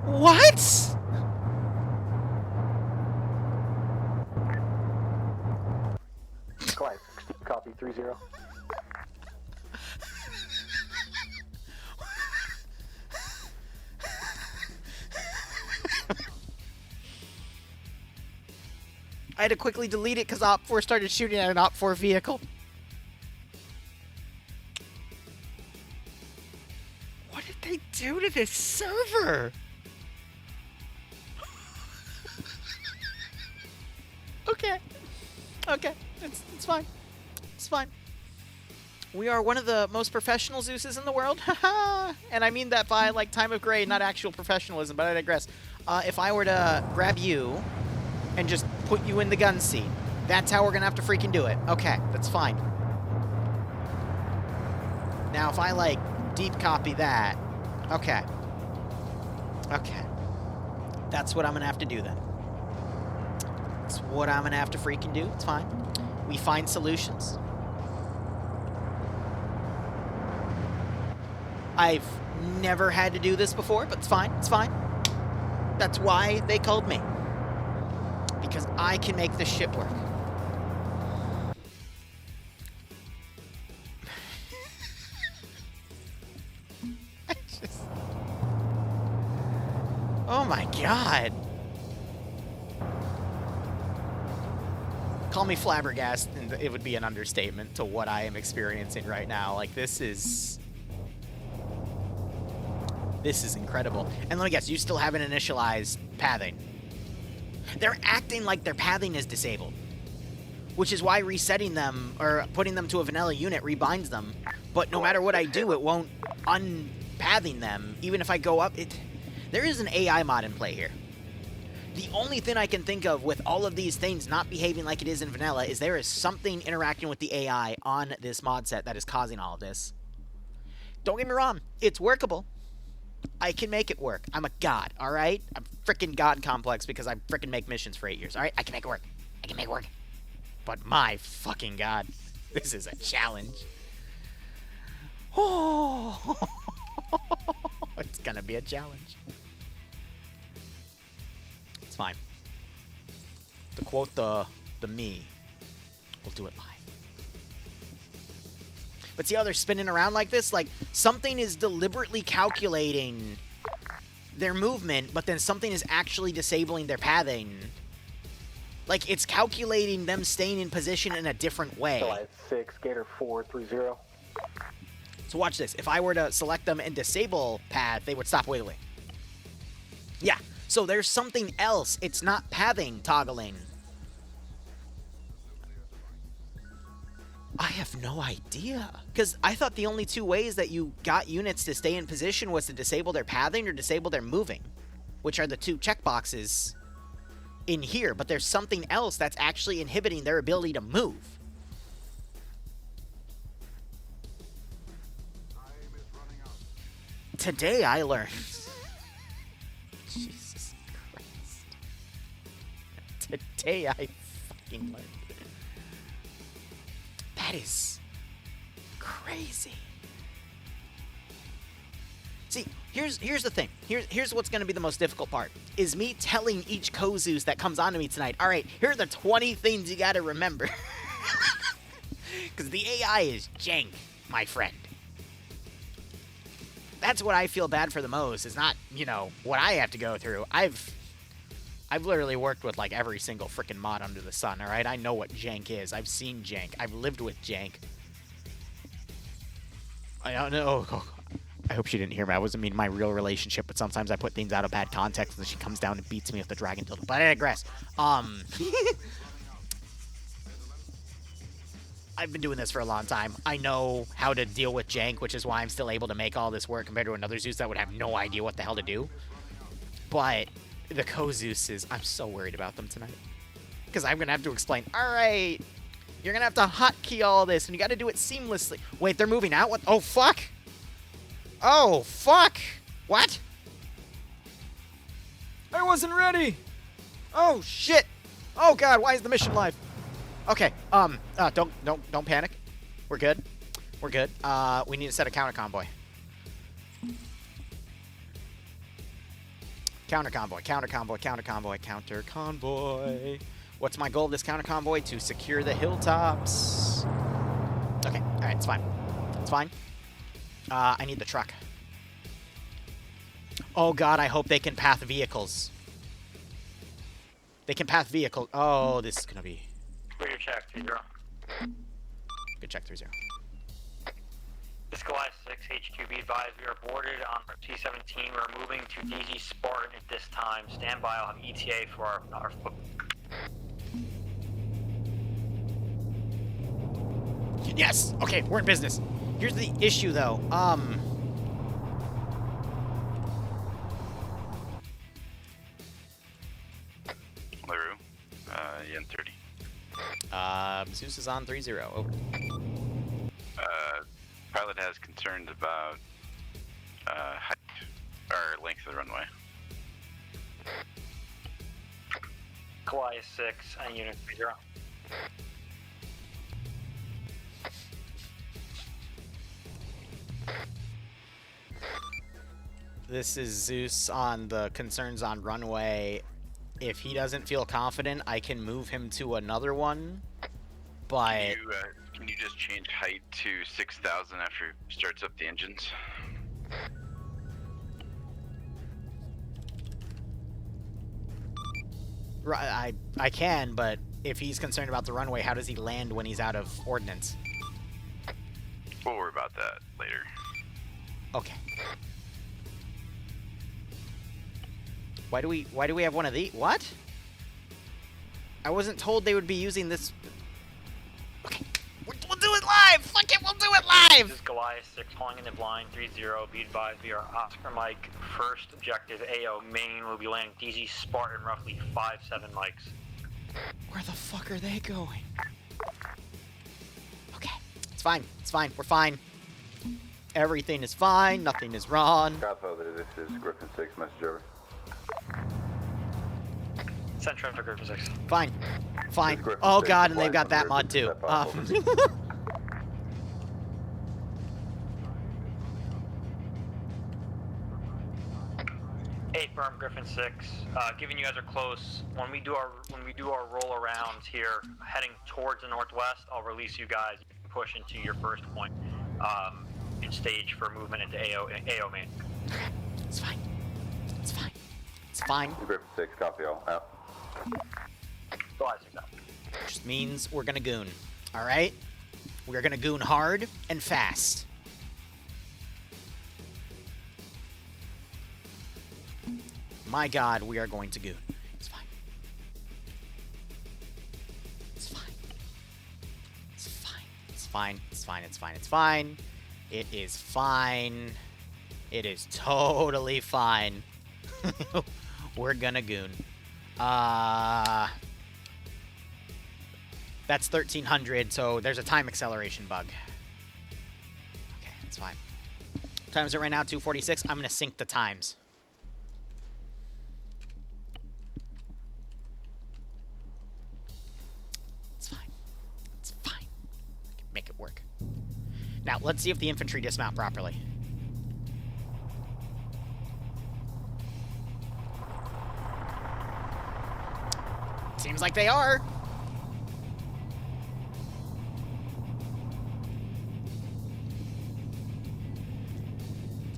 What? Quiet. Copy 3-0. I had to quickly delete it because Op4 started shooting at an Op4 vehicle. What did they do to this server? Okay. It's fine. It's fine. We are one of the most professional Zeuses in the world. And I mean that by, like, time of grade, not actual professionalism, but I digress. If I were to grab you and just put you in the gun seat, that's how we're going to have to freaking do it. Okay, that's fine. Now, if I, like, deep copy that... Okay. That's what I'm going to have to do, then. That's what I'm going to have to freaking do. It's fine. We find solutions. I've never had to do this before, but it's fine. It's fine. That's why they called me. Because I can make this shit work. Oh my god. Call me flabbergasted, and it would be an understatement to what I am experiencing right now. Like, this is incredible. And let me guess, you still haven't initialized pathing. They're acting like their pathing is disabled, which is why resetting them or putting them to a vanilla unit rebinds them. But no matter what I do, it won't unpathing them. Even if I go up, there is an AI mod in play here. The only thing I can think of with all of these things not behaving like it is in vanilla is there is something interacting with the AI on this mod set that is causing all of this. Don't get me wrong, it's workable. I can make it work. I'm a god, alright? freaking god complex because I freaking make missions for 8 years. All right, I can make it work. I can make it work. But my fucking god, this is a challenge. Oh, it's gonna be a challenge. It's fine. To quote the me, we'll do it live. But see how they're spinning around like this? Like, something is deliberately calculating their movement, but then something is actually disabling their pathing. Like, it's calculating them staying in position in a different way. July 6, Gator 430. So watch this. If I were to select them and disable path, they would stop wiggling. Yeah, so there's something else. It's not pathing toggling. I have no idea. Because I thought the only two ways that you got units to stay in position was to disable their pathing or disable their moving, which are the two checkboxes in here. But there's something else that's actually inhibiting their ability to move. Today I learned. Jesus Christ. Today I fucking learned. That is crazy. See, here's the thing. Here's what's going to be the most difficult part. Is me telling each Zeus that comes onto me tonight, all right, here are the 20 things you got to remember. Because the AI is jank, my friend. That's what I feel bad for the most, is not, you know, what I have to go through. I've literally worked with, like, every single freaking mod under the sun, all right? I know what jank is. I've seen jank. I've lived with jank. I don't know. I hope she didn't hear me. I wasn't meaning my real relationship, but sometimes I put things out of bad context, and she comes down and beats me with the dragon dildo. But I digress. I've been doing this for a long time. I know how to deal with jank, which is why I'm still able to make all this work compared to another Zeus that would have no idea what the hell to do. But the Zeuses, I'm so worried about them tonight. Because I'm going to have to explain, all right, you're going to have to hotkey all this, and you got to do it seamlessly. Wait, they're moving out? What? Oh, fuck. Oh, fuck. What? I wasn't ready. Oh, shit. Oh, God, why is the mission live? Okay, don't panic. We're good. We're good. We need to set a counter convoy. Counter convoy, counter convoy, counter convoy, counter convoy. What's my goal of this counter convoy? To secure the hilltops. Okay, alright, it's fine. It's fine. I need the truck. Oh god, I hope they can path vehicles. They can path vehicles. Oh, this is gonna be... Clear check, 30. Good check, 30. This Goliath 6 HQ, be advised, we are boarded on T-17. We're moving to DZ Spartan at this time. Stand by, I'll have ETA for our Yes! Okay, we're in business. Here's the issue, though. Liru, Yen 30. Zeus is on 3-0. Over. Pilot has concerns about height or length of the runway. Goliath 6 and Unit 30. This is Zeus on the concerns on runway. If he doesn't feel confident, I can move him to another one. But Can you just change height to 6,000 after it starts up the engines? I can, but if he's concerned about the runway, how does he land when he's out of ordnance? We'll worry about that later. Okay. Why do we have one of these? What? I wasn't told they would be using this. Okay. We'll do it live! Fuck it, we'll do it live! This is Goliath 6 calling in the blind 30. Be advised, we are Oscar Mike. First objective AO Maine will be landing DZ Spartan roughly 5-7 mics. Where the fuck are they going? Okay. It's fine. It's fine. We're fine. Everything is fine. Nothing is wrong. Godfather, this is Griffin 6, message over. Send traffic Griffin 6. Fine. Fine. Oh god, and they've got that mod too. 8 firm Griffin 6. Given you guys are close, when we do our roll arounds here, heading towards the northwest, I'll release you guys. You can push into your first point in stage for movement into AO main. It's fine. It's fine. It's fine. Griffin 6, copy all. Out. Just means we're gonna goon. Alright? We're gonna goon hard and fast. My god, we are going to goon. It's fine. It's fine. It's fine. It's fine. It's fine. It's fine. It's fine. It is fine. It is totally fine. We're gonna goon. That's 1300, so there's a time acceleration bug. Okay, that's fine. What time is it right now? 2:46. I'm gonna sync the times. It's fine. It's fine. I can make it work. Now, let's see if the infantry dismount properly. Seems like they are.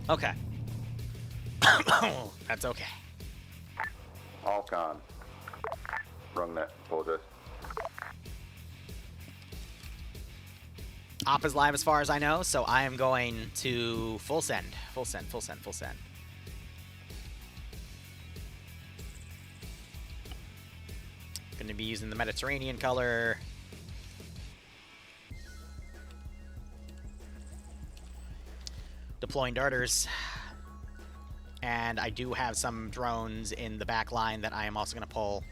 Okay. That's okay. All con. Wrong net. Apologize. Op is live as far as I know, so I am going to full send. Full send, full send, full send. Going to be using the Mediterranean color. Deploying darters. And I do have some drones in the back line that I am also going to pull.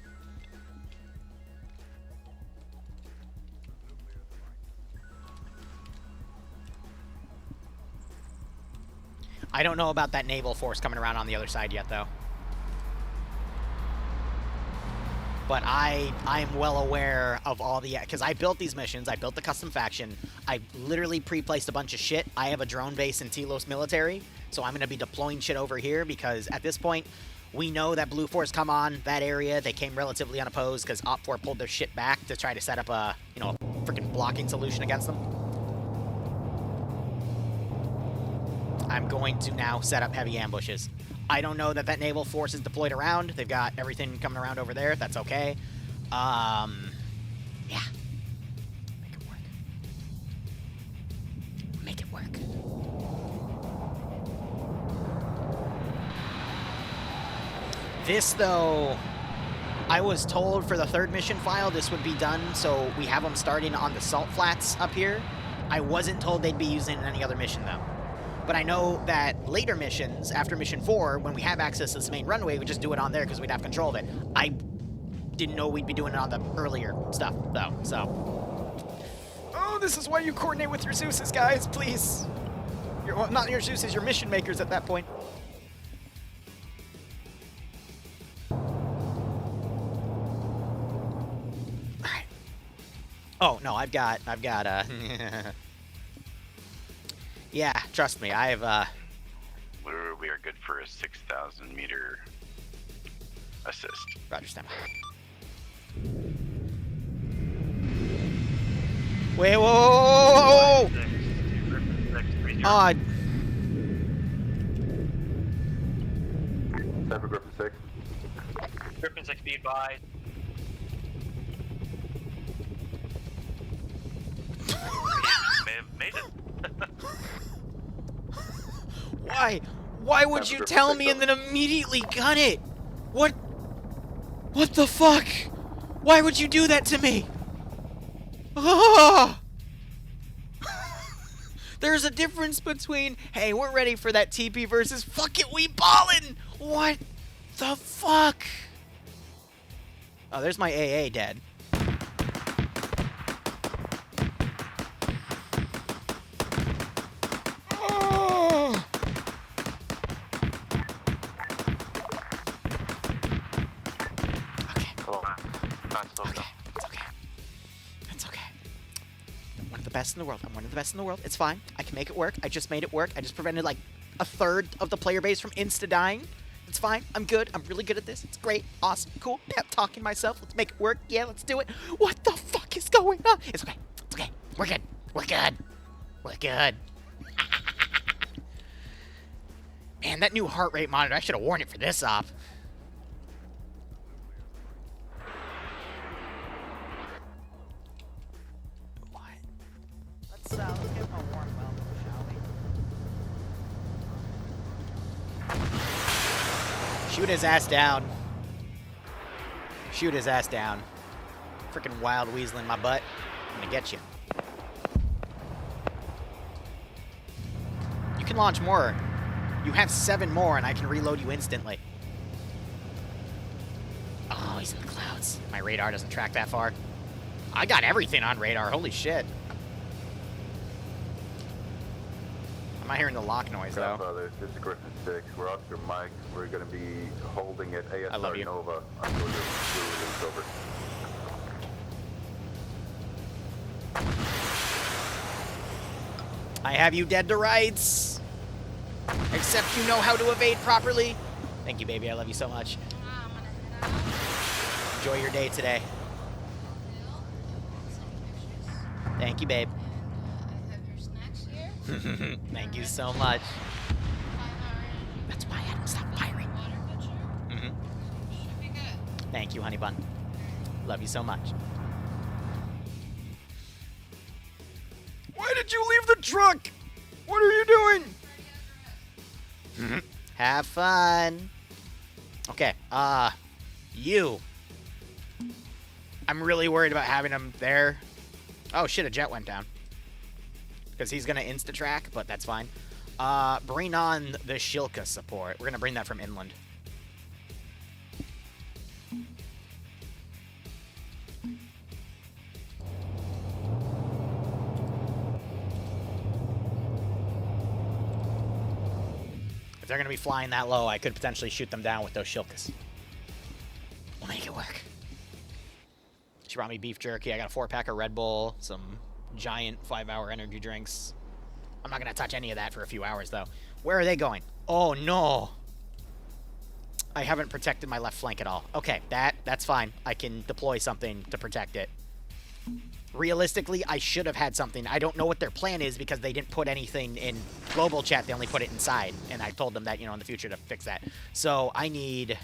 I don't know about that naval force coming around on the other side yet, though. But I'm well aware of all the... Because I built these missions. I built the custom faction. I literally pre-placed a bunch of shit. I have a drone base in Telos military. So I'm going to be deploying shit over here because at this point, we know that Blue Force come on that area. They came relatively unopposed because Op4 pulled their shit back to try to set up a, you know, a freaking blocking solution against them. I'm going to now set up heavy ambushes. I don't know that naval force is deployed around. They've got everything coming around over there. That's okay. Yeah. Make it work. Make it work. This, though, I was told for the third mission file this would be done, so we have them starting on the salt flats up here. I wasn't told they'd be using any other mission, though. But I know that later missions, after mission 4, when we have access to this main runway, we just do it on there because we'd have control of it. I didn't know we'd be doing it on the earlier stuff, though, so. Oh, this is why you coordinate with your Zeuses, guys, please. Well, not your Zeuses, your mission makers at that point. Alright. Oh, no, I've got, yeah, trust me, I have, We are good for a 6,000 meter assist. Roger, stand by. Wait, whoa! Odd. Cyber Griffin 6. Griffin 6, be advised. May have made it. Why? Why would you tell me and then immediately gun it? What? What the fuck? Why would you do that to me? Ah! There's a difference between, hey, we're ready for that TP versus, fuck it, we ballin'! What the fuck? Oh, there's my AA dead. best in the world. I'm one of the best in the world. It's fine. I can make it work. I just made it work. I just prevented like a third of the player base from insta-dying. It's fine. I'm good. I'm really good at this. It's great. Awesome. Cool. Pep talking myself. Let's make it work. Yeah, let's do it. What the fuck is going on? It's okay. It's okay. We're good. We're good. We're good. Man, that new heart rate monitor, I should have worn it for this op. What? Let's give him a warm welcome, shall we? Shoot his ass down. Shoot his ass down. Freaking wild weasel in my butt. I'm gonna get you. You can launch more. You have 7 more, and I can reload you instantly. Oh, he's in the clouds. My radar doesn't track that far. I got everything on radar. Holy shit. I'm not hearing the lock noise, though. Brothers, this is Griffin 6. We're off your mic. We're going to be holding at I love ASR you. Nova until the release over. I have you dead to rights. Except you know how to evade properly. Thank you, baby. I love you so much. Enjoy your day today. Thank you, babe. Thank you so much. That's why I don't stop firing. Thank you, honey bun. Love you so much. Why did you leave the truck? What are you doing? Have fun. Okay, you. I'm really worried about having him there. Oh shit, a jet went down. Because he's gonna insta-track, but that's fine. Bring on the Shilka support. We're gonna bring that from inland. If they're going to be flying that low, I could potentially shoot them down with those Shilkas. We'll make it work. She brought me beef jerky. I got a 4-pack of Red Bull, some giant 5-hour energy drinks. I'm not going to touch any of that for a few hours, though. Where are they going? Oh, no. I haven't protected my left flank at all. Okay, that's fine. I can deploy something to protect it. Realistically, I should have had something. I don't know what their plan is because they didn't put anything in global chat. They only put it inside. And I told them that, you know, in the future to fix that. So I need...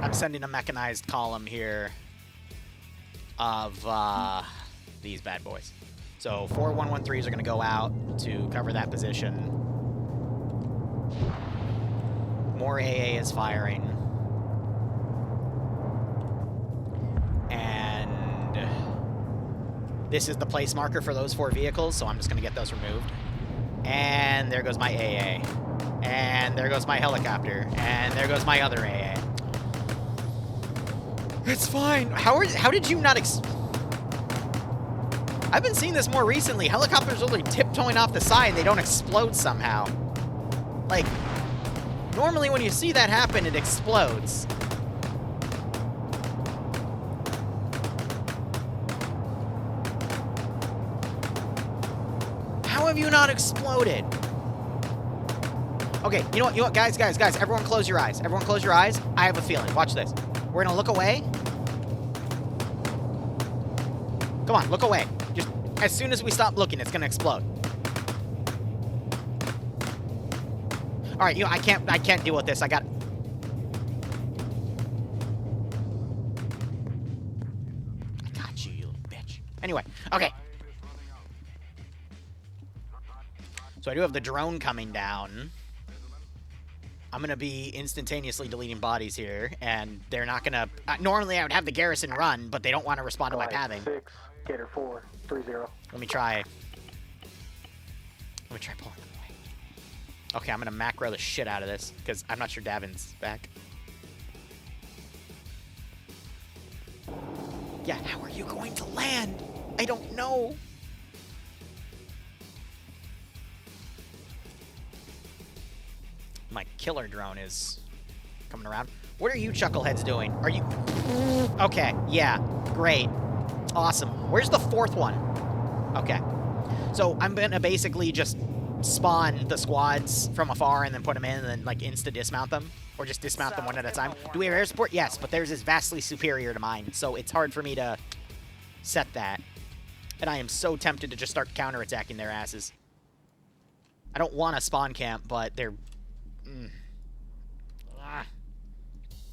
I'm sending a mechanized column here of these bad boys. So 4 113s are going to go out to cover that position. More AA is firing. And this is the place marker for those 4 vehicles, so I'm just going to get those removed. And there goes my AA. And there goes my helicopter. And there goes my other AA. It's fine. How did you not I've been seeing this more recently. Helicopters are only tiptoeing off the side and they don't explode somehow. Like, normally when you see that happen, it explodes. How have you not exploded? Okay, you know what, guys, everyone close your eyes. Everyone close your eyes. I have a feeling. Watch this. We're gonna look away. Come on, look away. Just as soon as we stop looking, it's gonna explode. All right, I can't deal with this. I got you, you little bitch. Anyway, okay. So I do have the drone coming down. I'm going to be instantaneously deleting bodies here, and they're not going to... normally, I would have the Garrison run, but they don't want to respond to my pathing. 6, Gator 4, 30. Let me try pulling them away. Okay, I'm going to macro the shit out of this, because I'm not sure Davin's back. Yeah, how are you going to land? I don't know. My killer drone is coming around. What are you chuckleheads doing? Are you... Okay, yeah, great. Awesome. Where's the fourth one? Okay. So I'm going to basically just spawn the squads from afar and then put them in and then, like, insta-dismount them. Or just dismount them one at a time. Do we have air support? Yes, but theirs is vastly superior to mine. So it's hard for me to set that. And I am so tempted to just start counterattacking their asses. I don't want to spawn camp, but they're...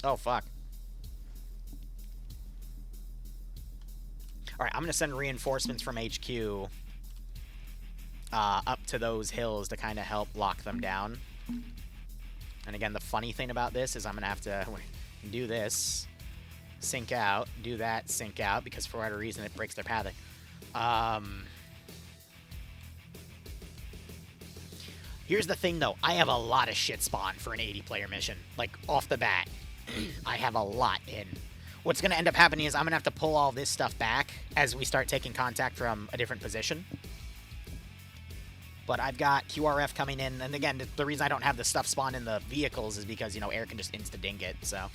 Oh, fuck. Alright, I'm going to send reinforcements from HQ up to those hills to kind of help lock them down. And again, the funny thing about this is I'm going to have to do this, sync out, do that, sync out, because for whatever reason it breaks their pathing. Here's the thing, though. I have a lot of shit spawn for an 80-player mission. Like, off the bat. I have a lot in. What's going to end up happening is I'm going to have to pull all this stuff back as we start taking contact from a different position. But I've got QRF coming in, and again, the reason I don't have the stuff spawn in the vehicles is because, you know, air can just insta-ding it, so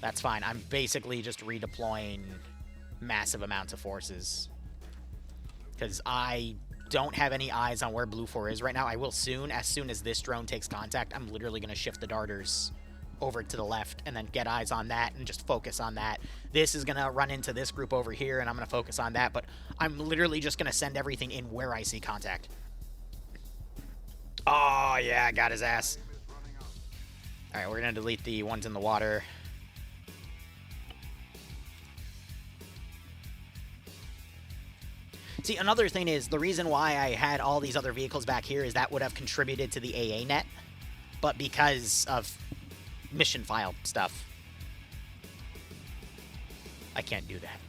that's fine. I'm basically just redeploying massive amounts of forces because I don't have any eyes on where Blue 4 is right now. I will soon. As soon as this drone takes contact, I'm literally going to shift the darters over to the left and then get eyes on that and just focus on that. This is going to run into this group over here, and I'm going to focus on that, but I'm literally just going to send everything in where I see contact. Oh, yeah, got his ass. All right, we're going to delete the ones in the water. See, another thing is, the reason why I had all these other vehicles back here is that would have contributed to the AA net, but because of mission file stuff, I can't do that.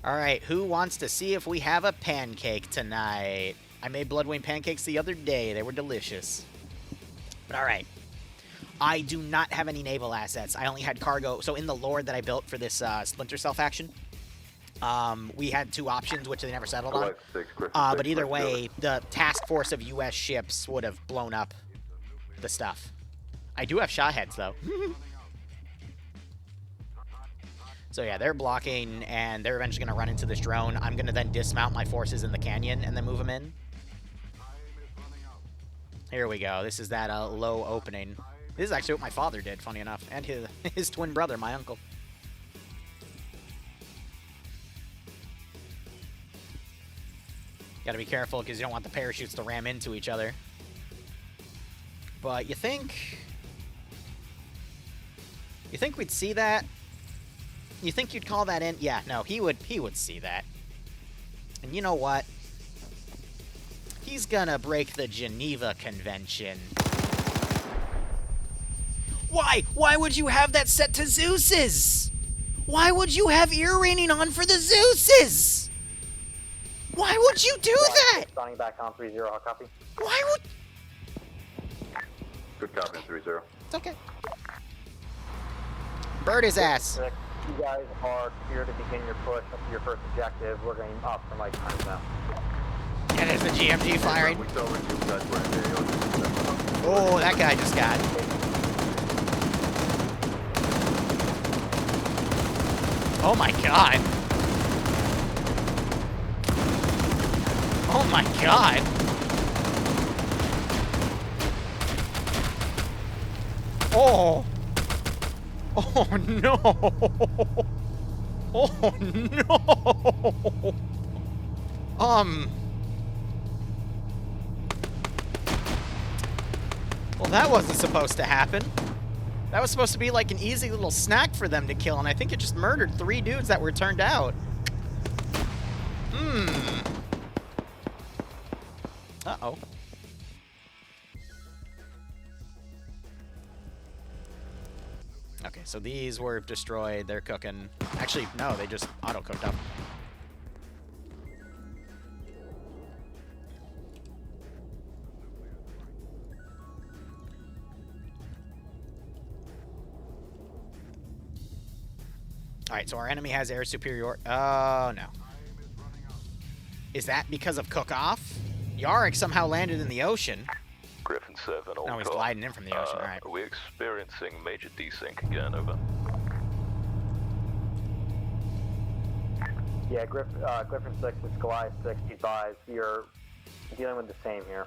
All right, who wants to see if we have a pancake tonight? I made Bloodwing pancakes the other day. They were delicious. But all right. I do not have any naval assets. I only had cargo. So in the lore that I built for this Splinter Cell faction, we had two options, which they never settled on. But either way, the task force of U.S. ships would have blown up the stuff. I do have shot heads, though. So yeah, they're blocking, and they're eventually going to run into this drone. I'm going to then dismount my forces in the canyon and then move them in. Here we go. This is that low opening. This is actually what my father did, funny enough, and his twin brother, my uncle. Gotta be careful, because you don't want the parachutes to ram into each other. But you think we'd see that? You think you'd call that in? Yeah, no, he would see that. And you know what? He's gonna break the Geneva Convention. Why? Why would you have that set to Zeus's? Why would you have ear raining on for the Zeus's? Why would you do that? Spawning back on 3-0, I'll copy. Why would... Good copy, 3-0. It's okay. Bird his ass. You guys are here to begin your push up to your first objective. We're going up from like times now. And there's the GMG firing. Oh, that guy just got. Oh my god. Oh my god. Oh. Oh no! Oh no! Well, that wasn't supposed to happen. That was supposed to be like an easy little snack for them to kill, and I think it just murdered 3 dudes that were turned out. Uh-oh. Okay, so these were destroyed. They're cooking. Actually, no, they just auto-cooked up. Alright, so our enemy has air superior. Oh, no. Is that because of cook-off? Yarick somehow landed in the ocean. Griffin 7 on No, he's call. gliding in from the ocean, alright. Are we experiencing major desync again? Over. Yeah, Griffin 6 is Goliath 6. Advise you're dealing with the same here.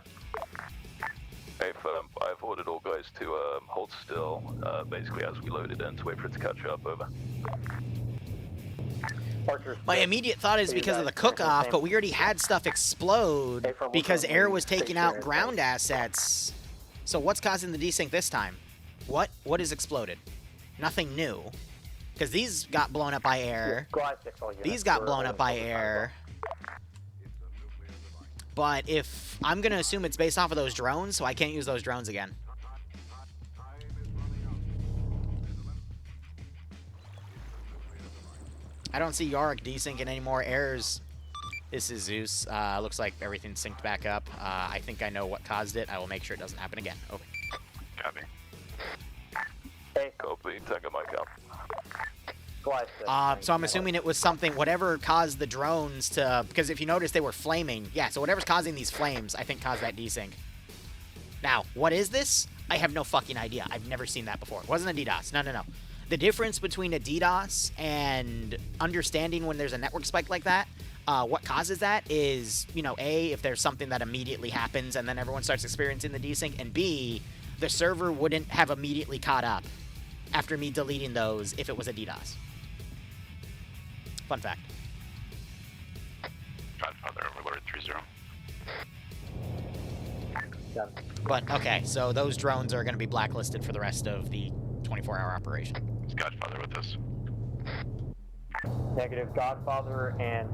Hey, I've ordered all guys to hold still, basically as we load it in to wait for it to catch up. Over. My immediate thought is because of the cook-off, but we already had stuff explode because air was taking out ground assets. So what's causing the desync this time? What is exploded? Nothing new. Because these got blown up by air. These got blown up by air. But if I'm going to assume it's based off of those drones, so I can't use those drones again. I don't see Yarick desyncing any more errors. This is Zeus. Looks like everything's synced back up. I think I know what caused it. I will make sure it doesn't happen again. Over. Copy. Copy. Tango mic up. So I'm assuming it was something, whatever caused the drones to, because if you notice they were flaming. Yeah, so whatever's causing these flames, I think caused that desync. Now, what is this? I have no fucking idea. I've never seen that before. It wasn't a DDoS. No. The difference between a DDoS and understanding when there's a network spike like that, what causes that is, you know, A, if there's something that immediately happens and then everyone starts experiencing the desync, and B, the server wouldn't have immediately caught up after me deleting those if it was a DDoS. Fun fact. Godfather overlord 3-0. But, okay, so those drones are going to be blacklisted for the rest of the 24-hour operation. Is Godfather with us? Negative. Godfather and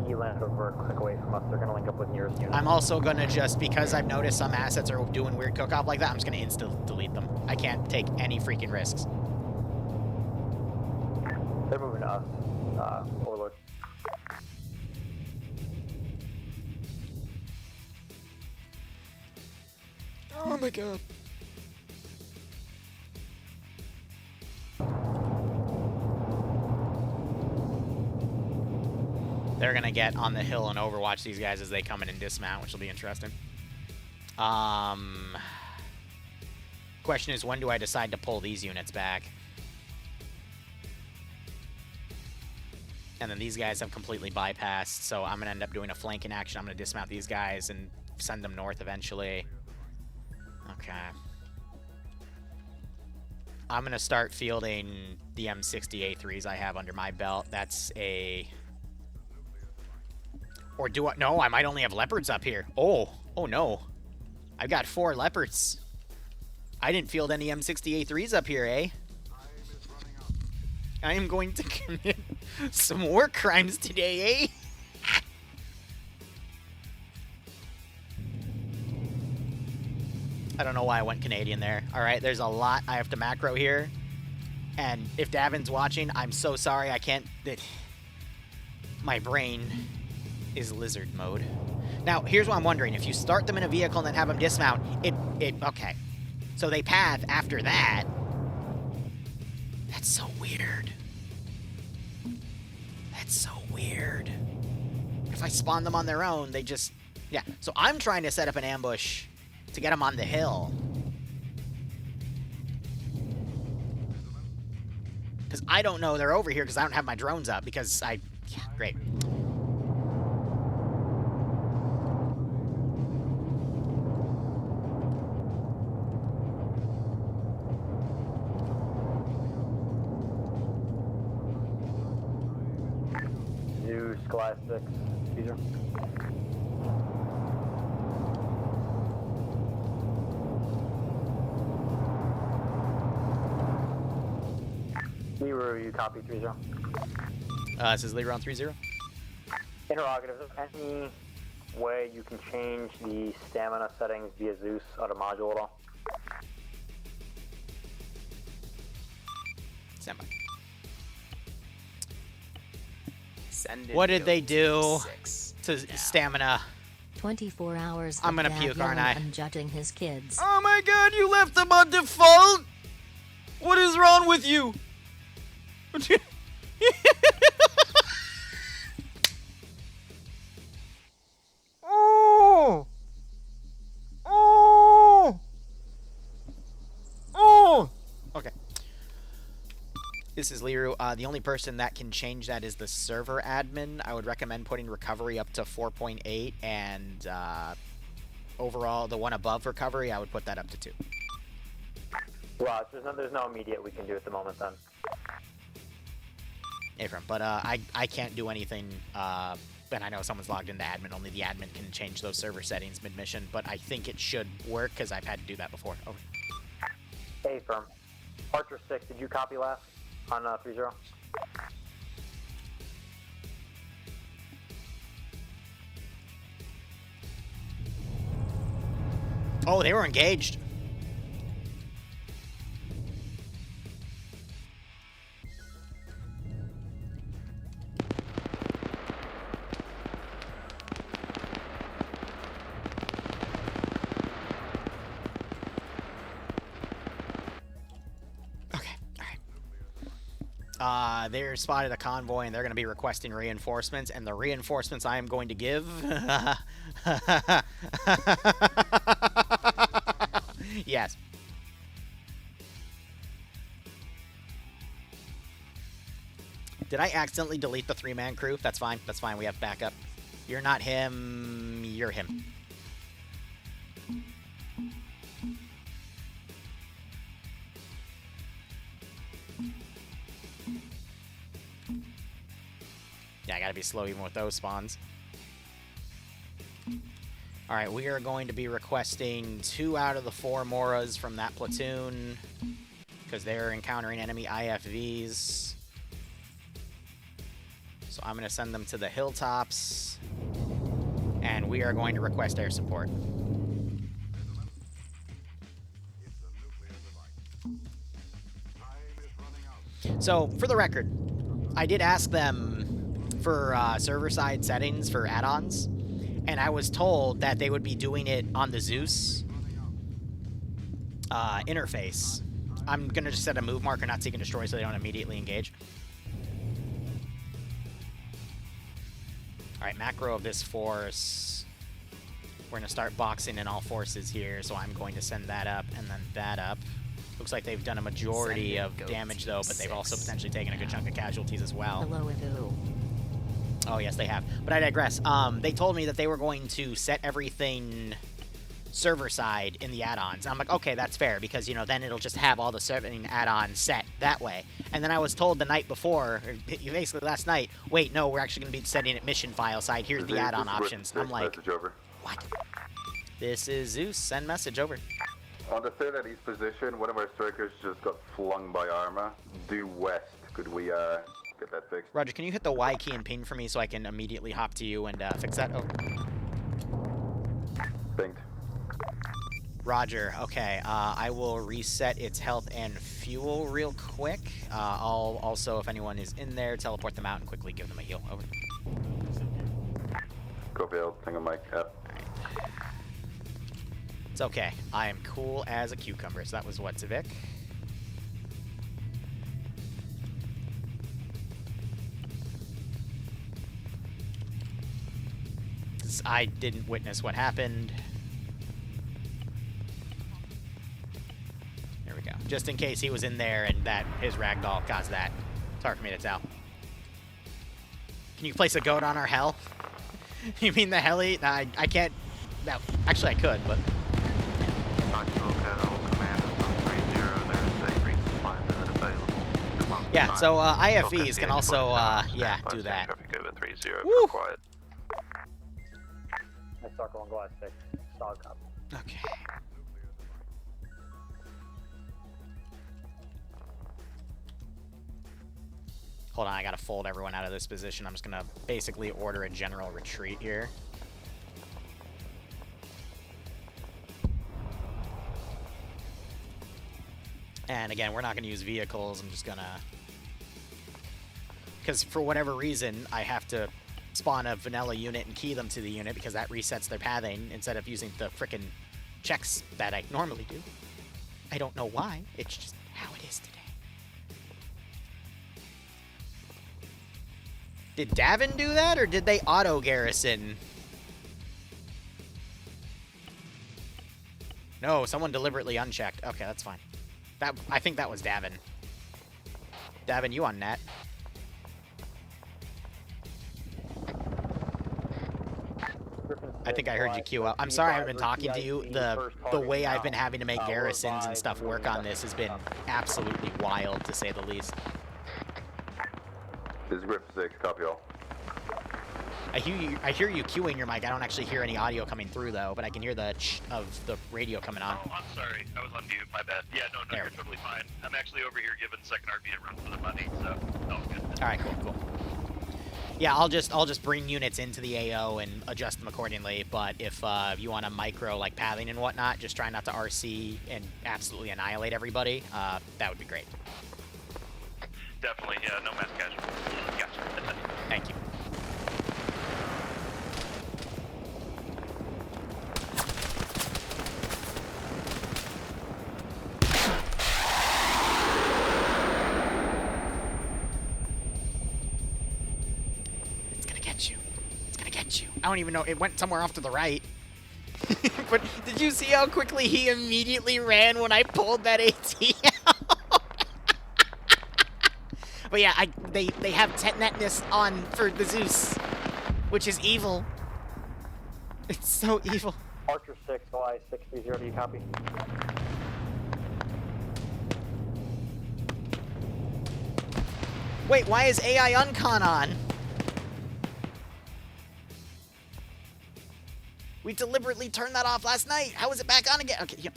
he landed over a click away from us. They're going to link up with nearest unit. I'm also going to just, because I've noticed some assets are doing weird cook-off like that, I'm just going to insta-delete them. I can't take any freaking risks. They're moving to us. Overlord. Oh my god. They're gonna get on the hill and overwatch these guys as they come in and dismount, which will be interesting. Question is, when do I decide to pull these units back? And then these guys have completely bypassed, so I'm gonna end up doing a flanking action. I'm gonna dismount these guys and send them north eventually. Okay. I'm gonna start fielding the M60 A3s I have under my belt. That's a... Or do I... No, I might only have leopards up here. Oh no. I've got 4 leopards. I didn't field any M60 A3s up here, eh? I am going to commit some war crimes today, eh? I don't know why I went Canadian there. Alright, there's a lot I have to macro here. And if Davin's watching, I'm so sorry. I can't... My brain is lizard mode. Now, here's what I'm wondering. If you start them in a vehicle and then have them dismount, okay. So they path after that. That's so weird. That's so weird. If I spawn them on their own, they just... Yeah, so I'm trying to set up an ambush to get them on the hill. Because I don't know they're over here because I don't have my drones up because I... Yeah, great. Zeus, Goliath 6, Caesar. Liru, you copy 3-0. This is Liru on 3-0. Interrogative, is there any way you can change the stamina settings via Zeus on a module at all? Stand by. Send What did they do 6. to stamina? 24 hours. I'm gonna of puke, dad aren't I? yelling and judging his kids. Oh my god, you left them on default? What is wrong with you? Oh! Oh! Oh! Okay. This is Liru. The only person that can change that is the server admin. I would recommend putting recovery up to 4.8, and overall, the one above recovery, I would put that up to 2. Well, there's no immediate we can do at the moment then. Ephraim, but I can't do anything. And I know someone's logged into admin. Only the admin can change those server settings mid-mission, but I think it should work because I've had to do that before. Over. Hey, firm. Archer 6, did you copy last on 3-0? Oh, they were engaged. They're spotted a convoy, and they're going to be requesting reinforcements, and the reinforcements I am going to give... Yes. Did I accidentally delete the 3-man crew? That's fine. That's fine. We have backup. You're not him. You're him. Yeah, I gotta be slow even with those spawns. Alright, we are going to be requesting 2 out of the 4 Moras from that platoon, because they're encountering enemy IFVs. So I'm going to send them to the hilltops, and we are going to request air support. So, for the record, I did ask them for server-side settings for add-ons, and I was told that they would be doing it on the Zeus interface. I'm going to just set a move marker, not seek and destroy, so they don't immediately engage. Alright, macro of this force. We're going to start boxing in all forces here, so I'm going to send that up and then that up. Looks like they've done a majority of damage, though, but they've also potentially taken a good chunk of casualties as well. Hello, Evu. Oh, yes, they have. But I digress. They told me that they were going to set everything server-side in the add-ons. And I'm like, okay, that's fair, because, you know, then it'll just have all the serving add-ons set that way. And then I was told the night before, or basically last night, wait, no, we're actually going to be setting it mission file side. Here's the add-on options. And I'm like, what? This is Zeus. Send message over. On the third at east position, one of our strikers just got flung by armor. Due west. Could we get that fixed? Roger, can you hit the Y key and ping for me so I can immediately hop to you and fix that? Over. Pinged. Roger. Okay, I will reset its health and fuel real quick. I'll also, if anyone is in there, teleport them out and quickly give them a heal. Over. Copy, I'll ping a mic. Yep. It's okay. I am cool as a cucumber. So that was what, Civic? I didn't witness what happened. There we go. Just in case he was in there and that his ragdoll caused that. It's hard for me to tell. Can you place a goat on our hell? You mean the heli? Nah, I can't. No, actually I could, but... Yeah, so IFVs can also, yeah, do that. Woo! I start going glass 6. Solid copy. Okay. Hold on, I gotta fold everyone out of this position. I'm just gonna basically order a general retreat here. And again, we're not gonna use vehicles. I'm just gonna... Because for whatever reason, I have to spawn a vanilla unit and key them to the unit because that resets their pathing instead of using the frickin' checks that I normally do. I don't know why. It's just how it is today. Did Davin do that, or did they auto Garrison? No, someone deliberately unchecked. Okay, that's fine. I think that was Davin. Davin, you on net? I think I heard you queue up. I'm sorry I haven't been talking to you. The way I've been having to make garrisons and stuff work on this has been absolutely wild, to say the least. This is Grip 6, copy all. I hear you queuing your mic. I don't actually hear any audio coming through, though, but I can hear the of the radio coming on. Oh, I'm sorry. I was on mute. My bad. Yeah, no, you're totally fine. I'm actually over here giving second RB a run for the money, so that was good. All right, cool. Yeah, I'll just bring units into the AO and adjust them accordingly. But if you want to micro like pathing and whatnot, just try not to RC and absolutely annihilate everybody. That would be great. Definitely, yeah. No mass casualties. Gotcha. Thank you. I don't even know. It went somewhere off to the right. But did you see how quickly he immediately ran when I pulled that AT out? But yeah, they have netness on for the Zeus, which is evil. It's so evil. Archer 6, July 630, do you copy? Wait, why is AI uncon on? We deliberately turned that off last night. How is it back on again? Okay, yep.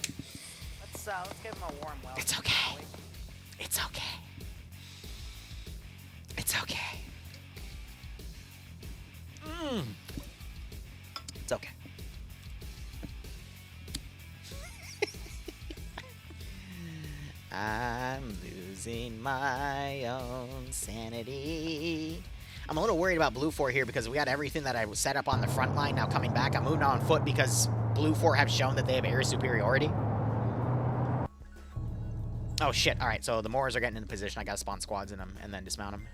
Let's give him a warm welcome. It's okay. It's okay. It's okay. It's okay. I'm losing my own sanity. I'm a little worried about Blue 4 here because we got everything that I was set up on the front line now coming back. I'm moving on foot because Blue 4 have shown that they have air superiority. Oh, shit. All right, so the Moors are getting into position. I got to spawn squads in them and then dismount them.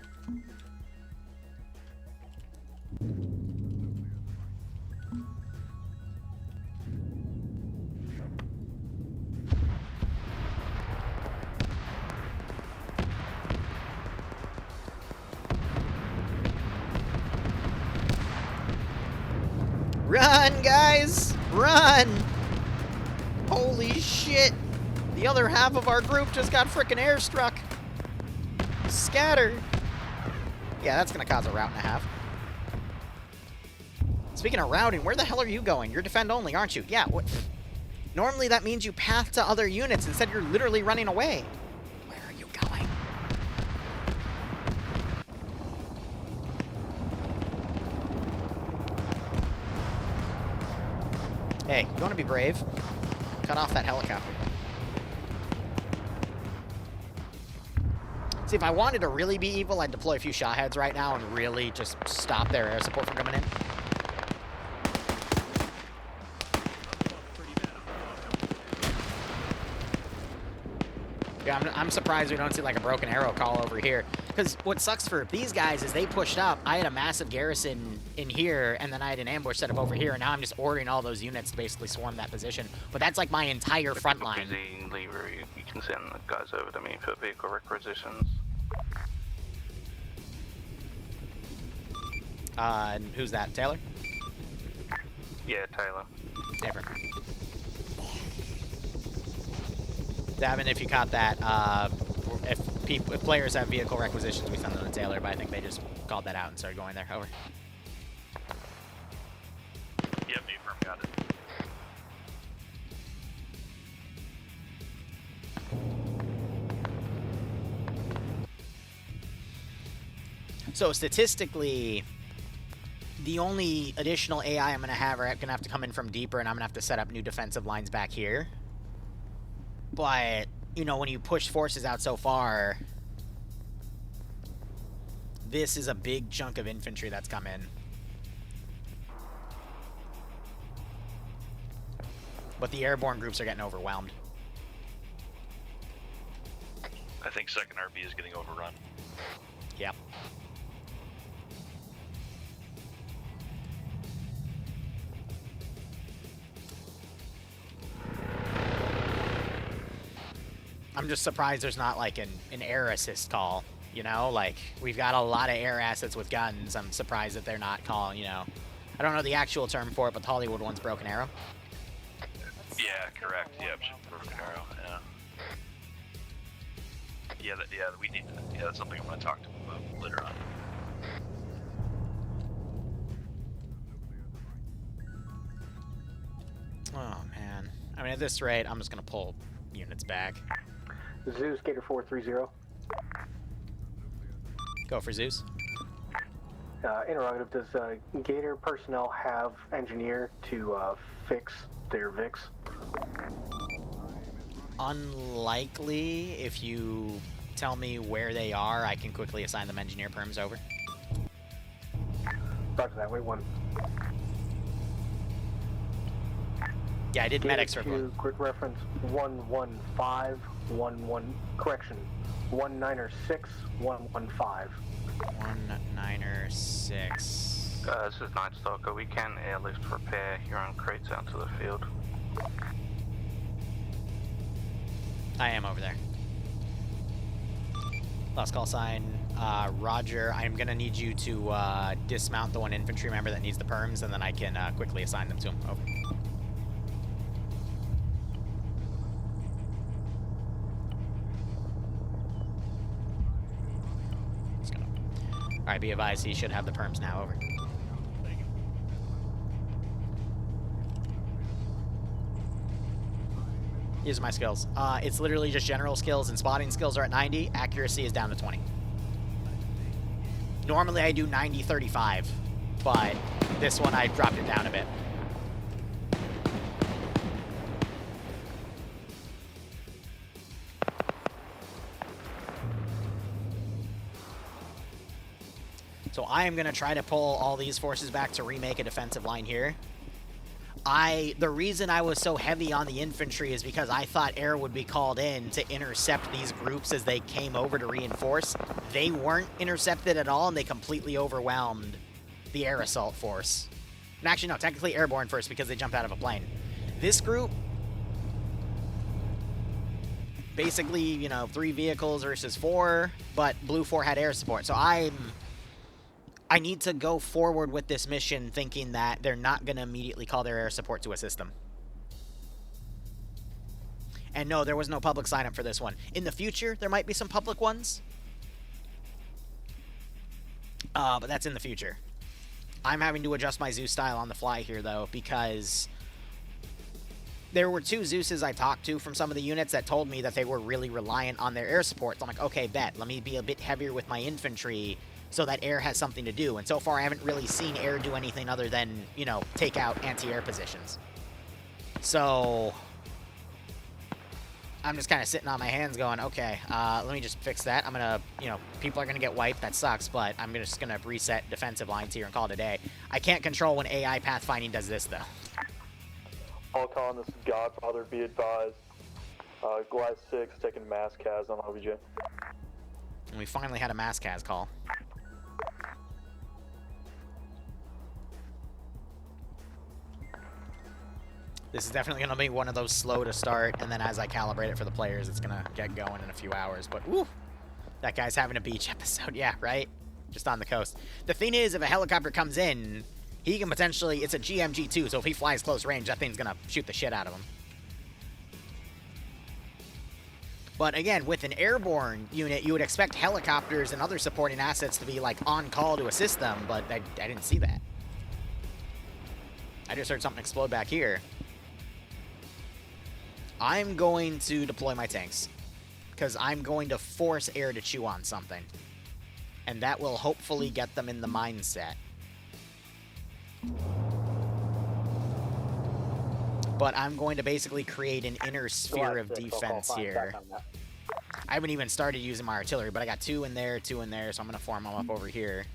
Run, guys! Run! Holy shit! The other half of our group just got frickin' airstruck. Scatter! Yeah, that's gonna cause a route and a half. Speaking of routing, where the hell are you going? You're defend only, aren't you? Yeah, what? Normally that means you path to other units. Instead, you're literally running away. Where are you going? Hey, you want to be brave? Cut off that helicopter. See, if I wanted to really be evil, I'd deploy a few Shahheads right now and really just stop their air support from coming in. Yeah, I'm surprised we don't see like a broken arrow call over here. Because what sucks for these guys is they pushed up. I had a massive garrison in here, and then I had an ambush set up over here, and now I'm just ordering all those units to basically swarm that position. But that's like my entire front line. Liru, you can send the guys over to me for vehicle requisitions. And who's that? Taylor? Yeah, Taylor. Never. Davin, if you caught that, if players have vehicle requisitions, we send them to Taylor, but I think they just called that out and started going there. Over. Yep, affirm, got it. So statistically, the only additional AI I'm going to have are going to have to come in from deeper, and I'm going to have to set up new defensive lines back here. But, you know, when you push forces out so far, this is a big chunk of infantry that's come in. But the airborne groups are getting overwhelmed. I think second RB is getting overrun. Yep. I'm just surprised there's not like an air assist call. You know, like we've got a lot of air assets with guns. I'm surprised that they're not calling. You know, I don't know the actual term for it, but the Hollywood one's broken arrow. Yeah, correct. Yep, broken arrow. Yeah. Yeah, we need. Yeah, that's something I'm gonna talk to him about later on. Oh man. I mean, at this rate, I'm just gonna pull units back. Zeus, Gator 430. Go for Zeus. Interrogative, does Gator personnel have engineer to fix their VIX? Unlikely. If you tell me where they are, I can quickly assign them engineer perms over. Roger that, wait one. Yeah, I did Gator medics for blue. Quick reference 11511, correction, 196 115. 196. This is Night Stalker. We can airlift repair Huron crates out to the field. I am over there. Last call sign. Roger, I'm gonna need you to dismount the one infantry member that needs the perms, and then I can quickly assign them to him. Over. Alright, be advised, he should have the perms now. Over. Here's my skills. It's literally just general skills, and spotting skills are at 90. Accuracy is down to 20. Normally I do 90-35, but this one I dropped it down a bit. So I am going to try to pull all these forces back to remake a defensive line here. The reason I was so heavy on the infantry is because I thought air would be called in to intercept these groups as they came over to reinforce. They weren't intercepted at all, and they completely overwhelmed the air assault force. And actually, no, technically airborne first because they jumped out of a plane. This group, basically, you know, 3 vehicles versus 4, but Blue 4 had air support. So I need to go forward with this mission thinking that they're not going to immediately call their air support to assist them. And no, there was no public sign-up for this one. In the future, there might be some public ones. But that's in the future. I'm having to adjust my Zeus style on the fly here, though, because there were 2 Zeuses I talked to from some of the units that told me that they were really reliant on their air support. So I'm like, okay, bet. Let me be a bit heavier with my infantry so that air has something to do. And so far, I haven't really seen air do anything other than, you know, take out anti-air positions. So I'm just kind of sitting on my hands going, okay, let me just fix that. I'm going to, you know, people are going to get wiped. That sucks, but I'm just going to reset defensive lines here and call it a day. I can't control when AI pathfinding does this, though. All calling this is Godfather, be advised. Glide 6 taking mass cas on OBJ. And we finally had a mass cas call. This is definitely going to be one of those slow to start, and then as I calibrate it for the players, it's going to get going in a few hours. But, woo! That guy's having a beach episode. Yeah, right? Just on the coast. The thing is, if a helicopter comes in, he can potentially... It's a GMG too, so if he flies close range, that thing's going to shoot the shit out of him. But again, with an airborne unit, you would expect helicopters and other supporting assets to be, like, on call to assist them, but I didn't see that. I just heard something explode back here. I'm going to deploy my tanks, because I'm going to force air to chew on something. And that will hopefully get them in the mindset. But I'm going to basically create an inner sphere of defense here. I haven't even started using my artillery, but I got 2 in there, 2 in there, so I'm going to form them up over here.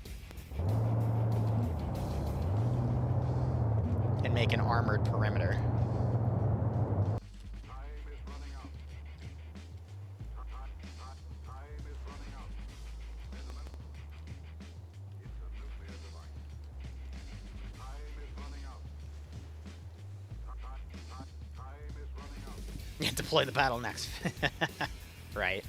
And make an armored perimeter. Deploy the battle next. right?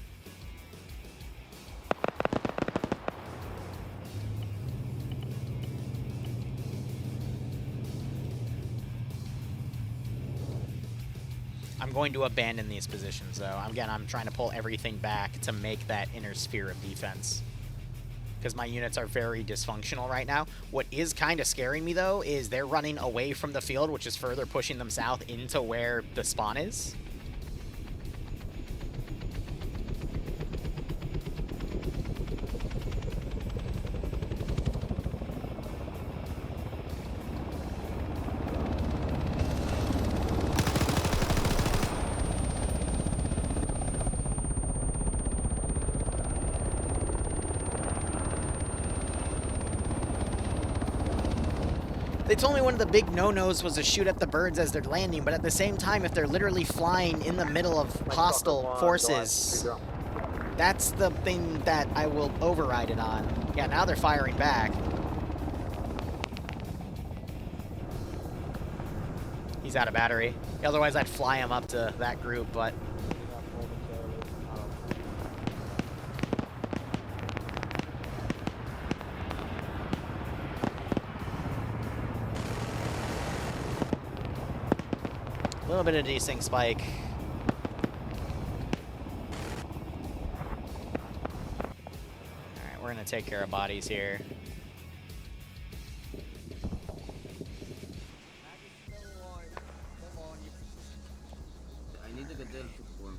I'm going to abandon these positions, though. Again, I'm trying to pull everything back to make that inner sphere of defense. Because my units are very dysfunctional right now. What is kind of scaring me, though, is they're running away from the field, which is further pushing them south into where the spawn is. They told me one of the big no-nos was to shoot at the birds as they're landing, but at the same time, if they're literally flying in the middle of hostile forces, that's the thing that I will override it on. Yeah, now they're firing back. He's out of battery. Otherwise, I'd fly him up to that group, but... a little bit of desync spike. Alright, we're gonna take care of bodies here. I need to get there to form.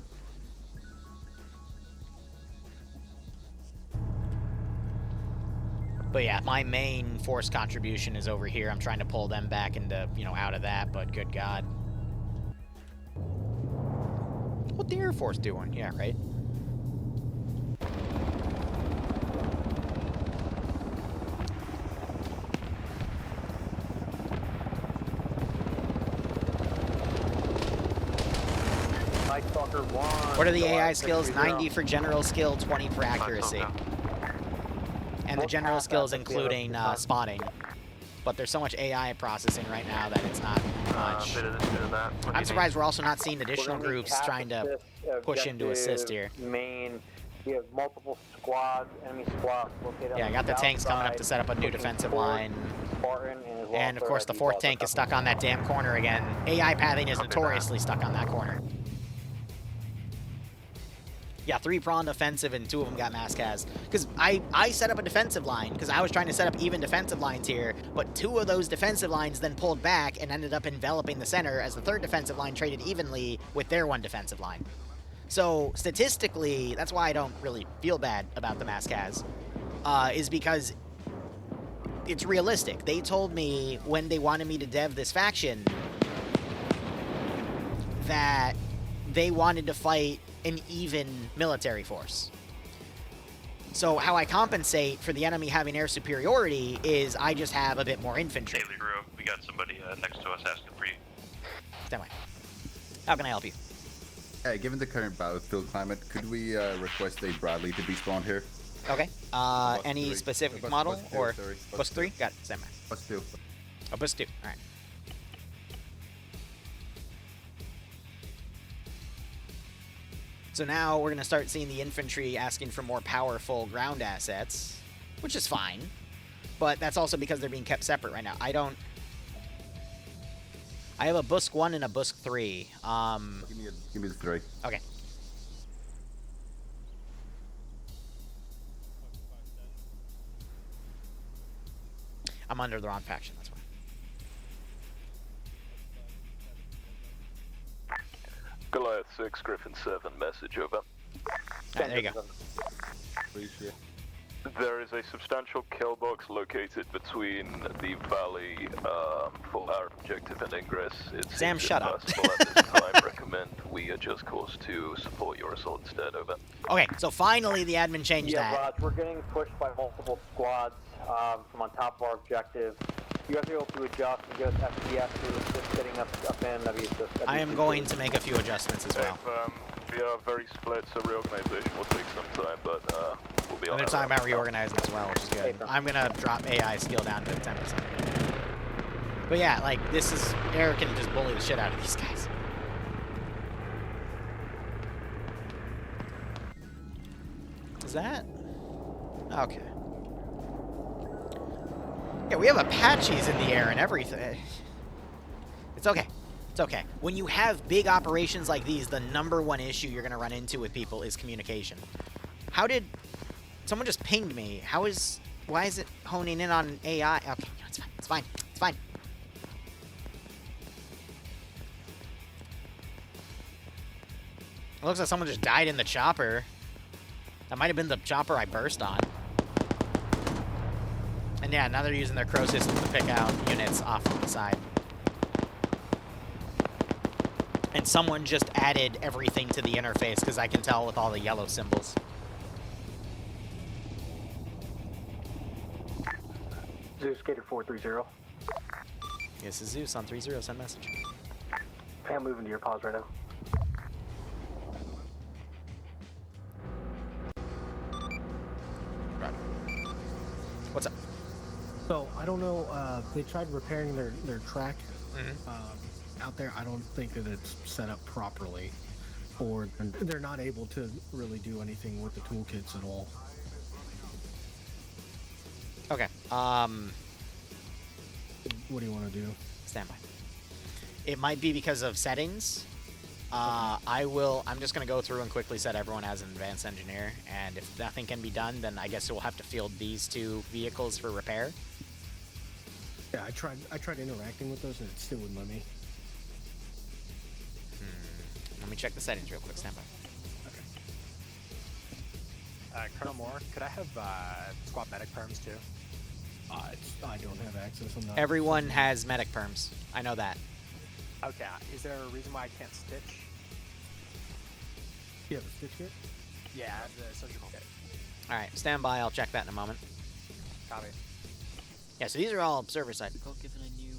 But yeah, my main force contribution is over here. I'm trying to pull them back into, you know, out of that, but good God. What the Air Force doing? Yeah, right? What are the AI skills? 90 for general skill, 20 for accuracy. And the general skills including spotting. But there's so much AI processing right now that it's not much. I'm surprised we're also not seeing additional groups trying to push into assist here. Main, we have multiple squads, enemy squads located. Yeah, I got the tanks coming up to set up a new defensive line. And of course the 4th tank is stuck on that damn corner again. AI pathing is notoriously stuck on that corner. Yeah, 3-pronged offensive and 2 of them got mass cas. Because I set up a defensive line, because I was trying to set up even defensive lines here, but 2 of those defensive lines then pulled back and ended up enveloping the center as the 3rd defensive line traded evenly with their 1 defensive line. So, statistically, that's why I don't really feel bad about the mass cas, is because it's realistic. They told me when they wanted me to dev this faction that they wanted to fight an even military force. So how I compensate for the enemy having air superiority is I just have a bit more infantry. Hey, Liru, we got somebody next to us asking for you. Stand by. How can I help you? Hey, given the current battlefield climate, could we request a Bradley to be spawned here? Okay. Any specific model or bus 3? Got it. Stand by. Bus 2. Oh, bus 2. All right. So now we're going to start seeing the infantry asking for more powerful ground assets, which is fine. But that's also because they're being kept separate right now. I have a Busk 1 and a Busk 3. Give me the 3. Okay. I'm under the wrong faction, that's why. Goliath 6, Griffin 7, message over. Right, there you go. There is a substantial kill box located between the valley for our objective and ingress. It's Sam, shut up. at this time. Recommend we adjust course to support your assault instead, over. Okay, so finally the admin changed that. Raj, we're getting pushed by multiple squads from on top of our objective. You have to be able to adjust and get FPS to just getting up in. I am going to make a few adjustments as well. We are very split, so reorganization will take some time, but we'll be on They're talking about reorganizing as well, which is good. I'm going to drop AI skill down to 10%. But yeah, like, this is... Eric can just bully the shit out of these guys. that? Okay. Yeah, we have Apaches in the air and everything. It's okay. It's okay. When you have big operations like these, the #1 issue you're going to run into with people is communication. How did... Someone just pinged me. Why is it honing in on AI? Okay, it's fine. It's fine. It's fine. It looks like someone just died in the chopper. That might have been the chopper I burst on. And yeah, now they're using their crow system to pick out units off to the side. And someone just added everything to the interface, because I can tell with all the yellow symbols. Zeus, Gator 430. This is Zeus on 30, send message. Okay, I'm moving to your pause right now. Right. What's up? So, I don't know, they tried repairing their track out there. I don't think that it's set up properly, or they're not able to really do anything with the toolkits at all. Okay. What do you want to do? Stand by. It might be because of settings. I'm just going to go through and quickly set everyone as an advanced engineer, and if nothing can be done, then I guess we'll have to field these 2 vehicles for repair. Yeah, I tried interacting with those and it still wouldn't let me. Let me check the settings real quick. Stand by. Colonel Moore, could I have squad medic perms too? I don't have access on that. Everyone has medic perms. I know that. Okay, is there a reason why I can't stitch? You have a stitch kit? Yeah, the surgical kit. Alright, stand by. I'll check that in a moment. Copy. Yeah, so these are all server side. Given a new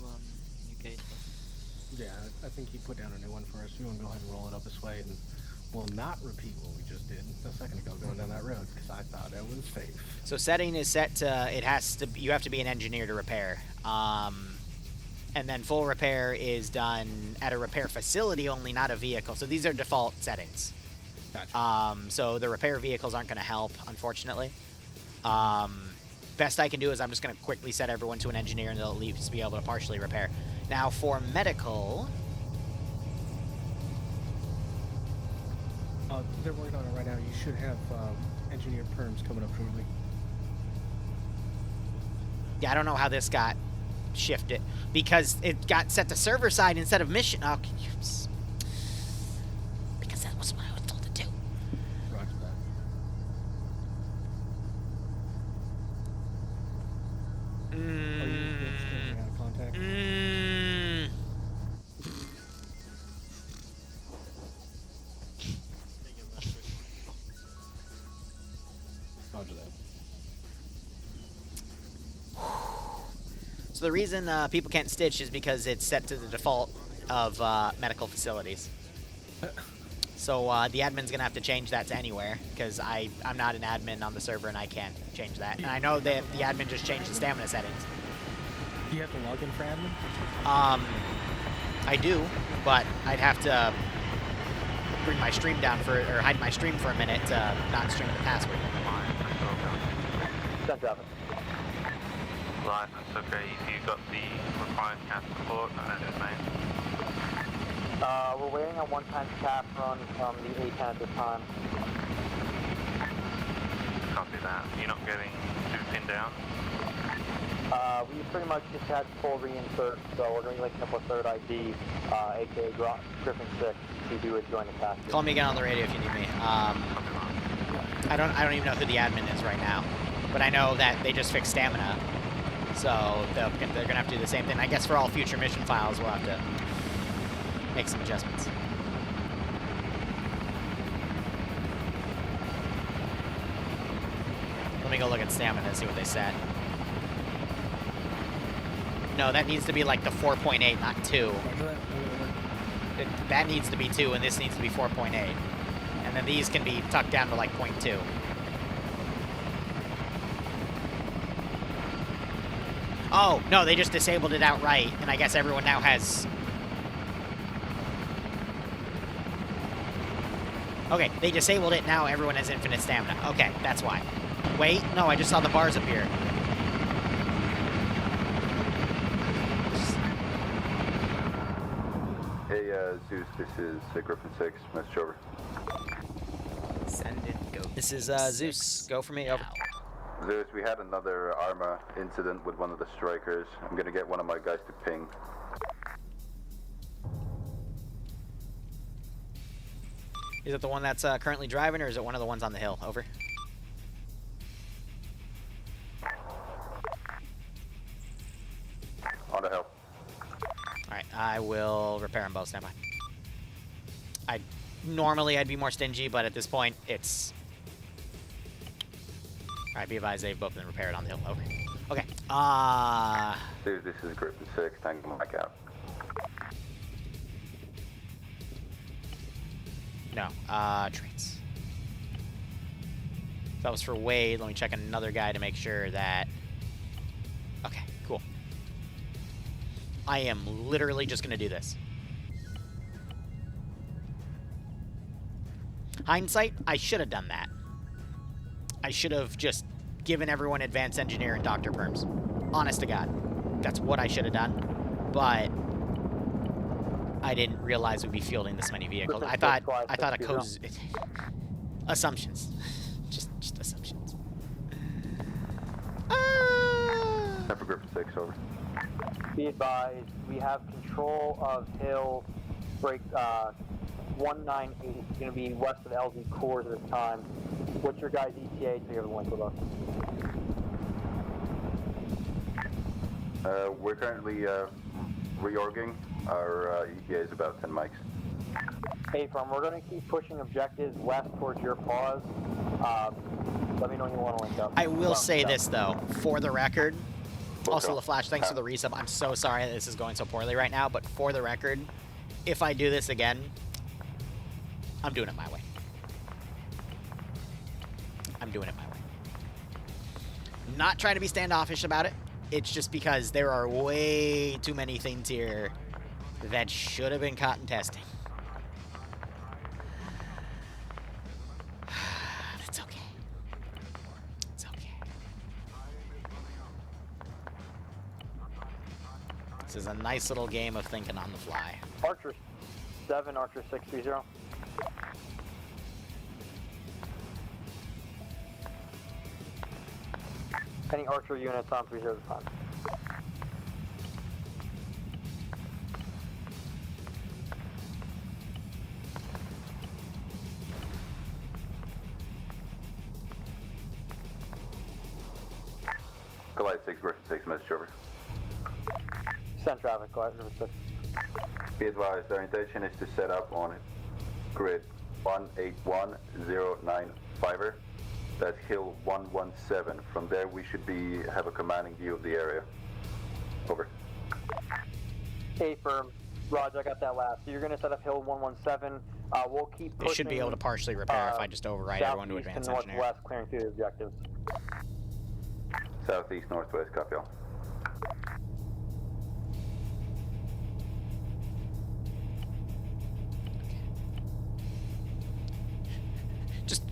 gate. Yeah, I think he put down a new one for us. You want to go ahead and roll it up this way, and we'll not repeat what we just did a second ago going down that road, because I thought it was safe. So setting is set to, you have to be an engineer to repair. And then full repair is done at a repair facility only, not a vehicle. So these are default settings. Gotcha. So the repair vehicles aren't going to help, unfortunately. Best I can do is I'm just going to quickly set everyone to an engineer, and they'll at least be able to partially repair. Now for medical... They're working on it right now. You should have engineer perms coming up shortly. Yeah, I don't know how this got shifted, because it got set to server side instead of mission. Oh, because that was what I was told to do. Roger that. Are you staying out of contact? Roger that. So the reason people can't stitch is because it's set to the default of medical facilities. So the admin's going to have to change that to anywhere, because I'm not an admin on the server and I can't change that. And I know that the admin just changed the stamina settings. Do you have to log in for admin? I do, but I'd have to bring my stream down or hide my stream for a minute to not stream the password. Right, that's okay. You got the required CAS support and that is main. We're waiting on one-time CAS run from the A10 at this time. Copy that. You're not getting 2 pinned down? We pretty much just had full reinsert, so we're going to be linking up with third ID, aka Griffin 6, to do a joint attack. Call me again on the radio if you need me. I don't even know who the admin is right now, but I know that they just fixed stamina, so they're gonna have to do the same thing. I guess for all future mission files, we'll have to make some adjustments. Let me go look at stamina and see what they said. No, that needs to be like the 4.8, not 2. That needs to be 2, and this needs to be 4.8. And then these can be tucked down to like 0.2. Oh, no, they just disabled it outright, and I guess everyone now has... Okay, they disabled it. Now everyone has infinite stamina. Okay, that's why. Wait, no, I just saw the bars appear. Hey, Zeus, this is Griffin 6, message over. Send it, go. This is Zeus. Go for me, over. Zeus, we had another Arma incident with one of the strikers. I'm gonna get one of my guys to ping. Is it the one that's currently driving, or is it one of the ones on the hill? Over. On the hill. Alright, I will repair them both. Stand by. Normally I'd be more stingy, but at this point, it's... Alright, be advised, they've both been repaired on the hill. Over. Okay. Zeus, this is Griffin 6, tango back out. No, traits. That was for Wade. Let me check another guy to make sure that... Okay, cool. I am literally just going to do this. Hindsight, I should have done that. I should have just given everyone advanced engineer and doctor perms. Honest to God. That's what I should have done. But I didn't realize we'd be fielding this many vehicles. I thought a co's... Assumptions. just assumptions. Time for Griffin 6, over. Be advised, we have control of Hill break 198. It's going to be west of LZ Cores at this time. What's your guys' ETA to the link with us? We're currently reorging. Our ETA is about 10 mics. Hey, Firm, we're going to keep pushing objectives west towards your pause. Let me know when you want to link up. I will say this, though, for the record. Also, LaFlash, thanks for the resub. I'm so sorry that this is going so poorly right now, but for the record, if I do this again, I'm doing it my way. I'm doing it my way. Not trying to be standoffish about it. It's just because there are way too many things here that should have been caught in testing. It's okay. It's okay. This is a nice little game of thinking on the fly. Archer 7, Archer 630. Any Archer units on 305? Goliath 6, Griffin 6, message over. Send traffic, Goliath 6. Be advised, our intention is to set up on grid 181095. That's Hill 117. From there, we should have a commanding view of the area. Over. Hey, Firm. Roger, I got that last. So you're going to set up Hill 117. We'll keep pushing. They should be able to partially repair if I just override everyone to advance engineer. Northwest, clearing through the objectives. Southeast, northwest, copy all.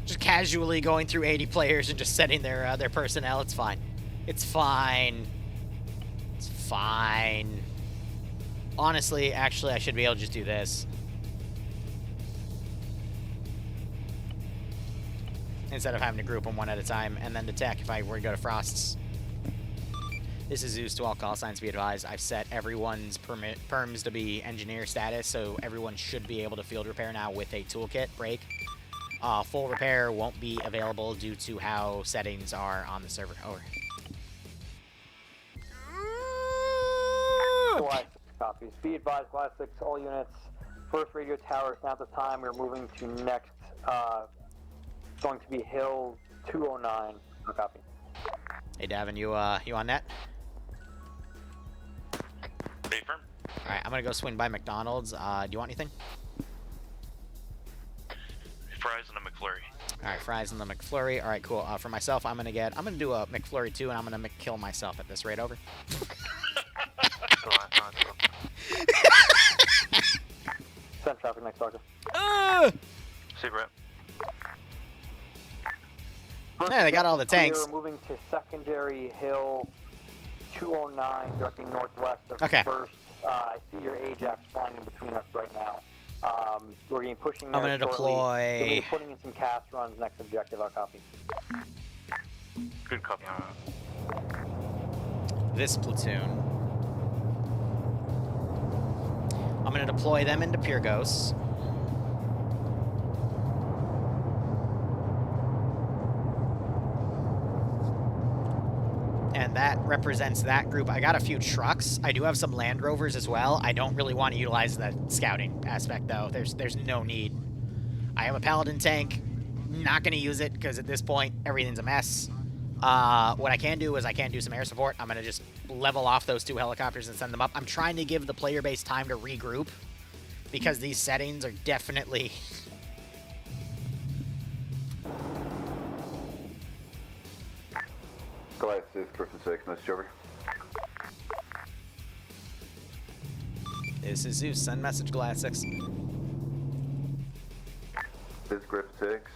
Just casually going through 80 players and just setting their personnel. It's fine. It's fine. It's fine. Honestly, actually, I should be able to just do this. Instead of having to group them one at a time and then to tech if I were to go to Frost's. This is Zeus to all call signs, be advised. I've set everyone's perms to be engineer status, so everyone should be able to field repair now with a toolkit break. Full repair won't be available due to how settings are on the server. Over. Goliath 6 copies. Be advised, Goliath 6, all units. First radio tower is now at the time. We're moving to next. It's going to be Hill 209. No copy. Hey, Davin, you on net? Paper. All right, I'm gonna go swing by McDonald's. Do you want anything? Fries and a McFlurry. All right, fries and the McFlurry. All right, cool. For myself, I'm gonna do a McFlurry too, and I'm gonna kill myself at this rate. Over. Send traffic next, Doctor. See, Brett. Yeah, they got all the tanks. We're moving to secondary hill 209, directing northwest of Okay. first. I see your Ajax flying in between us right now. We're going to be pushing there I'm going to deploy. We'll be putting in some cast runs. Next objective, I'll copy. Good copy. This platoon. I'm going to deploy them into Pyrgos. And that represents that group. I got a few trucks. I do have some Land Rovers as well. I don't really want to utilize the scouting aspect, though. There's no need. I have a Paladin tank. Not going to use it, because at this point, everything's a mess. What I can do is I can do some air support. I'm going to just level off those 2 helicopters and send them up. I'm trying to give the player base time to regroup, because these settings are definitely... Goliath 6, Griffin 6, message over. This is Zeus. Send message, Goliath 6. This is Griffin 6.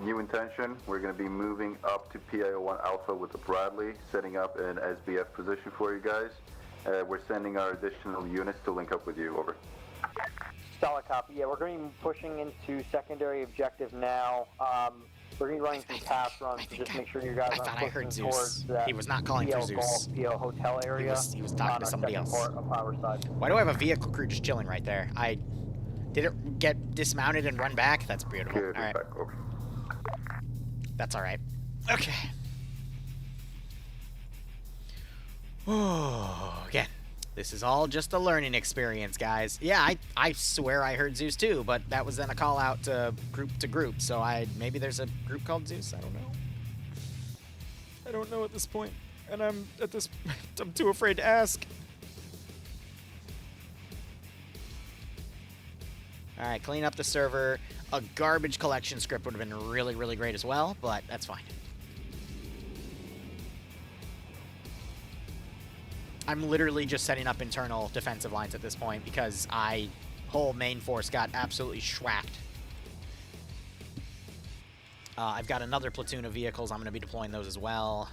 New intention. We're going to be moving up to PIO1 Alpha with the Bradley, setting up an SBF position for you guys. We're sending our additional units to link up with you. Over. Solid copy. Yeah, we're going to be pushing into secondary objective now. We're going to be running some task runs to just make sure you guys aren't pushing towards that. He was not calling for Zeus. PO hotel area. He was talking to somebody else. Side. Why do I have a vehicle crew just chilling right there? Did it get dismounted and run back? That's beautiful. All right. That's all right. Okay. Oh, again, this is all just a learning experience, guys. Yeah, I swear I heard Zeus too, but that was then a call out to group. So maybe there's a group called Zeus. I don't know. I don't know at this point, and I'm too afraid to ask. All right, clean up the server. A garbage collection script would have been really, really great as well, but that's fine. I'm literally just setting up internal defensive lines at this point because whole main force got absolutely schwacked. I've got another platoon of vehicles. I'm going to be deploying those as well.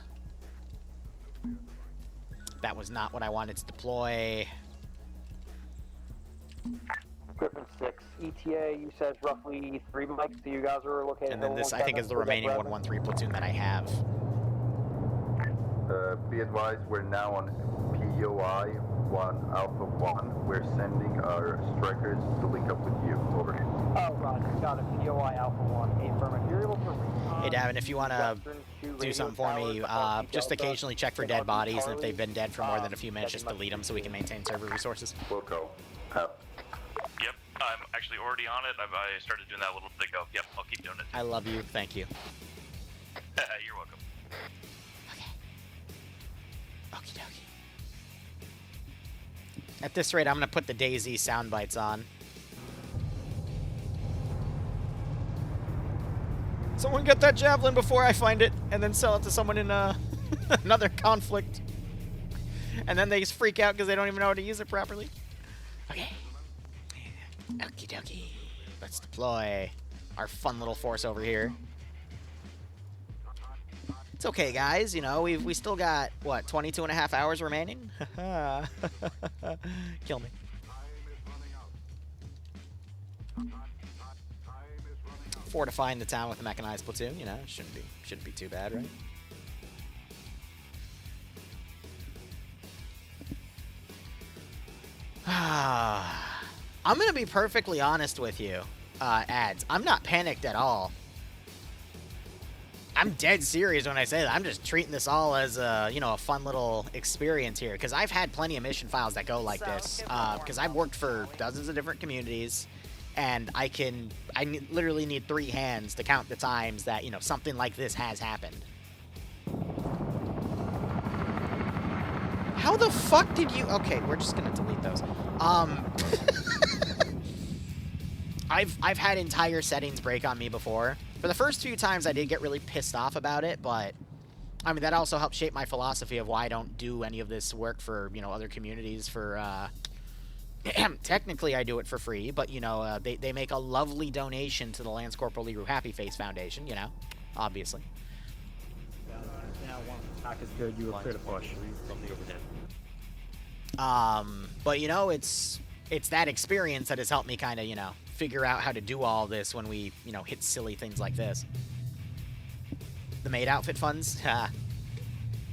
That was not what I wanted to deploy. Griffin 6, ETA, you said roughly 3 mics, so you guys are located. And then this, I think, is the remaining 113 platoon that I have. Be advised, we're now on POI 1 Alpha 1. We're sending our strikers to link up with you. Over. Oh, Roger. Got it. POI Alpha 1. Affirm. If you're able to recon... Hey, Davin, if you want to do something for me, just occasionally check for dead bodies, and if they've been dead for more than a few minutes, just delete them so we can maintain server resources. We'll go. Yep, I'm actually already on it. I started doing that a little bit ago. Yep, I'll keep doing it. I love you. Thank you. You're welcome. Okie dokie. At this rate, I'm going to put the DayZ sound bites on. Someone get that javelin before I find it, and then sell it to someone in another conflict. And then they just freak out because they don't even know how to use it properly. Okay. Okie dokie. Let's deploy our fun little force over here. It's okay, guys. You know, we still got, what, 22 and a half hours remaining? Kill me. Fortifying the town with a mechanized platoon, you know, shouldn't be too bad, right? I'm gonna be perfectly honest with you, ads. I'm not panicked at all. I'm dead serious when I say that. I'm just treating this all as a, you know, a fun little experience here, because I've had plenty of mission files that go like this, because I've worked for dozens of different communities, and I literally need 3 hands to count the times that, you know, something like this has happened. How the fuck did you... Okay, we're just gonna delete those. I've had entire settings break on me before. For the first few times, I did get really pissed off about it, but I mean, that also helped shape my philosophy of why I don't do any of this work for, you know, other communities for, technically I do it for free, but, you know, they make a lovely donation to the Lance Corporal Liru Happy Face Foundation, you know, obviously. Attack is good. You were clear to push. But you know, it's that experience that has helped me kind of, you know, figure out how to do all this when we, you know, hit silly things like this. The maid outfit funds?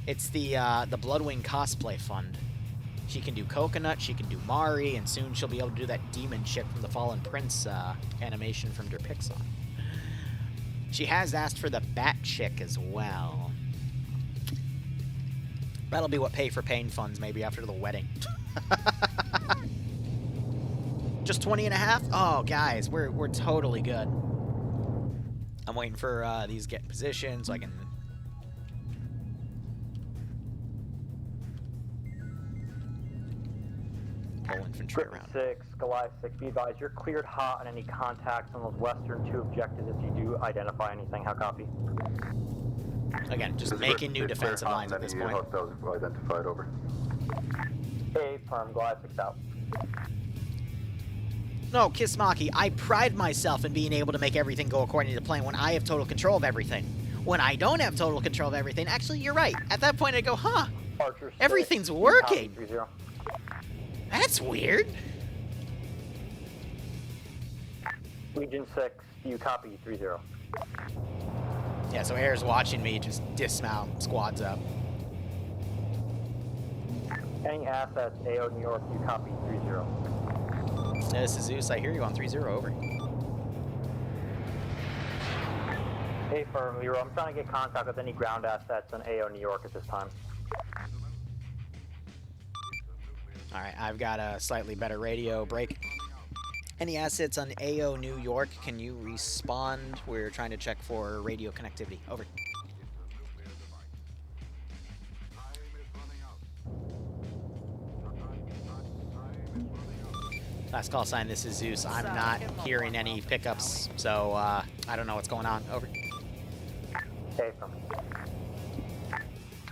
It's the Bloodwing cosplay fund. She can do Coconut, she can do Mari, and soon she'll be able to do that demon shit from the Fallen Prince animation from Der Pixar. She has asked for the Bat Chick as well. That'll be what pay for pain funds maybe after the wedding. Just 20 and a half? Oh, guys, we're totally good. I'm waiting for these to get in position so I can... pull infantry around. 6, Goliath 6, be advised, you're cleared hot on any contacts on those western 2 objectives if you do identify anything. How copy? Again, just making new defensive lines at this point. Hostiles identified, over. A firm, Goliath 6 out. No, Kismaki, I pride myself in being able to make everything go according to plan when I have total control of everything. When I don't have total control of everything, actually, you're right. At that point, I go, huh, Archer 6, everything's working. Copy, 3-0. That's weird. Legion 6, you copy, 3-0. Yeah, so Air's watching me just dismount, squads up. Any assets, AO New York, you copy, 3-0. This is Zeus, I hear you on 3-0, over. A firm, Liru, I'm trying to get contact with any ground assets on AO New York at this time. Alright, I've got a slightly better radio break. Any assets on AO New York, can you respond? We're trying to check for radio connectivity. Over. Last call sign, this is Zeus. I'm not hearing any pickups, so I don't know what's going on. Over. Okay, from.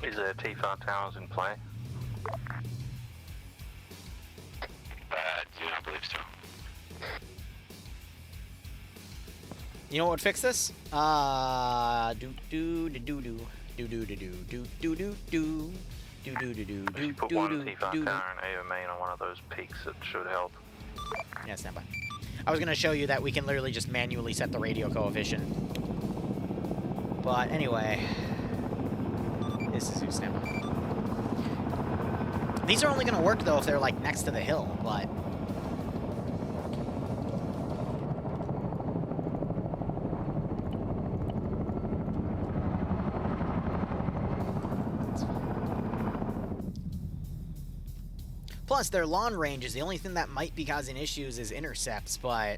Is there T5 towers in play? Do not believe so. You know what would fix this? If you put one T5 tower and AO main on one of those peaks, it should help. Yeah, stand by. I was going to show you that we can literally just manually set the radio coefficient. But anyway, this is who's stand by. These are only going to work, though, if they're, like, next to the hill, but... Plus, their lawn range is the only thing that might be causing issues is intercepts, but...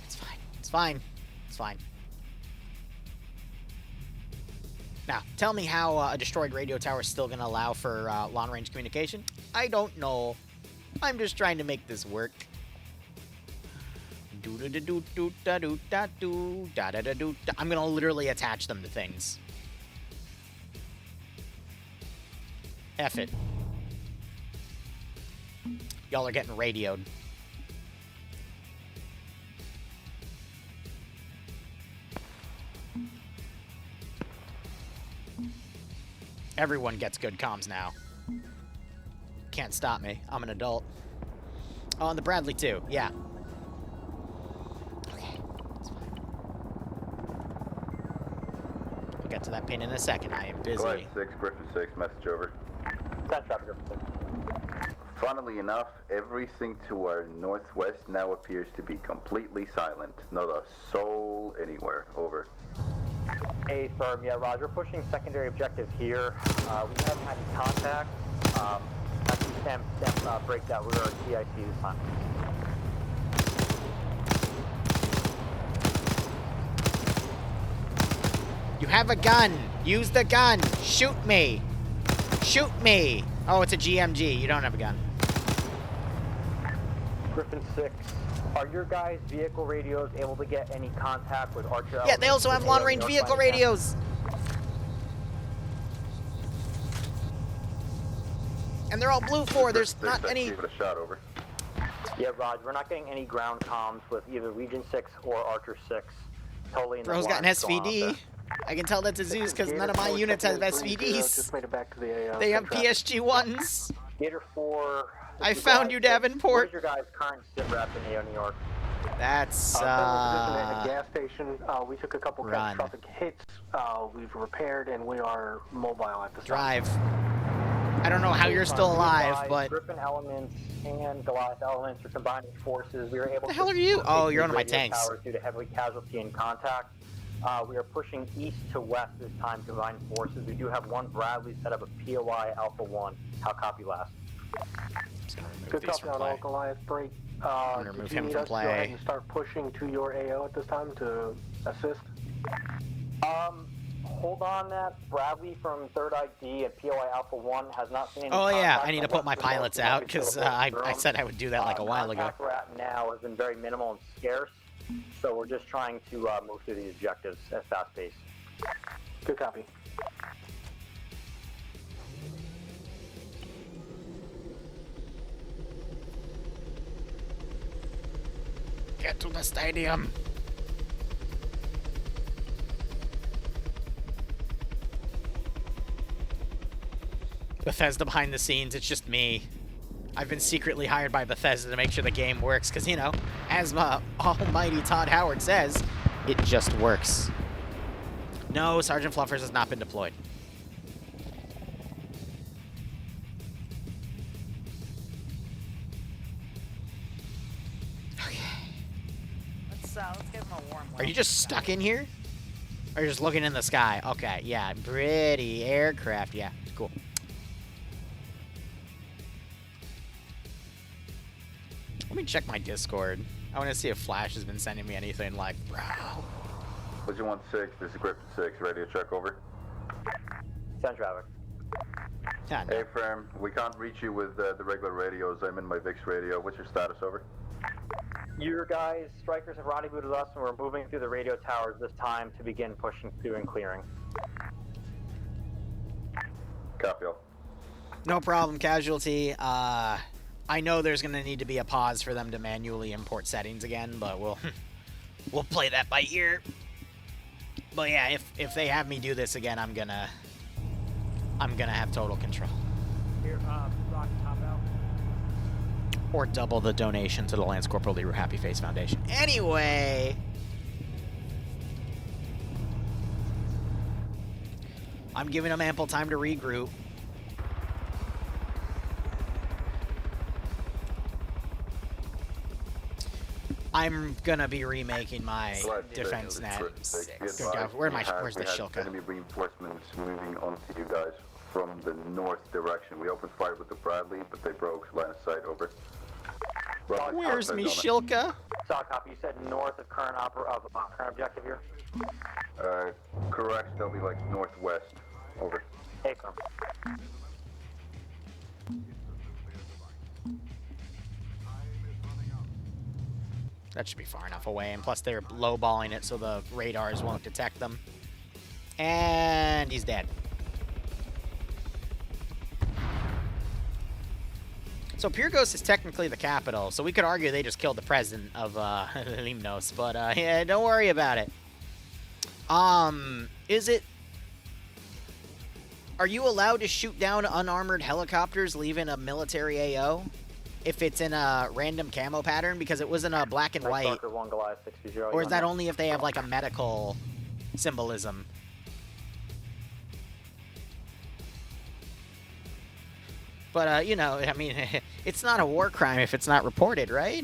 It's fine. It's fine. It's fine. Now, tell me how a destroyed radio tower is still going to allow for long-range communication. I don't know. I'm just trying to make this work. I'm going to literally attach them to things. F it. Y'all are getting radioed. Everyone gets good comms now. Can't stop me. I'm an adult. Oh, and the Bradley too. Yeah. Okay. That's fine. We'll get to that pin in a second. I am busy. Goliath 6, Griffin 6, message over. Send traffic, Griffin 6. Funnily enough, everything to our northwest now appears to be completely silent. Not a soul anywhere. Over. A firm, yeah, Roger. Pushing secondary objective here. We haven't had any contact. Stamp break that. We're at TIC this time. You have a gun. Use the gun. Shoot me. Shoot me. Oh, it's a GMG. You don't have a gun. Griffin 6. Are your guys' vehicle radios able to get any contact with Archer? Yeah, they also have long-range vehicle radios. And they're all blue 4. There's not any... Give it a shot, over. Yeah, Rod, we're not getting any ground comms with either Legion 6 or Archer 6. Totally in the Bro's got an SVD. I can tell that's a Zeus because none of my units have SVDs. Just made it back to the AO. They have PSG ones. Gator 4. I found you, What Davenport. is your guys' current sit rep in AO New York? That's at a gas station. We took a couple run. catastrophic hits. We've repaired and we are mobile at this drive. I don't know how you're still alive, but Griffin elements and Goliath elements are combining forces. We were able the hell are you? Oh, you're one of my tanks. Due to heavy casualty and contact. We are pushing east to west this time, combined forces. We do have one Bradley set up a POI Alpha 1. How copy last? Good copy on all Goliath break. I'm gonna remove him from play. Go ahead and start pushing to your AO at this time to assist. Hold on that. Bradley from 3rd ID at POI Alpha 1 has not seen any Oh yeah, contact I need to put my pilots out because I said I would do that like a while ago. Contact we're at now has been very minimal and scarce, so we're just trying to move through these objectives at fast pace. Good copy. Get to the stadium. Bethesda behind the scenes, it's just me. I've been secretly hired by Bethesda to make sure the game works, because, you know, as my almighty Todd Howard says, it just works. No, Sergeant Fluffers has not been deployed. Let's give him a warm Are you just stuck in here? Or you're just looking in the sky? Okay, yeah, pretty aircraft, yeah, cool. Let me check my Discord. I want to see if Flash has been sending me anything like, bro. Legend 1-6, this is Griffin 6, ready to check over. Send traffic. Yeah, no. Hey, firm, we can't reach you with the regular radios. I'm in my VIX radio. What's your status, over? Your guys, strikers have rendezvoused with us, and we're moving through the radio towers this time to begin pushing through and clearing. Copy all. No problem, casualty. I know there's gonna need to be a pause for them to manually import settings again, but we'll play that by ear. But yeah, if they have me do this again, I'm gonna have total control. Here, Rock, top out. Or double the donation to the Lance Corporal Liru Happy Face Foundation. Anyway, I'm giving them ample time to regroup. I'm gonna be remaking my defense net. Where's the Shilka? Enemy reinforcements moving onto you guys from the north direction. We opened fire with the Bradley, but they broke line of sight. Over. Where's me Shilka? Saw copy. You said north of current current objective here. Correct. They'll be like northwest. Over. Hey, come. That should be far enough away, and plus they're lowballing it so the radars won't detect them. And he's dead. So Pyrgos is technically the capital, so we could argue they just killed the president of Limnos, but yeah, don't worry about it. Are you allowed to shoot down unarmored helicopters leaving a military AO? If it's in a random camo pattern, because it was in a black and white. Or is that only if they have like a medical symbolism? But, you know, I mean, it's not a war crime if it's not reported, right?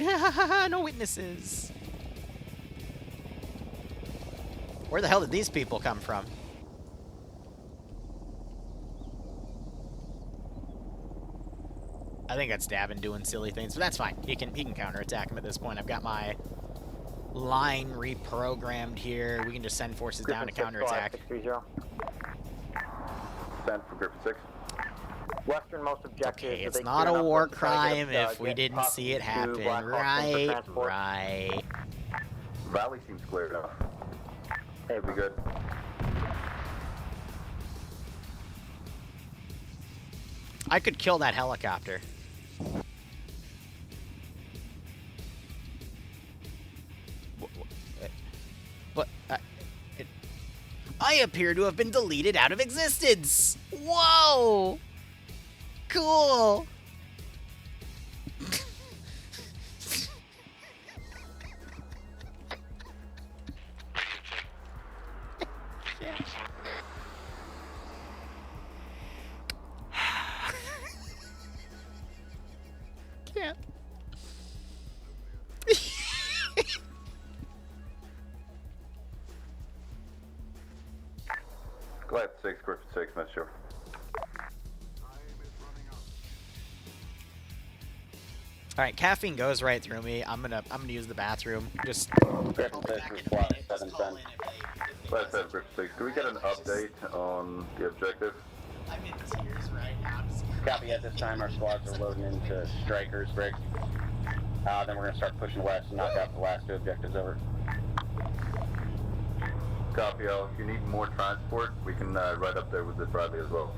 No witnesses. Where the hell did these people come from? I think that's Davin doing silly things, but that's fine. He can counterattack him at this point. I've got my line reprogrammed here. We can just send forces down to counterattack. Send for Griffin 6. Westernmost objective. Okay, it's not a war crime if we didn't see it happen. Right, right. Valley seems clear enough. Hey, we good? I could kill that helicopter. But I appear to have been deleted out of existence. Whoa! Cool. Can't. Glad 6, Griffin 6, not sure. All right, caffeine goes right through me. I'm gonna use the bathroom. Just. Griffin 6 is flat 710. Glad 7, Griffin 6. Can we get an update on the objective? I'm in tears right now. Copy. At this time, our squads are loading into strikers, Rick. Then we're gonna start pushing west and knock out the last 2 objectives over. Copy, Al. If you need more transport, we can ride up there with the Bradley as well.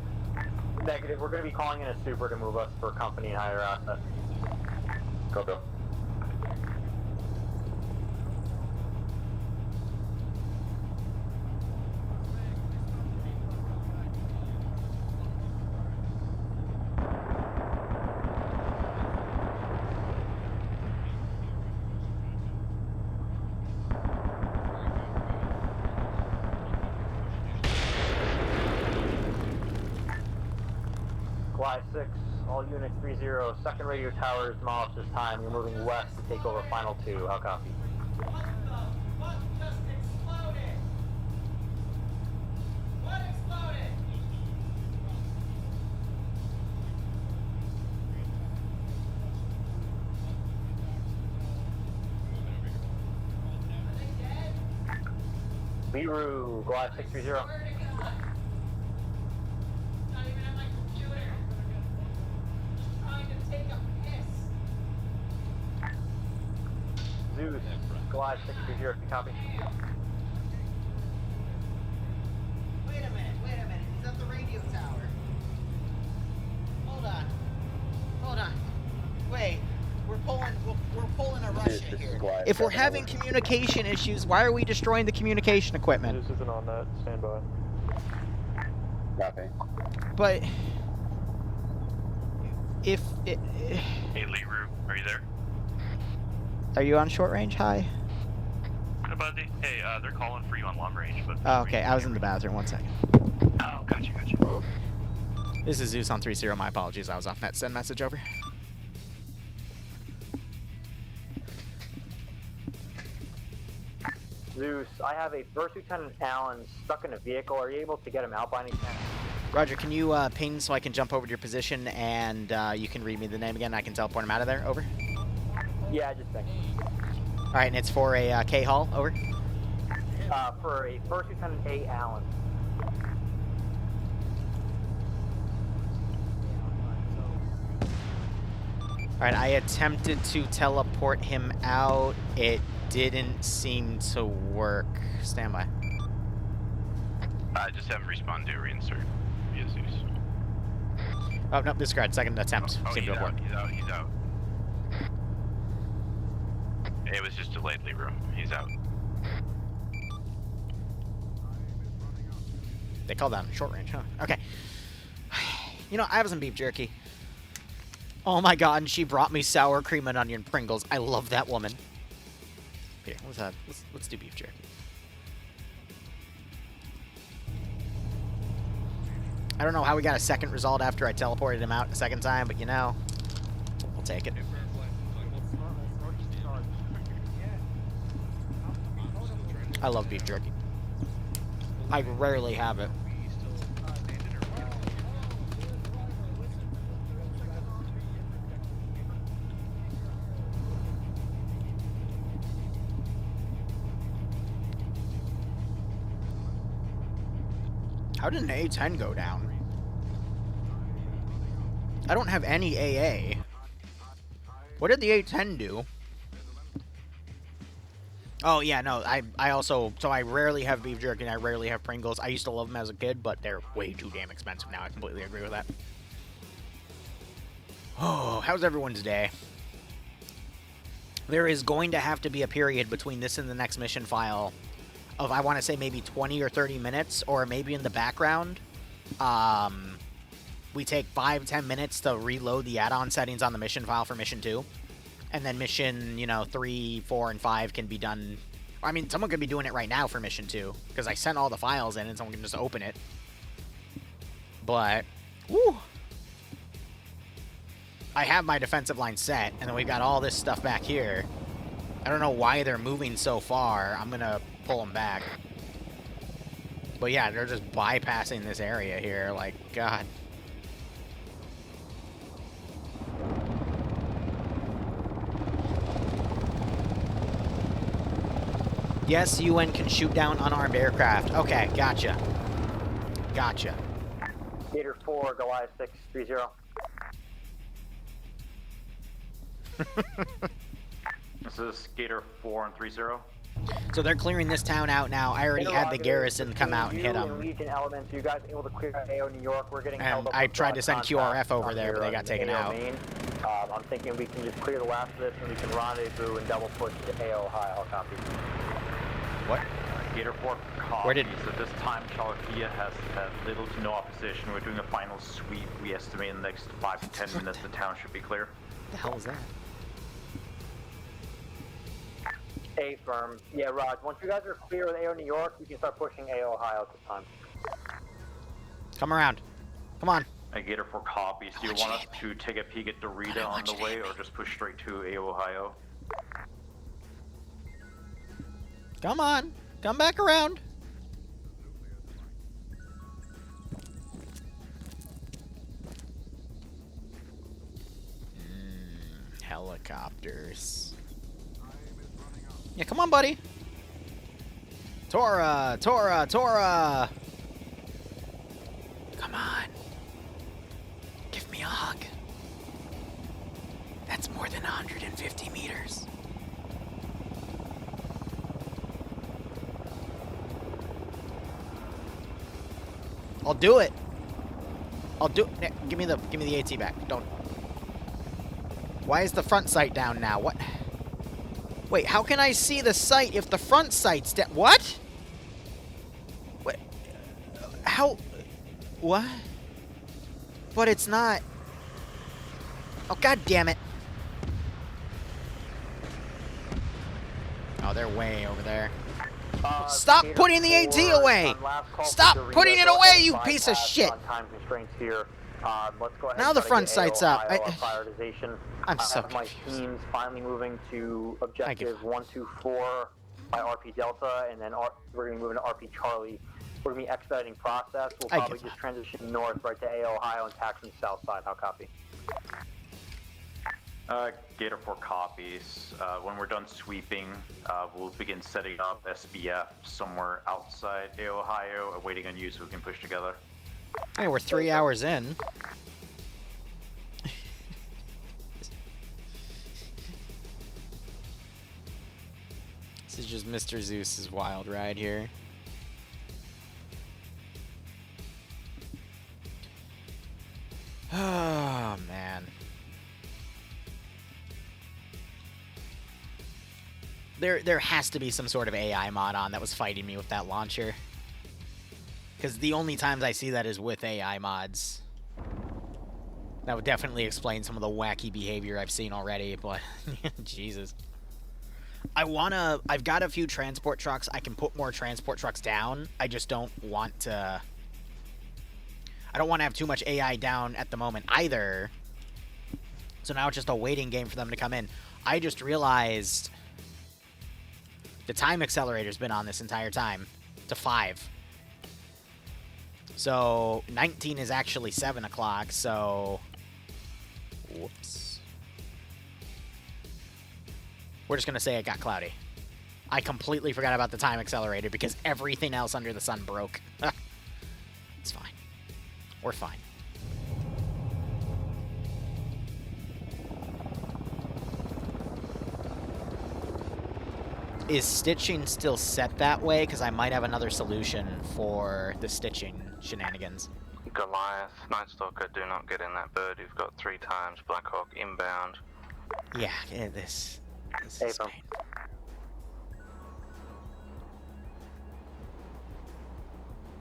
Negative. We're going to be calling in a super to move us for company and higher assets. Copy. Glide 6, all units 3-0. Second radio tower is demolished this time. You're moving west to take over final 2. How copy? What just exploded? What exploded? Liru, Glide 630. Zeus, Glide 630, copy. Wait a minute. He's at the radio tower. Hold on. Wait, we're pulling a Russia here. If we're having communication issues, why are we destroying the communication equipment? This isn't on that. Stand by. Copy. But if it, Hey, Liru, are you there? are you on short range? Hi. Hey, buddy. Hey, they're calling for you on long range, but... Oh, okay, I was in the bathroom. 1 second. Oh, gotcha. This is Zeus on 3-0. My apologies. I was off net. Send message over. Zeus, I have a First Lieutenant Allen stuck in a vehicle. Are you able to get him out by any chance? Roger, can you ping so I can jump over to your position and you can read me the name again? I can teleport him out of there. Over. Yeah, just think. All right, and it's for a K Hall. Over. For a First Lieutenant A. Allen. All right, I attempted to teleport him out. It didn't seem to work. Stand by. Just have him respawn to reinsert via Zeus. Oh, no, discard. Second attempt. Oh, Seemed he's to have out, worked. he's out. It was just delayed, Liru. He's out. They call that short range, huh? Okay. You know, I have some beef jerky. Oh my god, and she brought me sour cream and onion Pringles. I love that woman. Here, let's do beef jerky. I don't know how we got a second result after I teleported him out a second time, but you know, we'll take it. I love beef jerky. I rarely have it. How did an A10 go down? I don't have any AA. What did the A10 do? Oh, yeah, no, I also, so I rarely have beef jerky and I rarely have Pringles. I used to love them as a kid, but they're way too damn expensive now. I completely agree with that. Oh, how's everyone's day? There is going to have to be a period between this and the next mission file of, I want to say, maybe 20 or 30 minutes, or maybe in the background, we take 5-10 minutes to reload the add-on settings on the mission file for mission 2. And then mission, 3, 4, and 5 can be done. I mean, someone could be doing it right now for mission 2, because I sent all the files in and someone can just open it. But, woo! I have my defensive line set, and then we got all this stuff back here. I don't know why they're moving so far. I'm going to pull them back. But yeah, they're just bypassing this area here. Like, God. Yes, UN can shoot down unarmed aircraft. Okay, gotcha. Gotcha. Gator 4, Goliath 630. This is Gator 4 and 30. So they're clearing this town out now. I already had the Garrison come out and hit them. Legion elements, you guys able to clear AO New York? We're getting held And up I with tried to send QRF over there, but they got taken AO out. main. I'm thinking we can just clear the last of this and we can rendezvous and double push to AO Ohio. Copy. What? Gator 4 copies. Where did... At this time, Chalafia has had little to no opposition. We're doing a final sweep. We estimate in the next 5 to 10 minutes the town should be clear. What the hell is that? A firm. Yeah, Raj. Once you guys are clear with AO New York, we can start pushing AO Ohio at this time. Come around. Come on. Gator 4 copies. Do you want us to take a peek at Dorita on the way, or just push straight to AO Ohio? Come on. Come back around. Helicopters. Yeah, come on, buddy. Tora, Tora, Tora. Come on. Give me a hug. That's more than 150 meters. I'll do it. I'll do it. Give me the AT back. Don't. Why is the front sight down now? What? Wait, how can I see the sight if the front sight's down? What? What? How? What? But it's not. Oh, God damn it. Oh, they're way over there. Stop putting the AT away! Stop putting it away, you piece of shit! Time constraints here. Let's go ahead now the front sight's up. I'm so my team's finally moving to objective 124 by RP Delta, and then we're going to be moving to RP Charlie. We're going to be expediting process. We'll probably just transition north right to AO Ohio and tack from the south side. How copy? Gator 4 copies. When we're done sweeping, we'll begin setting up SBF somewhere outside AO Ohio, waiting on you so we can push together. Hey, we're 3 hours in. This is just Mr. Zeus's wild ride here. Oh, man. There has to be some sort of AI mod on that was fighting me with that launcher. Because the only times I see that is with AI mods. That would definitely explain some of the wacky behavior I've seen already, but Jesus. I've got a few transport trucks. I can put more transport trucks down. I just don't want to... I don't want to have too much AI down at the moment either. So now it's just a waiting game for them to come in. I just realized the time accelerator's been on this entire time to 5. So 19 is actually 7 o'clock, so... Whoops. We're just going to say it got cloudy. I completely forgot about the time accelerator because everything else under the sun broke. It's fine. We're fine. Is stitching still set that way? Because I might have another solution for the stitching shenanigans. Goliath, Night Stalker, do not get in that bird. You've got 3 times. Blackhawk inbound. Yeah, this is pain.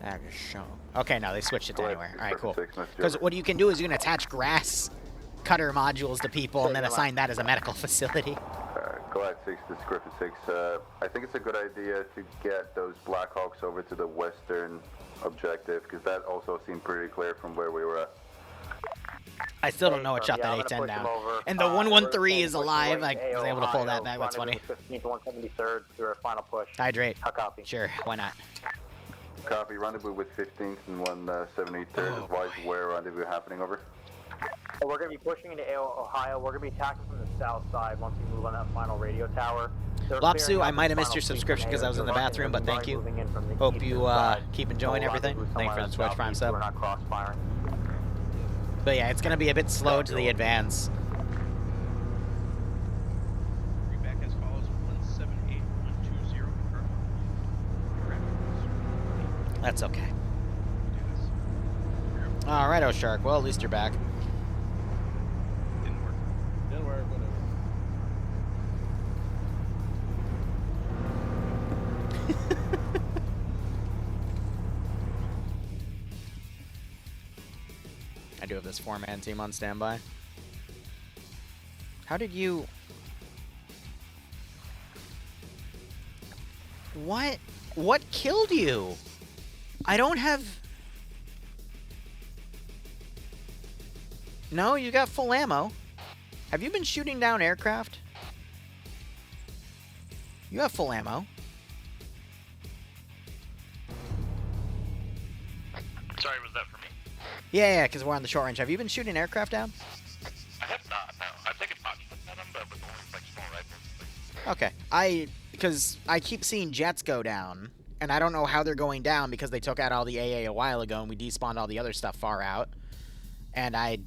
That is show. Okay, no, they switched it to anywhere. All right, cool. Because what you can do is you can attach grass cutter modules to people and then assign that as a medical facility. Glad 6, this is Griffin 6. I think it's a good idea to get those Blackhawks over to the western objective, because that also seemed pretty clear from where we were at. I still don't know what shot that A10 down. And the 113 is alive. I was able to pull that back. That's funny. 15th, 173rd, to our final push. Hydrate. How copy? Sure, why not? Copy. Rendezvous with 15th and 173rd. Advise where rendezvous happening, over. We're going to be pushing into Ohio. We're going to be attacking from the south side once we move on that final radio tower. Lopsu, I might have missed your subscription because I was in the bathroom, but thank you. Hope you keep enjoying everything. Thanks for the Twitch Prime sub. We're not crossfiring. But yeah, it's going to be a bit slow to the advance. Back as follows: 178120. That's okay. All right, Shark. Well, at least you're back. Didn't work, whatever. I do have this 4-man team on standby. How did you... What? What killed you? I don't have... No, you got full ammo. Have you been shooting down aircraft? You have full ammo. Sorry, was that for me? Yeah, because we're on the short range. Have you been shooting aircraft down? I have not, no. I've taken pot shots at them, but with only like small rifles. Okay. Because I keep seeing jets go down, and I don't know how they're going down because they took out all the AA a while ago, and we despawned all the other stuff far out. And I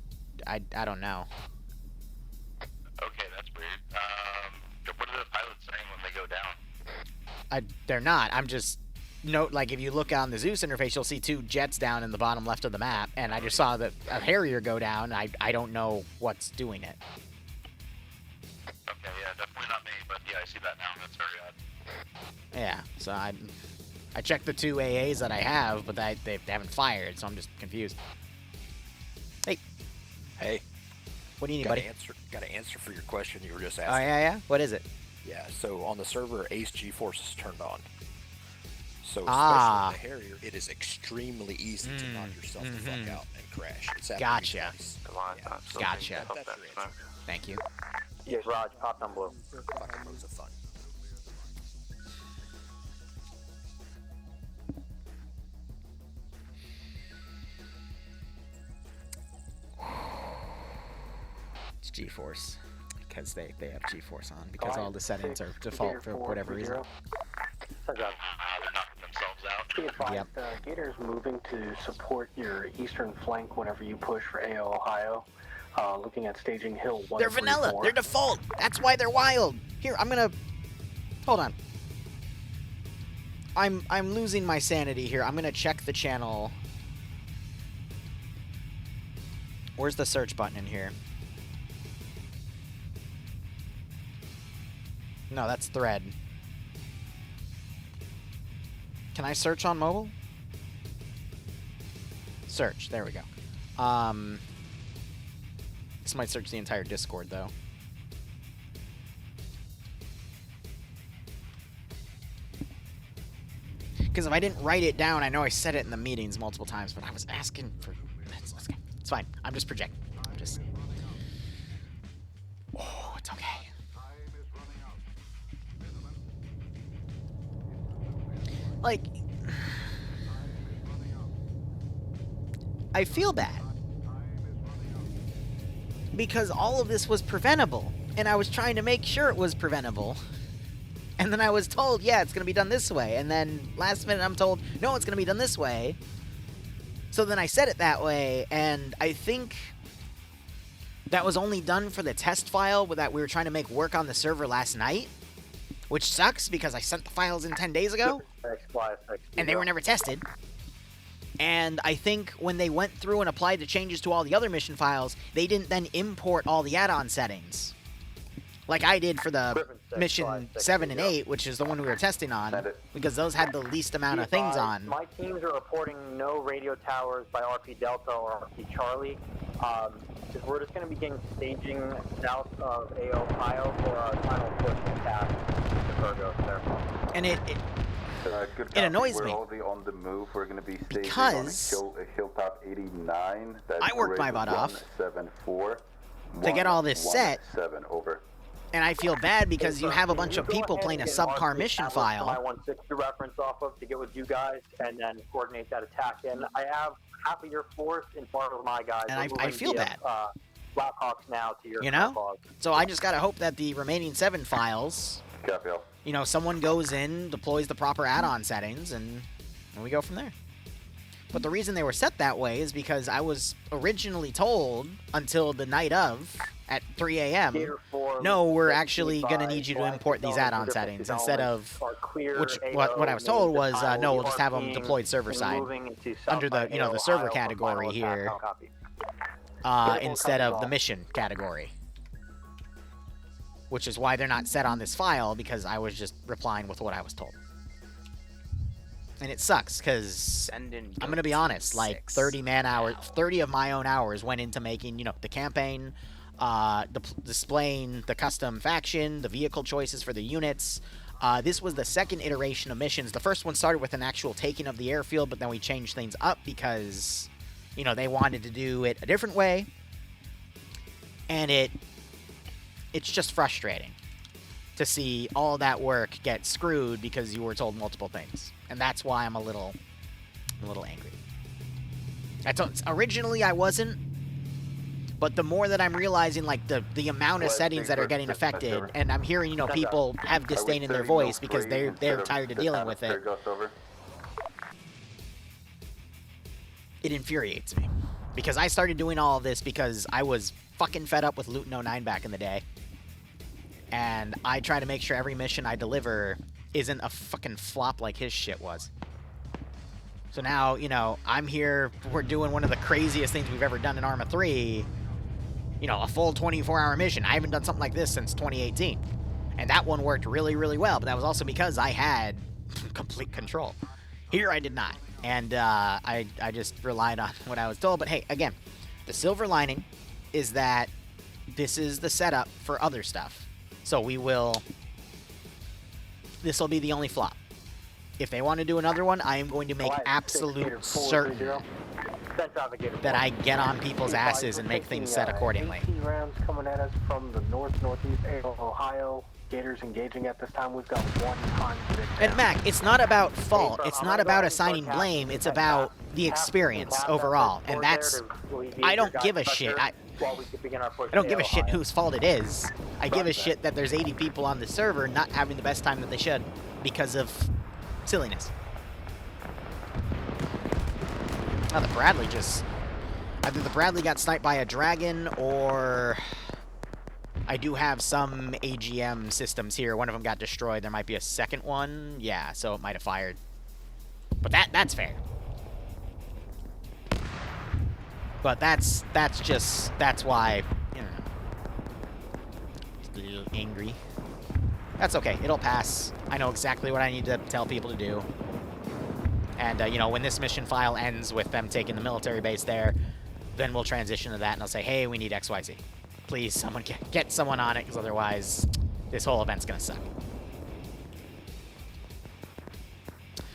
don't know. Okay, that's weird. What are the pilots saying when they go down? They're not. I'm just... Note, like, if you look on the Zeus interface, you'll see 2 jets down in the bottom left of the map, and I just saw that a Harrier go down. I don't know what's doing it. Okay, yeah, definitely not me, but yeah, I see that now. That's very odd. Yeah, so I checked the 2 AAs that I have, but they haven't fired, so I'm just confused. Hey. Hey. What do you need, buddy? Got an answer for your question you were just Oh, asking. yeah? What is it? Yeah, so on the server, Ace G-Force is turned on. So especially in the Harrier, it is extremely easy to knock yourself the fuck out and crash. It's Gotcha. Yeah. Gotcha. That's your answer. Thank you. Yes, Raj, pop down blue. Fucking loads of fun. It's G-Force. Because they have G-Force on. Because all the settings are default for whatever reason. They're knocking themselves out. Be advised, Yep. Gator's moving to support your eastern flank whenever you push for AO Ohio. Looking at staging Hill 1. They're vanilla. They're default. That's why they're wild. Here, I'm gonna... Hold on. I'm losing my sanity here. I'm gonna check the channel. Where's the search button in here? No, that's thread. Can I search on mobile? Search. There we go. This might search the entire Discord, though. Because if I didn't write it down, I know I said it in the meetings multiple times, but I was asking for... It's fine. I'm just projecting. I'm just... Oh, it's okay. Like... I feel bad. Because all of this was preventable. And I was trying to make sure it was preventable. And then I was told, yeah, it's going to be done this way. And then last minute I'm told, no, it's going to be done this way. So then I said it that way. And I think that was only done for the test file that we were trying to make work on the server last night. Which sucks because I sent the files in 10 days ago. And they were never tested. And I think when they went through and applied the changes to all the other mission files, they didn't then import all the add-on settings. like I did for the mission 7 and 8, which is the one we were testing on, because those had the least amount of things on. My teams are reporting no radio towers by RP Delta or RP Charlie. Because we're just going to begin staging south of Ohio for our final push attack to Burgos there. And it Good it annoys We're me. already on the move. We're going to be staging Because on Hilltop 89. That's I worked my butt off 174, to get all this set, 7 over. and I feel bad because you have a bunch of people playing a subcar mission file. I want 6 to reference off of to get with you guys and then coordinate that attack in. I have half of your force in part of my guys. And I feel bad. Blackhawks now to your You know? cause. So I just gotta hope that the remaining 7 files, you know, someone goes in, deploys the proper add-on settings, and we go from there. But the reason they were set that way is because I was originally told until the night of, at 3 a.m., no, we're actually going to need you to import these add-on settings instead of, which what I was told was, no, we'll just have them deployed server-side under the, you know, the server category here instead of the mission category. Which is why they're not set on this file, because I was just replying with what I was told. And it sucks, because I'm going to be honest, like 30 of my own hours went into making, you know, the campaign, displaying the custom faction, the vehicle choices for the units. This was the second iteration of missions. The first one started with an actual taking of the airfield, but then we changed things up because, you know, they wanted to do it a different way. And it's just frustrating to see all that work get screwed because you were told multiple things. And that's why I'm a little angry. Originally I wasn't, but the more that I'm realizing, like, the amount of settings that are getting affected, and I'm hearing, you know, people have disdain in their voice because they're tired of dealing with it. It infuriates me. Because I started doing all of this because I was fucking fed up with Lootin' 09 back in the day. And I try to make sure every mission I deliver isn't a fucking flop like his shit was. So now, you know, I'm here, we're doing one of the craziest things we've ever done in Arma 3. You know, a full 24-hour mission. I haven't done something like this since 2018. And that one worked really, really well, but that was also because I had complete control. Here I did not. And I just relied on what I was told. But hey, again, the silver lining is that this is the setup for other stuff. So this will be the only flop. If they want to do another one, I am going to make absolute certain that I get on people's asses and make things set accordingly. 18 rounds coming at us from the northeast Ohio. Gators engaging at this time. We've got 1 time. And Mac, it's not about fault. It's not about assigning blame. It's about the experience overall. And that's, I don't give a shit. I don't give a shit whose fault it is. I give a shit that there's 80 people on the server not having the best time that they should because of silliness. Now the Bradley either the Bradley got sniped by a dragon, or I do have some AGM systems here. One of them got destroyed. There might be a second one. Yeah, so it might have fired. But that's fair. But that's why, you know, just a little angry. That's okay. It'll pass. I know exactly what I need to tell people to do. And, you know, when this mission file ends with them taking the military base there, then we'll transition to that and I'll say, hey, we need XYZ. Please, someone get someone on it, because otherwise this whole event's going to suck.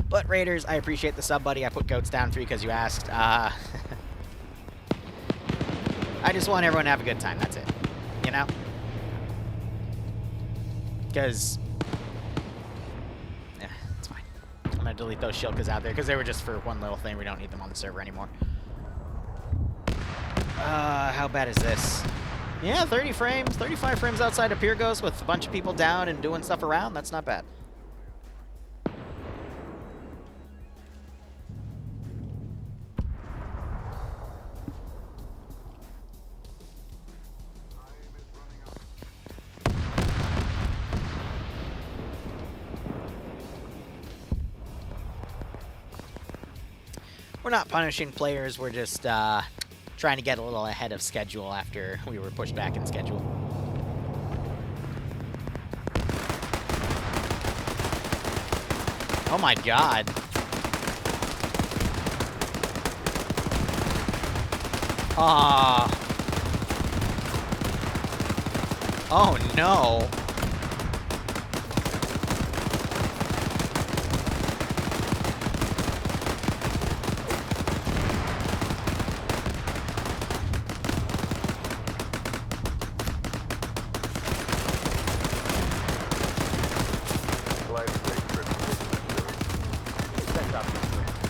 But, Raiders, I appreciate the sub, buddy. I put goats down for you because you asked. I just want everyone to have a good time. That's it. You know? Because... yeah, it's fine. I'm going to delete those shilkas out there because they were just for one little thing. We don't need them on the server anymore. How bad is this? Yeah, 30 frames, 35 frames outside of Pyrgos with a bunch of people down and doing stuff around. That's not bad. We're not punishing players, we're just trying to get a little ahead of schedule after we were pushed back in schedule. Oh my god. Ah. Oh no.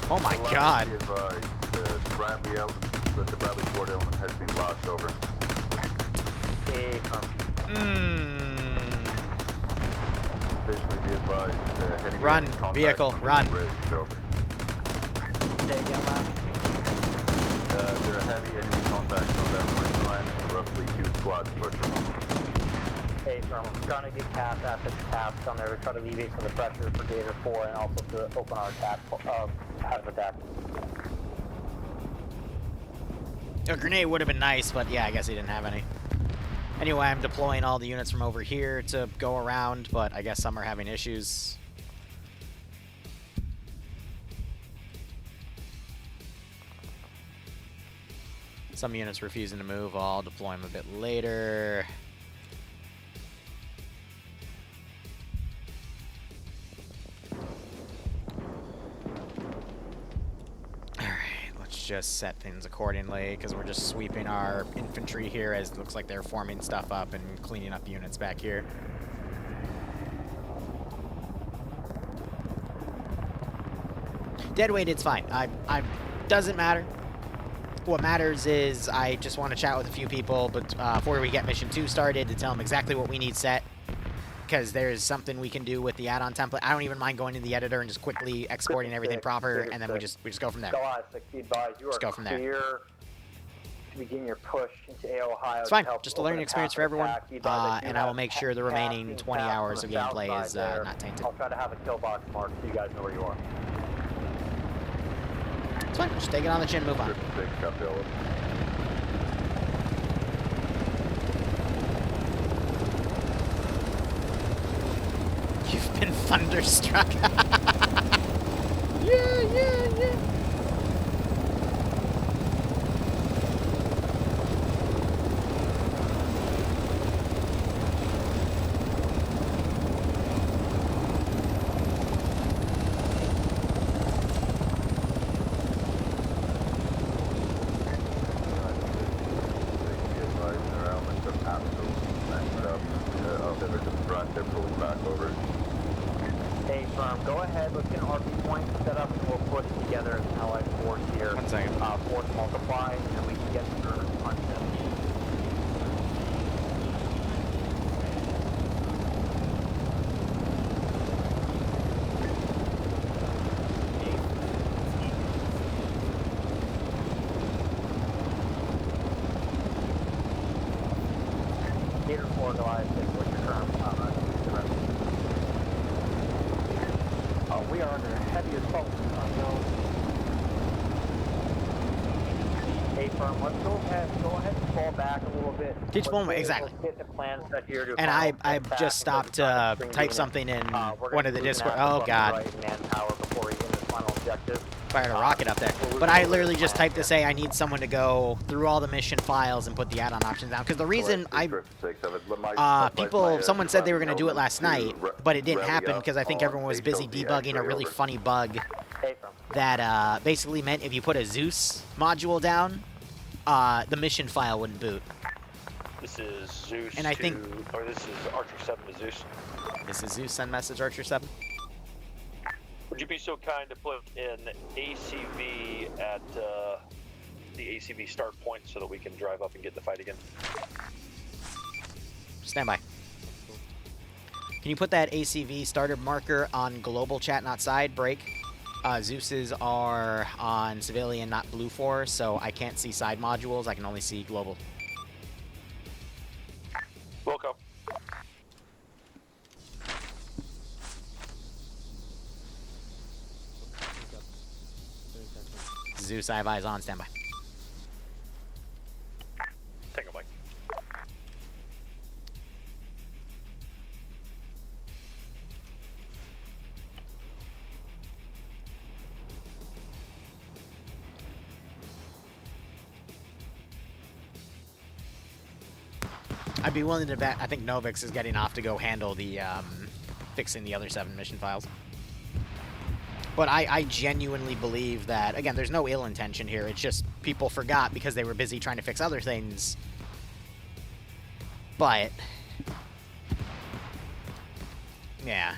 Oh my god. The Bradley Ford element has been lost over. Visually be advised, heading Run, in contact vehicle, on the run. bridge, over. There are heavy enemy contacts on that bridge line, roughly 2 squads pushing. Hey, firm, I'm trying to get CAS assets tapped on there to try to alleviate some of the pressure for Gator 4 and also to open our attack, have attack. A grenade would have been nice, but yeah, I guess he didn't have any. Anyway, I'm deploying all the units from over here to go around, but I guess some are having issues. Some units refusing to move. I'll deploy them a bit later. Just set things accordingly because we're just sweeping our infantry here as it looks like they're forming stuff up and cleaning up units back here. Dead weight, it's fine. I doesn't matter. What matters is I just want to chat with a few people, but before we get mission 2 started, to tell them exactly what we need set. Because there's something we can do with the add-on template. I don't even mind going to the editor and just quickly exporting everything proper, and then we just go from there. Just go from there. To begin your push into Ohio. It's fine. Just a learning experience for everyone, and I will make sure the remaining 20 hours of gameplay is not tainted. I'll try to have a kill box mark so you guys know where you are. It's fine. Just take it on the chin, move on. You've been thunderstruck. Yeah. Go ahead, let's get an RP point set up and we'll push together as an allied force here. 1 second. Force multiply, and then we can get through and punch them. Gator 4 Goliath, what's your current we are under heavy assault unknown. Hey, firm, let's go ahead and fall back a little bit. Teach full exactly. Get the plan set here to and I've just stopped to type something in one of the Discord. Oh god. Manpower before we get the final objective. Fired a rocket up there. But I literally just typed to say I need someone to go through all the mission files and put the add-on options down. Because the reason someone said they were going to do it last night, but it didn't happen because I think everyone was busy debugging a really funny bug that basically meant if you put a Zeus module down, the mission file wouldn't boot. This is Zeus and I think, or this is Archer 7 to Zeus. This is Zeus, send message Archer 7. Would you be so kind to put an ACV at the ACV start point so that we can drive up and get in the fight again? Stand by. Can you put that ACV starter marker on global chat, not side? Break. Zeus's are on civilian, not blue 4, so I can't see side modules. I can only see global. Wilco. Zeus, I have eyes on. Standby. Take a mic. I'd be willing to bet. I think Novix is getting off to go handle the fixing the other 7 mission files. But I genuinely believe that, again, there's no ill intention here. It's just people forgot because they were busy trying to fix other things. But yeah,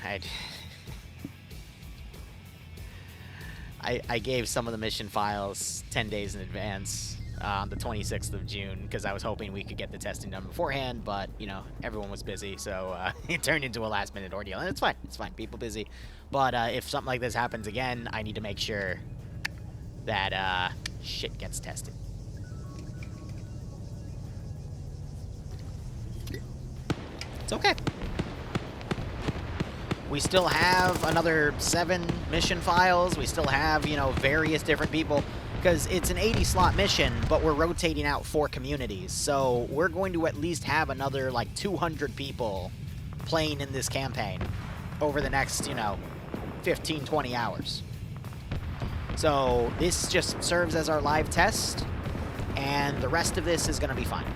I gave some of the mission files 10 days in advance on the 26th of June because I was hoping we could get the testing done beforehand, but, you know, everyone was busy, so it turned into a last-minute ordeal, and it's fine. It's fine. People busy. But if something like this happens again, I need to make sure that shit gets tested. It's okay. We still have another 7 mission files. We still have, you know, various different people. Because it's an 80-slot mission, but we're rotating out 4 communities. So we're going to at least have another, like, 200 people playing in this campaign over the next, you know, 15, 20 hours. So this just serves as our live test, and the rest of this is going to be fine.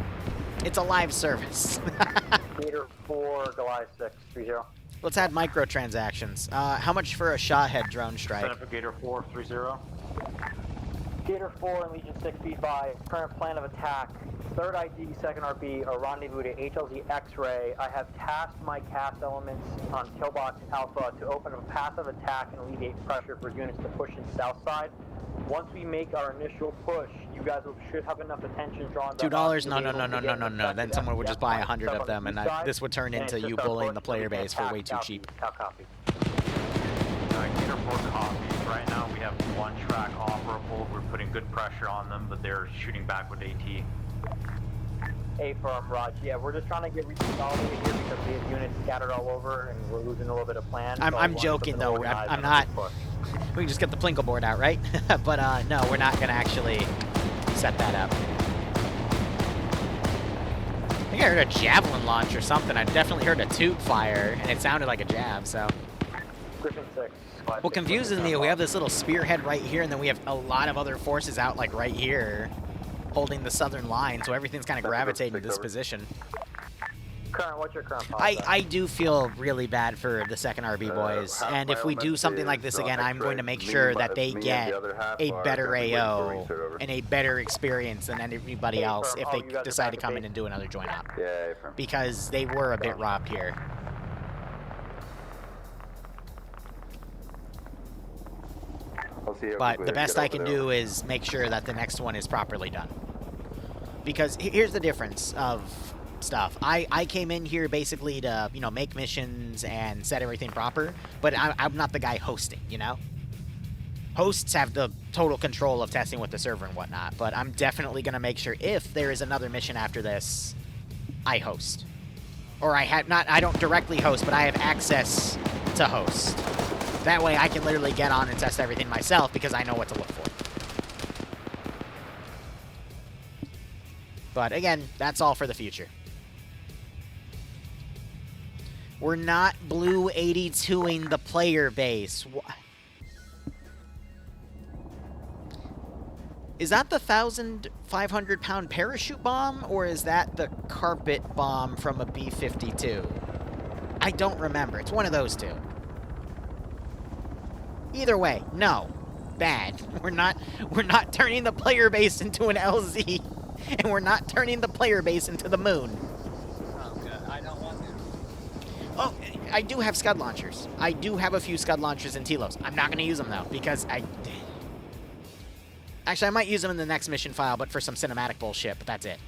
It's a live service. Gator 4, Goliath 6, 30. Let's add microtransactions. How much for a Shahhead drone strike? Set up for Gator 4, 30. Gator 4 and Legion 6 be by current plan of attack. 3rd ID, 2nd RB, a rendezvous to HLZ X-ray. I have tasked my cast elements on Killbox Alpha to open a path of attack and alleviate pressure for units to push in south side. Once we make our initial push, you guys should have enough attention drawn. $2? No. Then someone would just buy 100 of them, and this would turn into you bullying the player base for way too cheap. Copy. Gator 4 copies. Right now we have 1 track operable. We're putting good pressure on them, but they're shooting back with AT. A firm, Raj. Yeah, we're just trying to get consolidated here because we have units scattered all over and we're losing a little bit of plan. I'm joking though. I'm not. We can just get the Plinko board out, right? But no, we're not gonna actually set that up. I think I heard a javelin launch or something. I definitely heard a toot fire, and it sounded like a jab. So. Griffin 6. What confuses me, we have this little spearhead right here, and then we have a lot of other forces out, like right here, holding the southern line, so everything's kind of gravitating to this position. Current, what's your current I do feel really bad for the 2nd RB boys, and if we do something like this again, I'm going to make sure that they get a better AO and a better experience than anybody else if they decide to come in and do another joint op. Yeah, because they were a bit robbed here. But the best I can do is make sure that the next one is properly done. Because here's the difference of stuff. I came in here basically to, you know, make missions and set everything proper, but I'm not the guy hosting, you know? Hosts have the total control of testing with the server and whatnot, but I'm definitely going to make sure if there is another mission after this, I host. Or I don't directly host, but I have access to host. That way I can literally get on and test everything myself because I know what to look for. But again, that's all for the future. We're not blue 82ing the player base. Is that the 1,500-pound parachute bomb, or is that the carpet bomb from a B-52? I don't remember. It's one of those two. Either way, no. Bad. We're not turning the player base into an LZ, and we're not turning the player base into the moon. Oh, good. I don't want to. Oh, I do have Scud launchers. I do have a few Scud launchers and Telos. I'm not going to use them, though, because Actually, I might use them in the next mission file, but for some cinematic bullshit, but that's it.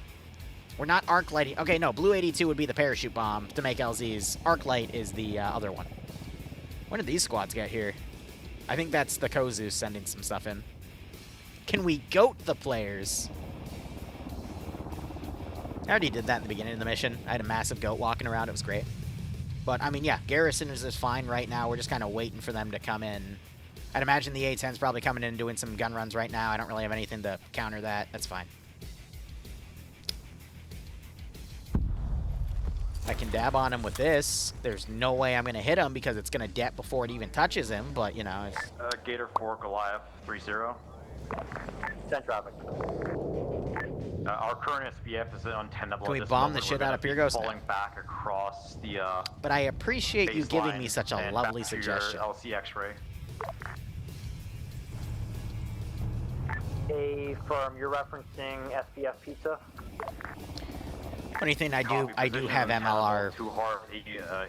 We're not arc lighting. Okay, no, Blue 82 would be the parachute bomb to make LZs. Arc light is the other one. When did these squads get here? I think that's the Kozu sending some stuff in. Can we goat the players? I already did that in the beginning of the mission. I had a massive goat walking around. It was great. But, I mean, yeah, Garrison is just fine right now. We're just kind of waiting for them to come in. I'd imagine the A-10's probably coming in and doing some gun runs right now. I don't really have anything to counter that. That's fine. I can dab on him with this. There's no way I'm going to hit him because it's going to dep before it even touches him, but, you know. It's... Gator 4, Goliath 30. Send traffic. Our current SBF is untenable. Can we at this bomb moment. the shit We're out of gonna be Pyrgos? No. falling back across the. But I appreciate you giving baseline me such a and lovely back to your suggestion. LC X-ray. A firm, you're referencing SBF pizza? Funny thing, I do have MLR.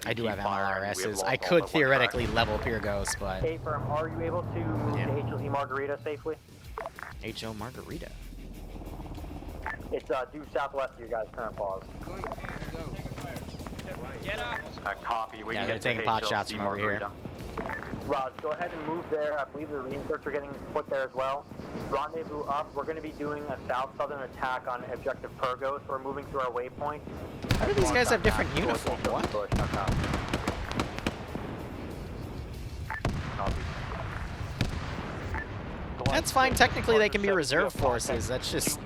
I do have MLRSs. I could theoretically level Pyrgos, but A firm, are you able to move to HLZ Margarita safely? HO Margarita. It's due southwest of your guys' current pause. Get up! Copy. We Yeah, can they're get taking to pot HLC shots from over here. Margarita. Raj, go ahead and move there. I believe the reinserts are getting put there as well. Rendezvous up. We're going to be doing a south-southern attack on objective Pyrgos. We're moving through our waypoint. How do these guys have different uniforms? What? That's fine. Technically, they can be reserve forces. That's just...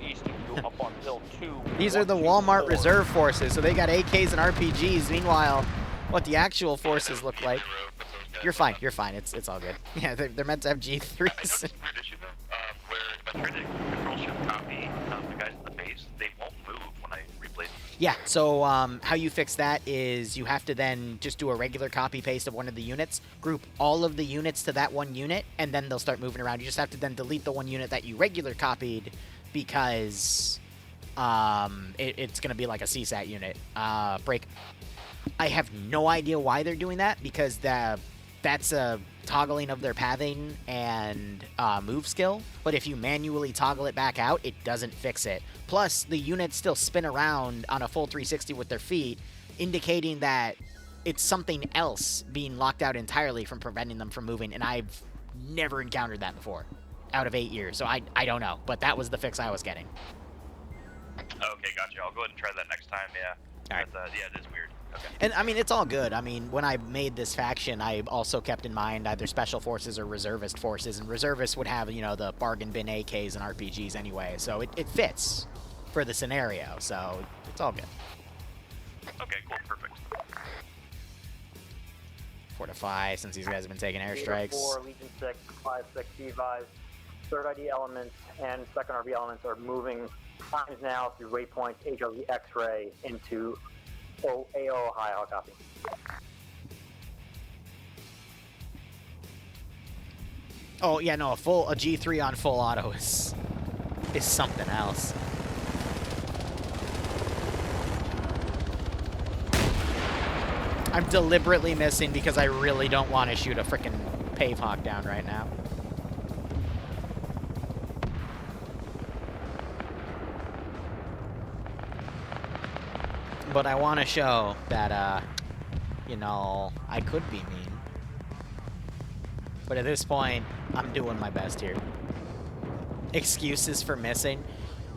These are the Walmart reserve forces, so they got AKs and RPGs. Meanwhile, what the actual forces look like... You're fine. You're fine. It's all good. Yeah, they're meant to have G3s. Yeah, so how you fix that is you have to then just do a regular copy-paste of one of the units, group all of the units to that one unit, and then they'll start moving around. You just have to then delete the one unit that you regular copied because it's going to be like a CSAT unit. Break. I have no idea why they're doing that because that's a toggling of their pathing and move skill, but if you manually toggle it back out, it doesn't fix it. Plus, the units still spin around on a full 360 with their feet, indicating that it's something else being locked out entirely from preventing them from moving, and I've never encountered that before out of 8 years, so I don't know, but that was the fix I was getting. Okay, gotcha. I'll go ahead and try that next time, yeah. All right. But, yeah, it is weird. Okay. And, I mean, it's all good. I mean, when I made this faction, I also kept in mind either special forces or reservist forces, and reservists would have, you know, the bargain bin AKs and RPGs anyway, so it fits for the scenario, so it's all good. Okay, cool, perfect. Fortify, since these guys have been taking airstrikes. 4, Legion 6, 5, 6, advised. Third ID elements and second RB elements are moving times now through waypoints HLZ X-ray into AO Ohio. Copy. Oh yeah, no, a G3 on full auto is something else. I'm deliberately missing because I really don't want to shoot a frickin' Pave Hawk down right now. But I want to show that, you know, I could be mean. But at this point, I'm doing my best here. Excuses for missing.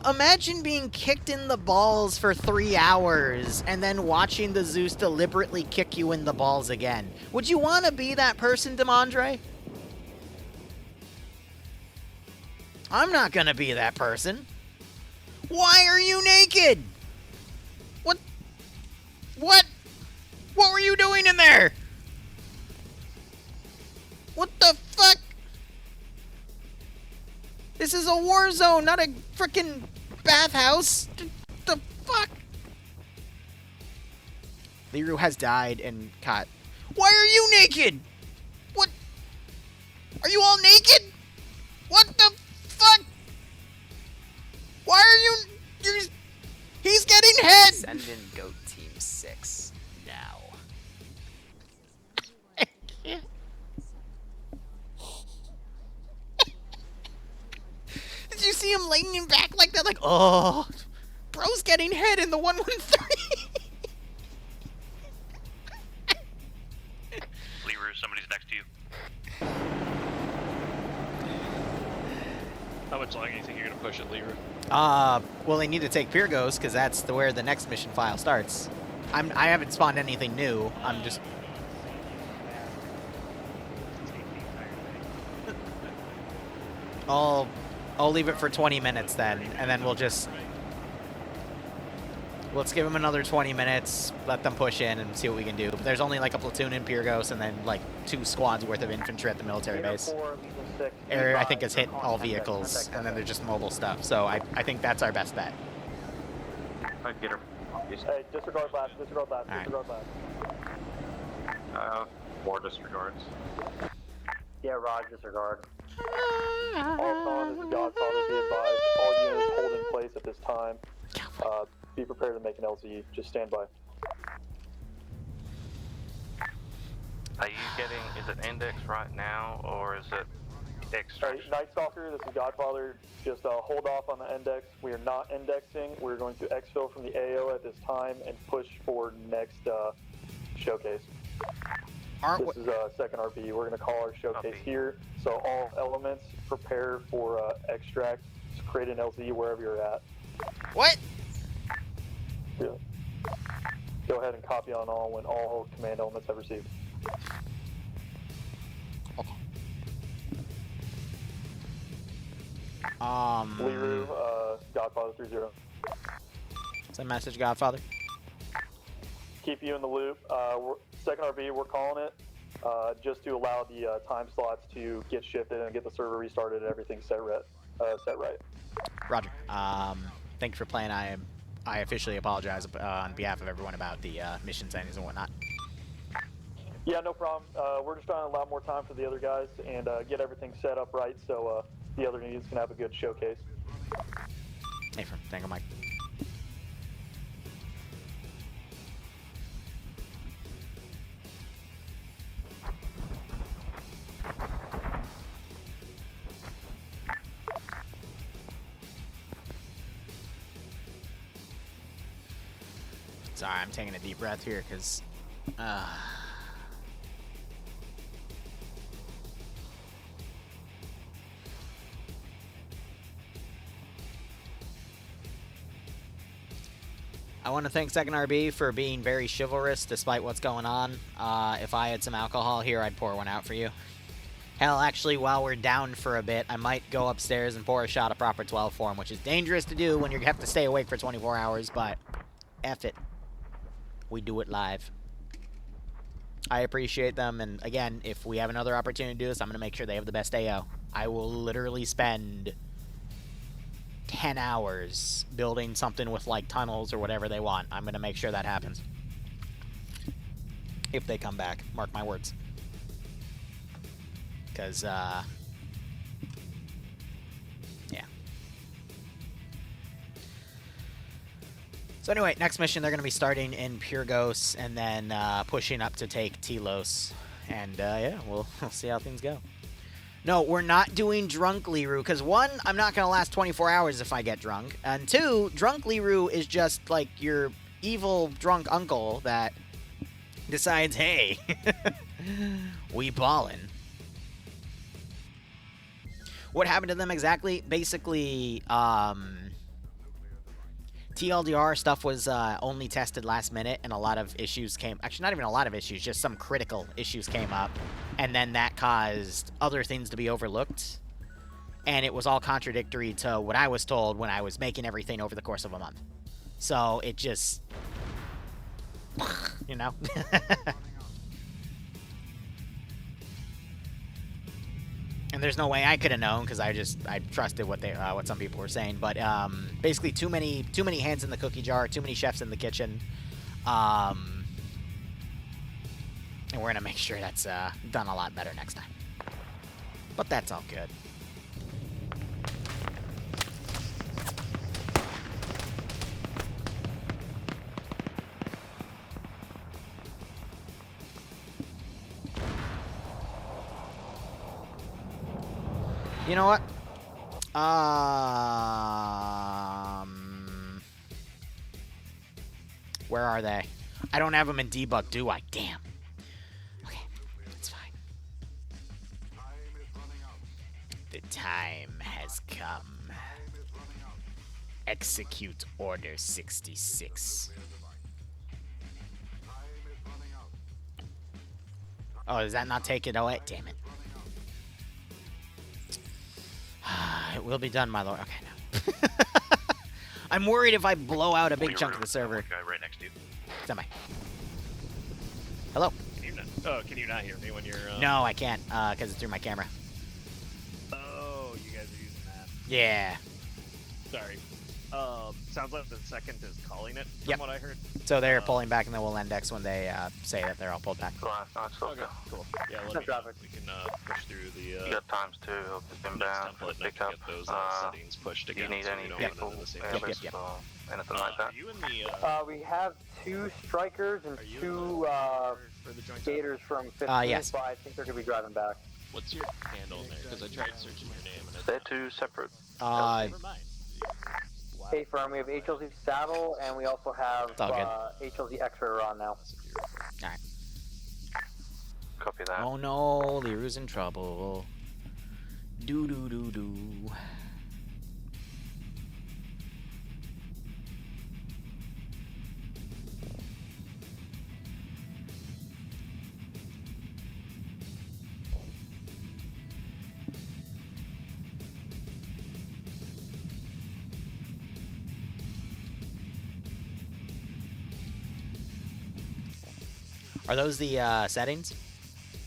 Imagine being kicked in the balls for 3 hours and then watching the Zeus deliberately kick you in the balls again. Would you want to be that person, Demandre? I'm not going to be that person. Why are you naked? What? What? What were you doing in there? What the fuck? This is a war zone, not a frickin' bathhouse. The fuck? Liru has died and caught. Why are you naked? What? Are you all naked? What the fuck? Why are you... He's getting head! Send in Goat Team 6 now. I can't. Did you see him leaning back like that? Like, oh, bro's getting head in the 113. Liru, somebody's next to you. How much longer do you think you're going to push it, Liru? Well, they need to take Pyrgos, because that's where the next mission file starts. I haven't spawned anything new. I'm just... I'll leave it for 20 minutes then, and then we'll just... Let's give them another 20 minutes, let them push in, and see what we can do. But there's only like a platoon in Pyrgos, and then like 2 squads worth of infantry at the military base. Air, I think, has hit all vehicles, and then they're just mobile stuff. So I think that's our best bet. I'd get her. Hey, disregard last, disregard last, disregard last. 4 disregards. Yeah, Raj, disregard. All con, this is Godfather, be advised. All units hold in place at this time. Be prepared to make an LZE. Just stand by. Are you getting, is it index right now, or is it extra? Hey, Night Stalker, this is Godfather. Just hold off on the index. We are not indexing. We're going to exfil from the AO at this time and push for next showcase. This is second RB. We're going to call our showcase here. So all elements, prepare for extract. Just create an LZ wherever you're at. What? Yeah. Go ahead and copy on all when all command elements have received. Liru, Godfather 30. Send message, Godfather. Keep you in the loop. Second RB, we're calling it just to allow the time slots to get shifted and get the server restarted and everything set right. Roger. Thank you for playing. I officially apologize on behalf of everyone about the mission settings and whatnot. Yeah, no problem. We're just trying to allow more time for the other guys and get everything set up right so the other units can have a good showcase. Hey, thank you, Mike. Sorry, I'm taking a deep breath here because I want to thank Second RB for being very chivalrous despite what's going on. If I had some alcohol here, I'd pour one out for you. Hell, actually, while we're down for a bit, I might go upstairs and pour a shot of proper 12 for him, which is dangerous to do when you have to stay awake for 24 hours, but F it. We do it live. I appreciate them, and again, if we have another opportunity to do this, I'm going to make sure they have the best AO. I will literally spend 10 hours building something with, like, tunnels or whatever they want. I'm going to make sure that happens. If they come back. Mark my words. Because, yeah. So anyway, next mission, they're going to be starting in Purgos and then pushing up to take Telos. And, yeah, we'll see how things go. No, we're not doing Drunk Liru, because one, I'm not going to last 24 hours if I get drunk. And two, Drunk Liru is just, like, your evil drunk uncle that decides, hey, we ballin'. What happened to them exactly? Basically, TLDR stuff was only tested last minute, and a lot of issues came... Actually, not even a lot of issues, just some critical issues came up. And then that caused other things to be overlooked. And it was all contradictory to what I was told when I was making everything over the course of a month. So it just... You know? And there's no way I could have known because I trusted what some people were saying. But basically, too many hands in the cookie jar, too many chefs in the kitchen, and we're gonna make sure that's done a lot better next time. But that's all good. You know what? Where are they? I don't have them in debug, do I? Damn. Okay, that's fine. The time has come. Execute Order 66. Oh, does that not take it away? Damn it. It will be done, my lord. Okay, no. I'm worried if I blow out a big chunk of the server. Guy right next to you. Semi. Hello. Can you not hear me when you're? No, I can't, because it's through my camera. Oh, you guys are using that. Yeah. Sorry. Sounds like the second is calling it, from what I heard. So they're pulling back, and then we'll index when they say that they're all pulled back. Okay, cool. Yeah, let me know. We can push through the. You got times too. Inbound, pick up. Get those settings pushed Do you again. need so any we don't vehicle run into the same service issues. or anything like that? Are you in the? We have 2 strikers and 2 skaters from 15th, yes. but I think they're going to be driving back. What's your handle in there? Because I tried searching your name and They're 2 separate. never mind. Hey, firm, we have HLZ Saddle, and we also have It's all good. HLZ X-Ray on now. Alright. Copy that. Oh no, Liru's in trouble. Do do do do. Are those the settings?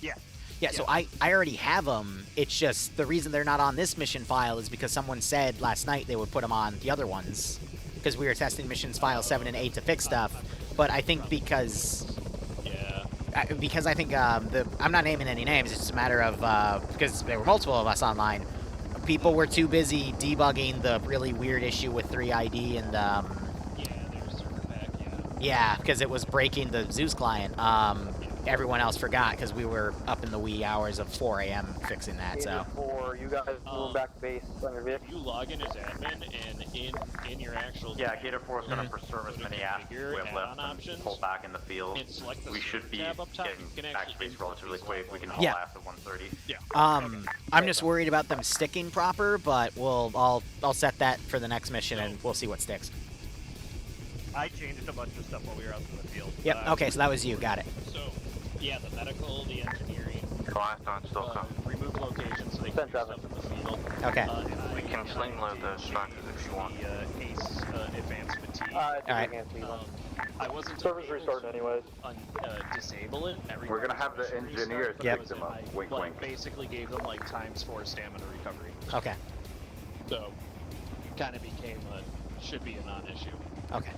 Yeah. Yeah, so I already have them. It's just the reason they're not on this mission file is because someone said last night they would put them on the other ones. Because we were testing missions file 7 and 8 to fix stuff. But I think because I think I'm not naming any names. It's just a matter of because there were multiple of us online. People were too busy debugging the really weird issue with 3ID and yeah, because it was breaking the Zeus client. Everyone else forgot because we were up in the wee hours of 4 a.m. fixing that. So. For you guys moving back to base on your vehicle. You log in as admin, and in your actual. Yeah, Gator 4 is going to preserve as many assets we have left and pull back in the field. We should be getting back to base relatively quick. We can haul ass at 1:30. Yeah. I'm just worried about them sticking proper, but I'll set that for the next mission and we'll see what sticks. I changed a bunch of stuff while we were out in the field. Yep. Okay, so that was you. Got it. So, yeah, the medical, the engineering. Still remove locations so they can do stuff in the field. Okay. We can sling load those structures if you want. The ACE advanced fatigue. Alright. I wasn't Service restarting anyways. Disable it. We're gonna have the engineers pick them up. Wink, wink. Basically gave them like ×4 stamina recovery. Okay. So, kind of became should be a non-issue. Okay.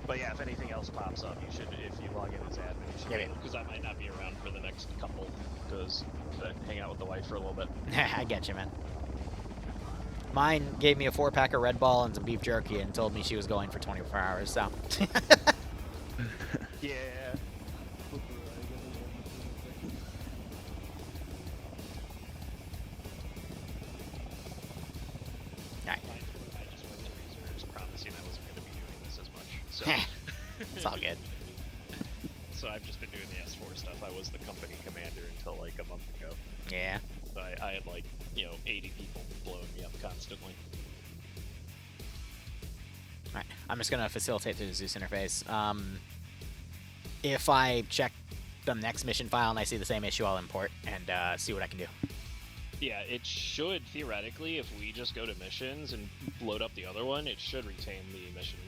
But yeah, if anything else pops up, you should, if you log in as admin, you should be able, because I might not be around for the next couple, because I hang out with the wife for a little bit. I get you, man. Mine gave me a 4-pack of Red Ball and some beef jerky and told me she was going for 24 hours, so. Yeah. Alright. I just went to reserves promising I wasn't going to be doing this as much. So. It's all good. So I've just been doing the S4 stuff. I was the company commander until like a month ago. Yeah. So I had like, 80 people blowing me up constantly. Alright, I'm just going to facilitate through the Zeus interface. If I check the next mission file and I see the same issue, I'll import and see what I can do. Yeah, it should, theoretically, if we just go to missions and load up the other one, it should retain the mission,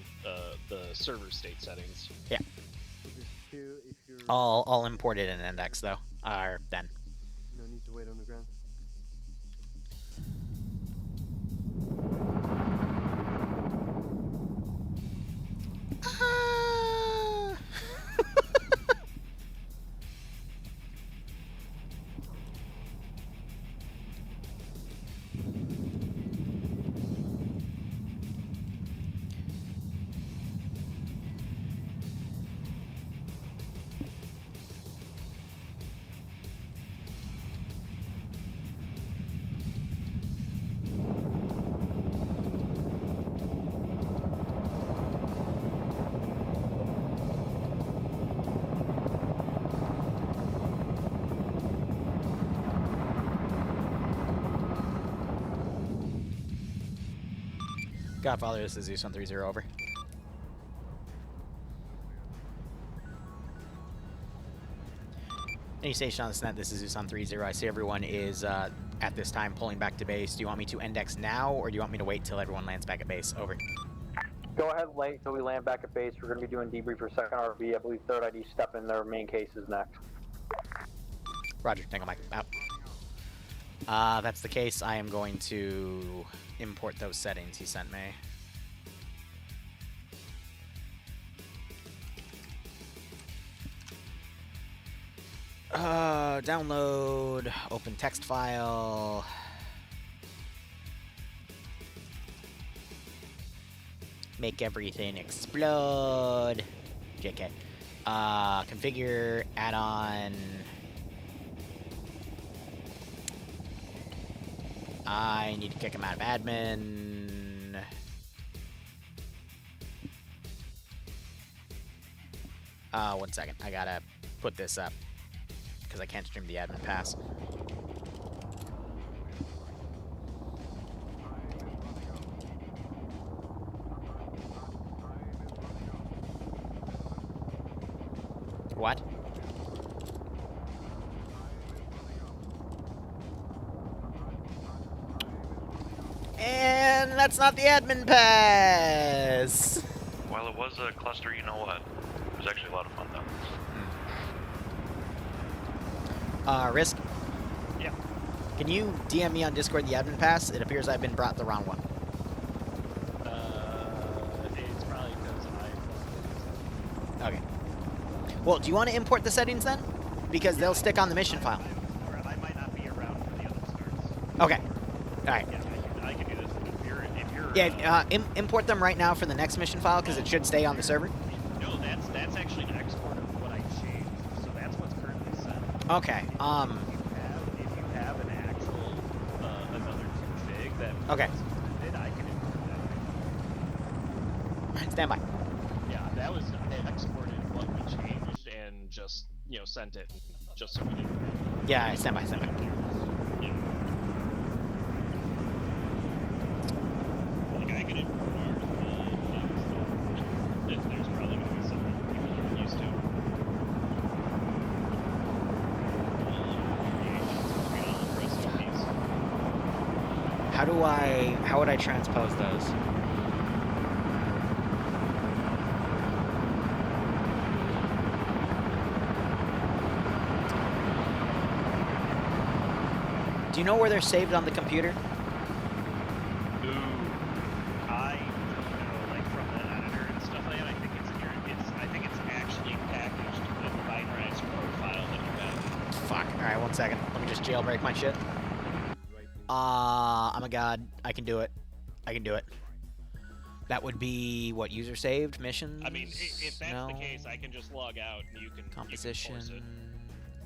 the server state settings. Yeah. I'll import it in an index, though. Then. No need to wait on the ground. Godfather, this is Zeus 130 over. Any station on the net, this is Zeus on 30. I see everyone is, at this time, pulling back to base. Do you want me to index now, or do you want me to wait till everyone lands back at base? Over. Go ahead and wait until we land back at base. We're going to be doing debrief for second RV. I believe third ID step in their main cases next. Roger, tango Mike, out. That's the case. I am going to import those settings he sent me. Download, open text file. Make everything explode. JK. Configure add-on. I need to kick him out of admin. One second. I gotta put this up because I can't stream the admin pass. What? And that's not the admin pass. While it was a cluster, you know what? It was actually a lot of fun, though. Risk? Yeah. Can you DM me on Discord the admin pass? It appears I've been brought the wrong one. It's probably because I... Okay. Well, do you want to import the settings then? Because they'll stick on the mission file. I might not be around for the other starts. Okay. Alright. Yeah, I can do this if you're Yeah, import them right now for the next mission file, because it should stay on the server. No, that's actually an export of what I changed. So that's what's currently set. Okay, If you have an actual, another config that okay. I can import that. Stand by. Yeah, that was, I exported what we changed and just, sent it, just so we didn't. Yeah, stand by. Yeah. Like, I can import ours, there's probably going to be something people aren't used to. How would I transpose those? Do you know where they're saved on the computer? I don't know, like from the editor and stuff like that. I think it's in your, I think it's actually packaged in the Finalizing profile that you have. Fuck. Alright, 1 second. Let me just jailbreak my shit. I'm a god. I can do it. I can do it. That would be, what, user saved? Missions? I mean, if that's the case, I can just log out and you can Composition. You can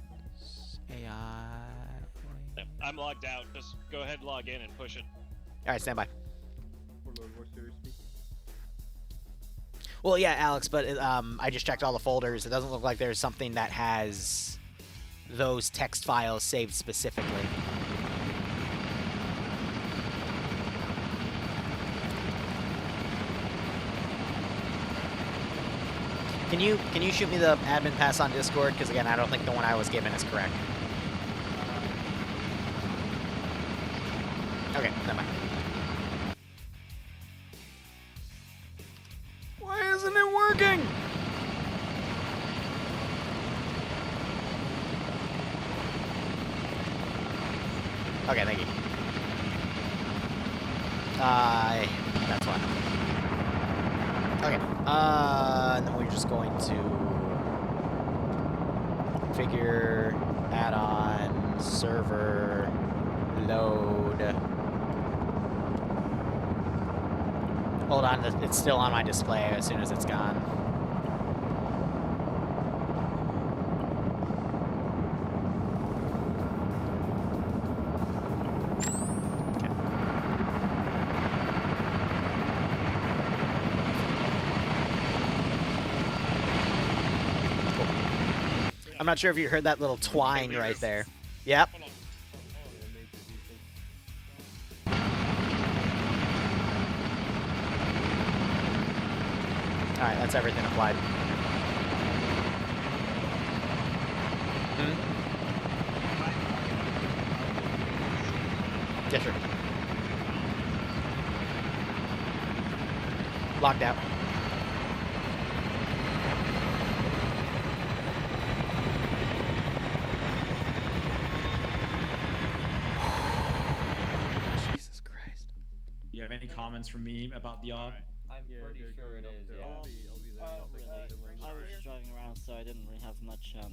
force it. AI. Yep, I'm logged out. Just go ahead and log in and push it. Alright, stand by. Warlord, more serious speaking. Well, yeah, Alex, but I just checked all the folders. It doesn't look like there's something that has those text files saved specifically. Can you shoot me the admin pass on Discord? Because again, I don't think the one I was given is correct. Okay, never mind. Why isn't it working? Okay, thank you. That's fine. Okay, and then we're just going to configure, add-on, server, load. Hold on, it's still on my display as soon as it's gone. I'm not sure if you heard that little twang right there. Yep. Alright, that's everything applied. Yeah, sure. Locked out. any comments from me about the op? I'm pretty sure it is, yeah. Really. I was driving around, so I didn't really have much, I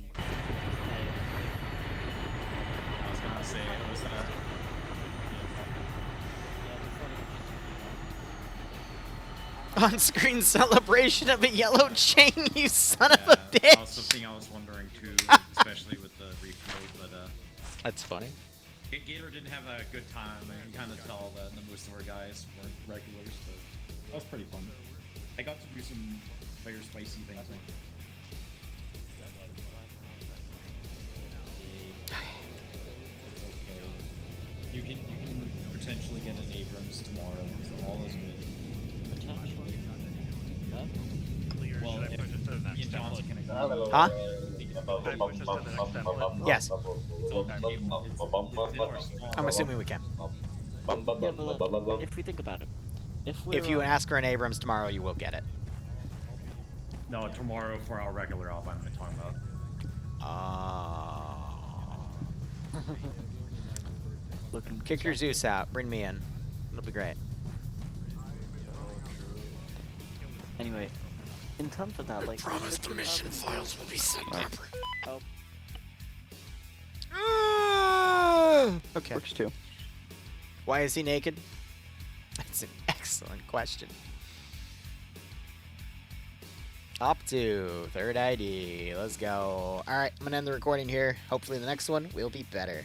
was gonna say, it was, On-screen celebration of a yellow chain, you son of a bitch! That was something I was wondering too, especially with the refill, but That's funny. Gator didn't have a good time. I can kind of tell that the most of our guys weren't regulars, but that was pretty fun. I got to do some very spicy things. You can potentially get an Abrams tomorrow, so all is good. Potentially. Well, if me and Johnson can agree. Huh? Yes. I'm assuming we can. Yeah, but look, if we think about it, If you ask for an Abrams tomorrow, you will get it. No, tomorrow for our regular op, I'm talking about. Kick your Zeus out. Bring me in. It'll be great. Anyway, in terms of that, like, promise the mission files will be sent properly. Okay. Works too. Why is he naked? That's an excellent question. Up to third ID. Let's go. All right, I'm gonna end the recording here. Hopefully the next one will be better.